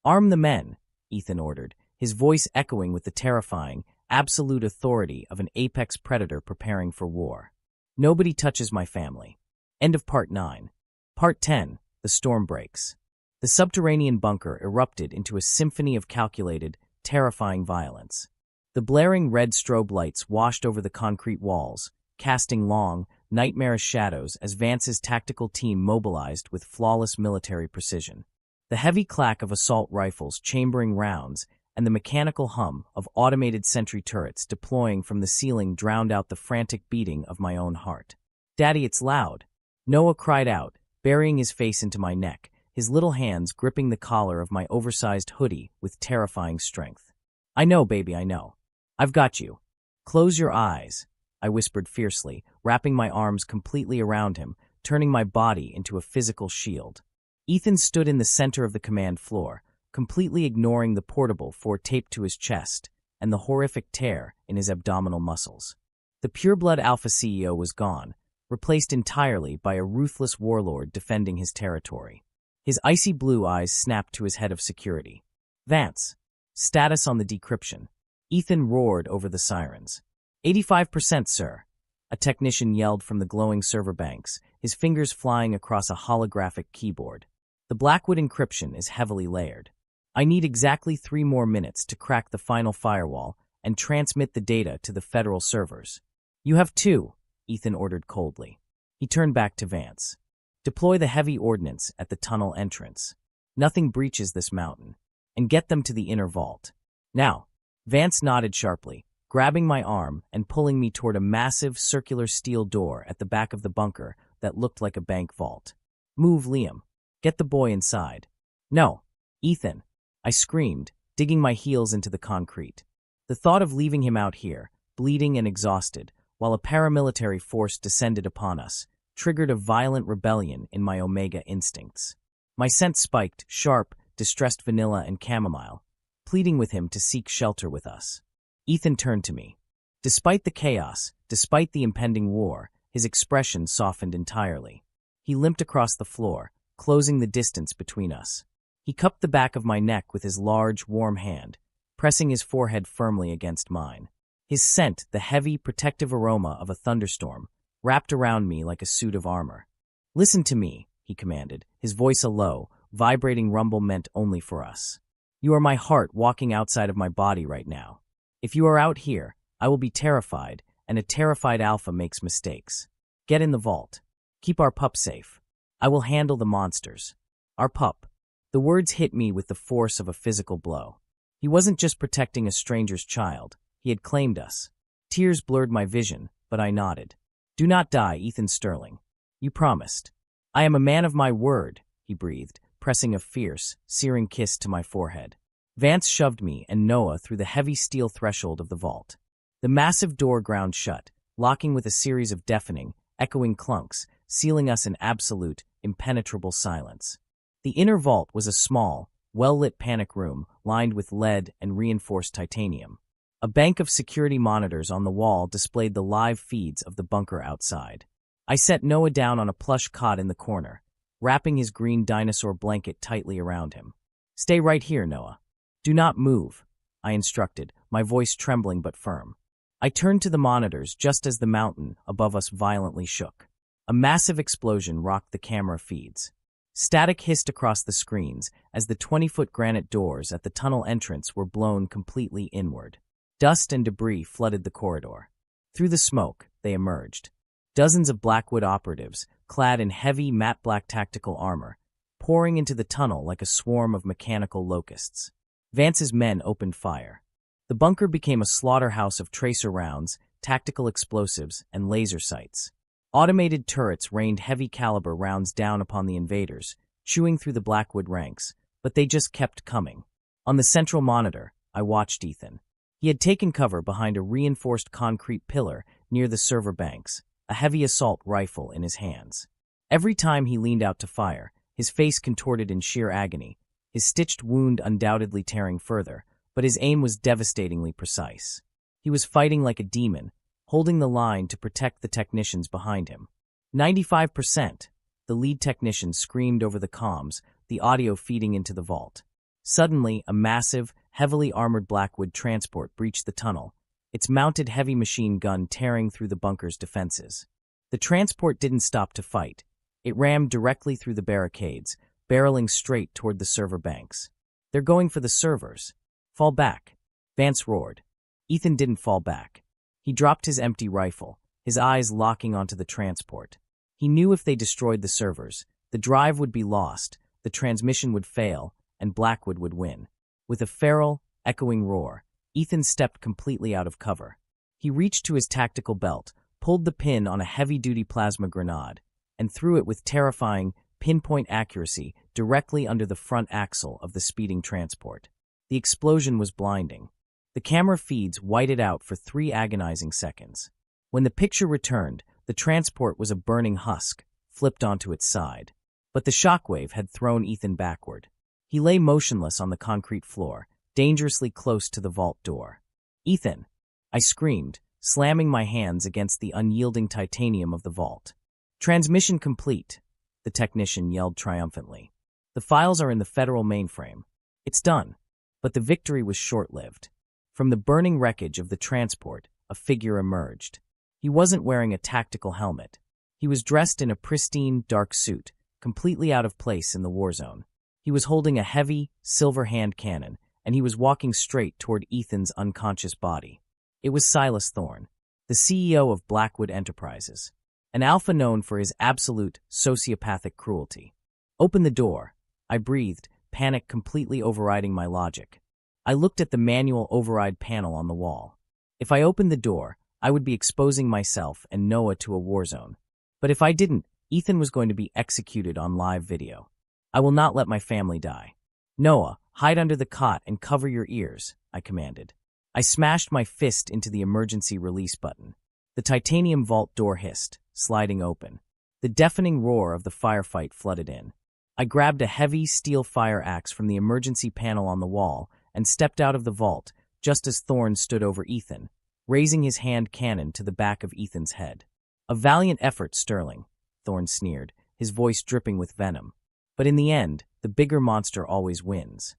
"Arm the men," Ethan ordered, his voice echoing with the terrifying, absolute authority of an apex predator preparing for war. "Nobody touches my family." End of Part 9. Part 10. The storm breaks. The subterranean bunker erupted into a symphony of calculated, terrifying violence. The blaring red strobe lights washed over the concrete walls, casting long, nightmarish shadows as Vance's tactical team mobilized with flawless military precision. The heavy clack of assault rifles chambering rounds and the mechanical hum of automated sentry turrets deploying from the ceiling drowned out the frantic beating of my own heart. "Daddy, it's loud!" Noah cried out, burying his face into my neck, his little hands gripping the collar of my oversized hoodie with terrifying strength. "I know, baby, I know. I've got you. Close your eyes," I whispered fiercely, wrapping my arms completely around him, turning my body into a physical shield. Ethan stood in the center of the command floor, completely ignoring the portable fore taped to his chest and the horrific tear in his abdominal muscles. The pureblood Alpha CEO was gone, replaced entirely by a ruthless warlord defending his territory. His icy blue eyes snapped to his head of security. "Vance, status on the decryption." Ethan roared over the sirens. 85%, sir," a technician yelled from the glowing server banks, his fingers flying across a holographic keyboard. "The Blackwood encryption is heavily layered. I need exactly 3 more minutes to crack the final firewall and transmit the data to the federal servers." "You have 2, Ethan ordered coldly. He turned back to Vance. "Deploy the heavy ordnance at the tunnel entrance. Nothing breaches this mountain. And get them to the inner vault. Now." Vance nodded sharply, grabbing my arm and pulling me toward a massive circular steel door at the back of the bunker that looked like a bank vault. "Move, Liam. Get the boy inside." "No, Ethan," I screamed, digging my heels into the concrete. The thought of leaving him out here, bleeding and exhausted, while a paramilitary force descended upon us, triggered a violent rebellion in my Omega instincts. My scent spiked, sharp, distressed vanilla and chamomile, pleading with him to seek shelter with us. Ethan turned to me. Despite the chaos, despite the impending war, his expression softened entirely. He limped across the floor, closing the distance between us. He cupped the back of my neck with his large, warm hand, pressing his forehead firmly against mine. His scent, the heavy, protective aroma of a thunderstorm, wrapped around me like a suit of armor. "Listen to me," he commanded, his voice a low, vibrating rumble meant only for us. "You are my heart walking outside of my body right now. If you are out here, I will be terrified, and a terrified alpha makes mistakes. Get in the vault. Keep our pup safe. I will handle the monsters. Our pup." The words hit me with the force of a physical blow. He wasn't just protecting a stranger's child. He had claimed us. Tears blurred my vision, but I nodded. "Do not die, Ethan Sterling. You promised." "I am a man of my word," he breathed, pressing a fierce, searing kiss to my forehead. Vance shoved me and Noah through the heavy steel threshold of the vault. The massive door ground shut, locking with a series of deafening, echoing clunks, sealing us in absolute, impenetrable silence. The inner vault was a small, well-lit panic room lined with lead and reinforced titanium. A bank of security monitors on the wall displayed the live feeds of the bunker outside. I set Noah down on a plush cot in the corner, wrapping his green dinosaur blanket tightly around him. "Stay right here, Noah. Do not move," I instructed, my voice trembling but firm. I turned to the monitors just as the mountain above us violently shook. A massive explosion rocked the camera feeds. Static hissed across the screens as the 20-foot granite doors at the tunnel entrance were blown completely inward. Dust and debris flooded the corridor. Through the smoke, they emerged. Dozens of Blackwood operatives, clad in heavy matte black tactical armor, pouring into the tunnel like a swarm of mechanical locusts. Vance's men opened fire. The bunker became a slaughterhouse of tracer rounds, tactical explosives, and laser sights. Automated turrets rained heavy-caliber rounds down upon the invaders, chewing through the Blackwood ranks, but they just kept coming. On the central monitor, I watched Ethan. He had taken cover behind a reinforced concrete pillar near the server banks, a heavy assault rifle in his hands. Every time he leaned out to fire, his face contorted in sheer agony, his stitched wound undoubtedly tearing further, but his aim was devastatingly precise. He was fighting like a demon, holding the line to protect the technicians behind him. 95%, the lead technician screamed over the comms, the audio feeding into the vault. Suddenly, a massive, heavily armored Blackwood transport breached the tunnel, its mounted heavy machine gun tearing through the bunker's defenses. The transport didn't stop to fight. It rammed directly through the barricades, barreling straight toward the server banks. "They're going for the servers. Fall back," Vance roared. Ethan didn't fall back. He dropped his empty rifle, his eyes locking onto the transport. He knew if they destroyed the servers, the drive would be lost, the transmission would fail, and Blackwood would win. With a feral, echoing roar, Ethan stepped completely out of cover. He reached to his tactical belt, pulled the pin on a heavy-duty plasma grenade, and threw it with terrifying, pinpoint accuracy directly under the front axle of the speeding transport. The explosion was blinding. The camera feeds whited out for 3 agonizing seconds. When the picture returned, the transport was a burning husk, flipped onto its side. But the shockwave had thrown Ethan backward. He lay motionless on the concrete floor, dangerously close to the vault door. "Ethan!" I screamed, slamming my hands against the unyielding titanium of the vault. "Transmission complete," the technician yelled triumphantly. "The files are in the federal mainframe. It's done." But the victory was short-lived. From the burning wreckage of the transport, a figure emerged. He wasn't wearing a tactical helmet. He was dressed in a pristine, dark suit, completely out of place in the war zone. He was holding a heavy, silver hand cannon, and he was walking straight toward Ethan's unconscious body. It was Silas Thorne, the CEO of Blackwood Enterprises, an alpha known for his absolute, sociopathic cruelty. "Open the door," I breathed, panic completely overriding my logic. I looked at the manual override panel on the wall. If I opened the door, I would be exposing myself and Noah to a war zone. But if I didn't, Ethan was going to be executed on live video. I will not let my family die. "Noah, hide under the cot and cover your ears," I commanded. I smashed my fist into the emergency release button. The titanium vault door hissed, sliding open. The deafening roar of the firefight flooded in. I grabbed a heavy steel fire axe from the emergency panel on the wall and stepped out of the vault just as Thorne stood over Ethan, raising his hand cannon to the back of Ethan's head. "A valiant effort, Sterling," Thorne sneered, his voice dripping with venom. "But in the end, the bigger monster always wins."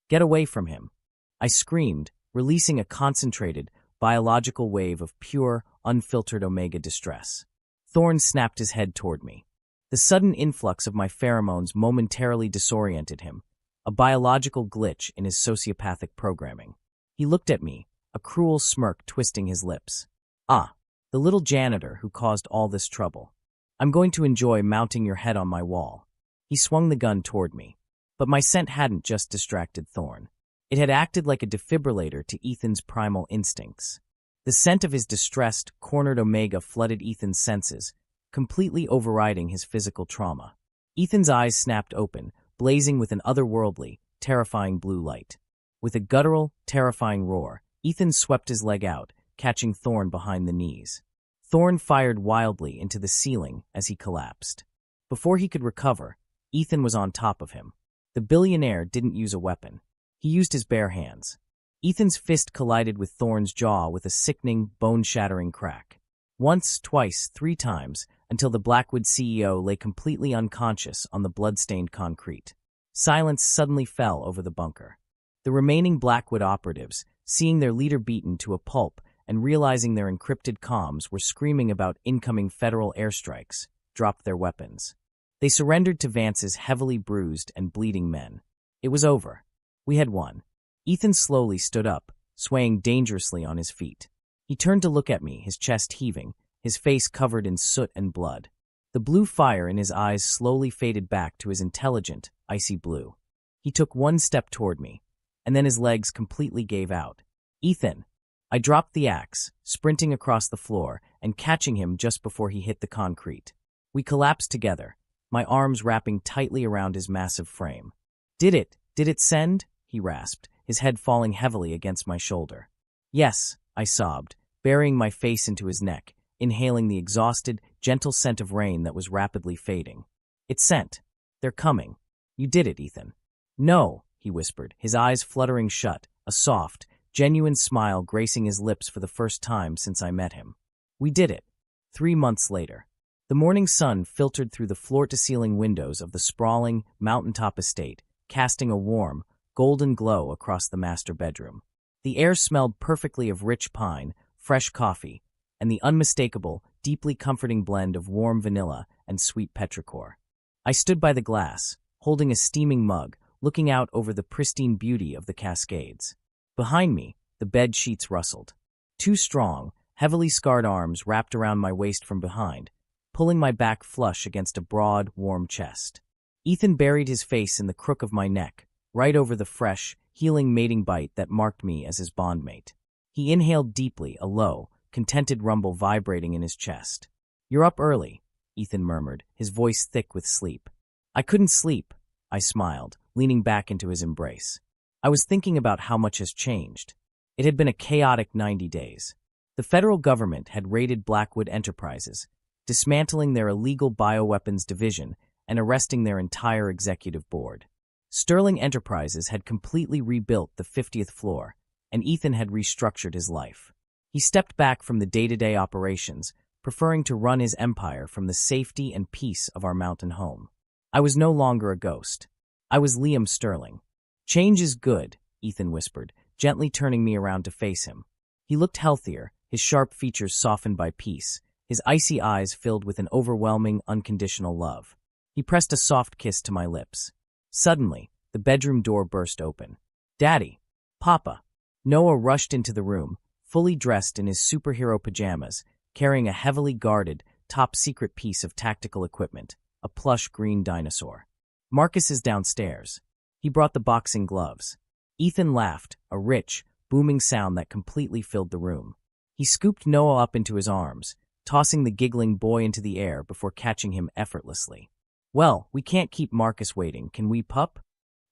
"Get away from him," I screamed, releasing a concentrated, biological wave of pure, unfiltered Omega distress. Thorne snapped his head toward me. The sudden influx of my pheromones momentarily disoriented him, a biological glitch in his sociopathic programming. He looked at me, a cruel smirk twisting his lips. "Ah, the little janitor who caused all this trouble. I'm going to enjoy mounting your head on my wall." He swung the gun toward me. But my scent hadn't just distracted Thorne. It had acted like a defibrillator to Ethan's primal instincts. The scent of his distressed, cornered Omega flooded Ethan's senses, completely overriding his physical trauma. Ethan's eyes snapped open, blazing with an otherworldly, terrifying blue light. With a guttural, terrifying roar, Ethan swept his leg out, catching Thorne behind the knees. Thorne fired wildly into the ceiling as he collapsed. Before he could recover, Ethan was on top of him. The billionaire didn't use a weapon. He used his bare hands. Ethan's fist collided with Thorne's jaw with a sickening, bone-shattering crack. Once, twice, 3 times, until the Blackwood CEO lay completely unconscious on the blood-stained concrete. Silence suddenly fell over the bunker. The remaining Blackwood operatives, seeing their leader beaten to a pulp and realizing their encrypted comms were screaming about incoming federal airstrikes, dropped their weapons. They surrendered to Vance's heavily bruised and bleeding men. It was over. We had won. Ethan slowly stood up, swaying dangerously on his feet. He turned to look at me, his chest heaving, his face covered in soot and blood. The blue fire in his eyes slowly faded back to his intelligent, icy blue. He took one step toward me, and then his legs completely gave out. "Ethan!" I dropped the axe, sprinting across the floor and catching him just before he hit the concrete. We collapsed together, my arms wrapping tightly around his massive frame. Did it send?" he rasped, his head falling heavily against my shoulder. "Yes," I sobbed, burying my face into his neck, inhaling the exhausted, gentle scent of rain that was rapidly fading. "It sent. They're coming. You did it, Ethan." "No," he whispered, his eyes fluttering shut, a soft, genuine smile gracing his lips for the first time since I met him. "We did it." 3 months later. The morning sun filtered through the floor-to-ceiling windows of the sprawling, mountaintop estate, casting a warm, golden glow across the master bedroom. The air smelled perfectly of rich pine, fresh coffee, and the unmistakable, deeply comforting blend of warm vanilla and sweet petrichor. I stood by the glass, holding a steaming mug, looking out over the pristine beauty of the Cascades. Behind me, the bed sheets rustled. 2 strong, heavily scarred arms wrapped around my waist from behind, pulling my back flush against a broad, warm chest. Ethan buried his face in the crook of my neck, right over the fresh, healing mating bite that marked me as his bondmate. He inhaled deeply, a low, contented rumble vibrating in his chest. "You're up early," Ethan murmured, his voice thick with sleep. "I couldn't sleep," I smiled, leaning back into his embrace. I was thinking about how much has changed. It had been a chaotic 90 days. The federal government had raided Blackwood Enterprises, dismantling their illegal bioweapons division and arresting their entire executive board. Sterling Enterprises had completely rebuilt the 50th floor, and Ethan had restructured his life. He stepped back from the day-to-day operations, preferring to run his empire from the safety and peace of our mountain home. I was no longer a ghost. I was Liam Sterling. "Change is good," Ethan whispered, gently turning me around to face him. He looked healthier, his sharp features softened by peace, his icy eyes filled with an overwhelming, unconditional love. He pressed a soft kiss to my lips. Suddenly, the bedroom door burst open. "Daddy! Papa!" Noah rushed into the room, fully dressed in his superhero pajamas, carrying a heavily guarded, top-secret piece of tactical equipment, a plush green dinosaur. "Marcus is downstairs." He brought the boxing gloves. Ethan laughed, a rich, booming sound that completely filled the room. He scooped Noah up into his arms, tossing the giggling boy into the air before catching him effortlessly. "Well, we can't keep Marcus waiting, can we, pup?"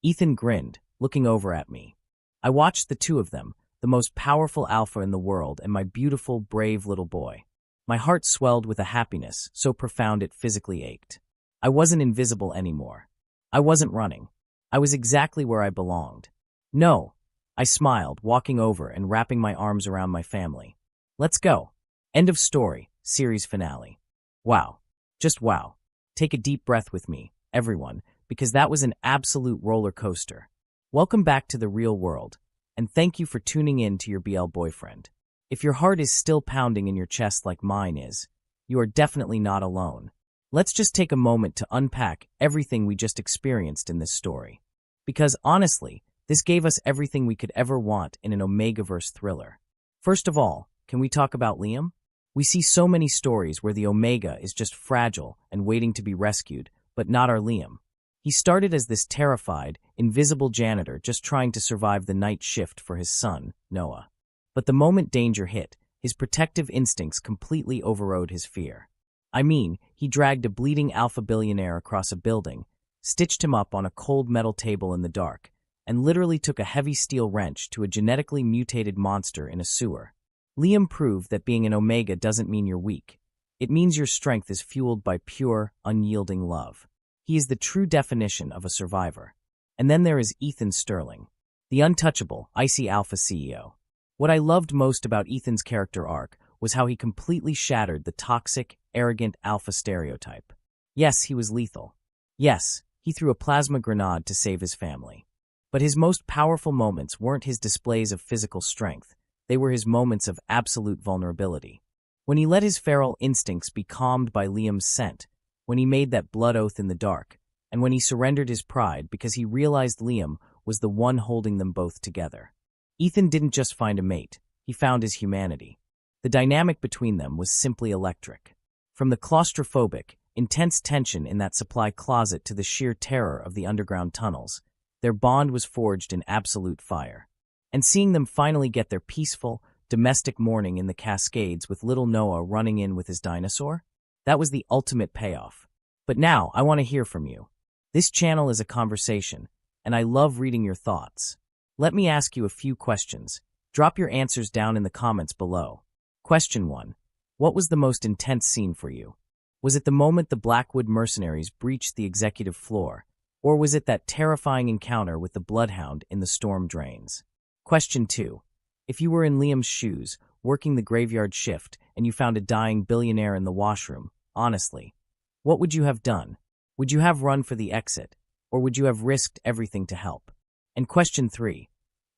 Ethan grinned, looking over at me. I watched the two of them, the most powerful alpha in the world and my beautiful, brave little boy. My heart swelled with a happiness so profound it physically ached. I wasn't invisible anymore. I wasn't running. I was exactly where I belonged. "No," I smiled, walking over and wrapping my arms around my family. Let's go. End of story, series finale. Wow. Just wow. Take a deep breath with me, everyone, because that was an absolute roller coaster. Welcome back to the real world, and thank you for tuning in to your BL boyfriend. If your heart is still pounding in your chest like mine is, you are definitely not alone. Let's just take a moment to unpack everything we just experienced in this story. Because honestly, this gave us everything we could ever want in an Omegaverse thriller. First of all, can we talk about Liam? We see so many stories where the Omega is just fragile and waiting to be rescued, but not our Liam. He started as this terrified, invisible janitor just trying to survive the night shift for his son, Noah. But the moment danger hit, his protective instincts completely overrode his fear. I mean, he dragged a bleeding alpha billionaire across a building, stitched him up on a cold metal table in the dark, and literally took a heavy steel wrench to a genetically mutated monster in a sewer. Liam proved that being an Omega doesn't mean you're weak. It means your strength is fueled by pure, unyielding love. He is the true definition of a survivor. And then there is Ethan Sterling, the untouchable, icy alpha CEO. What I loved most about Ethan's character arc was how he completely shattered the toxic, arrogant alpha stereotype. Yes, he was lethal. Yes, he threw a plasma grenade to save his family. But his most powerful moments weren't his displays of physical strength. They were his moments of absolute vulnerability. When he let his feral instincts be calmed by Liam's scent, when he made that blood oath in the dark, and when he surrendered his pride because he realized Liam was the one holding them both together. Ethan didn't just find a mate, he found his humanity. The dynamic between them was simply electric. From the claustrophobic, intense tension in that supply closet to the sheer terror of the underground tunnels, their bond was forged in absolute fire. And seeing them finally get their peaceful, domestic morning in the Cascades with little Noah running in with his dinosaur, that was the ultimate payoff. But now, I want to hear from you. This channel is a conversation, and I love reading your thoughts. Let me ask you a few questions. Drop your answers down in the comments below. Question 1. What was the most intense scene for you? Was it the moment the Blackwood mercenaries breached the executive floor, or was it that terrifying encounter with the Bloodhound in the storm drains? Question 2. If you were in Liam's shoes, working the graveyard shift, and you found a dying billionaire in the washroom, honestly, what would you have done? Would you have run for the exit, or would you have risked everything to help? And question 3.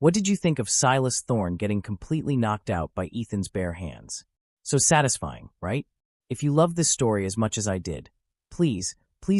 What did you think of Silas Thorne getting completely knocked out by Ethan's bare hands? So satisfying, right? If you loved this story as much as I did, please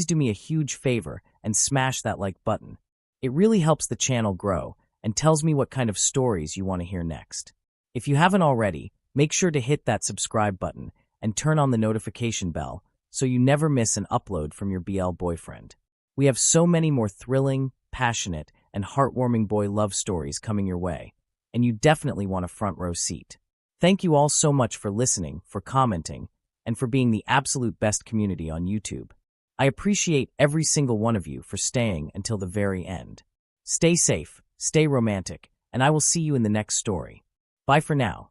do me a huge favor and smash that like button. It really helps the channel grow and tells me what kind of stories you want to hear next. If you haven't already, make sure to hit that subscribe button and turn on the notification bell so you never miss an upload from your BL boyfriend. We have so many more thrilling, passionate, and heartwarming boy love stories coming your way, and you definitely want a front row seat. Thank you all so much for listening, for commenting, and for being the absolute best community on YouTube. I appreciate every single one of you for staying until the very end. Stay safe, stay romantic, and I will see you in the next story. Bye for now.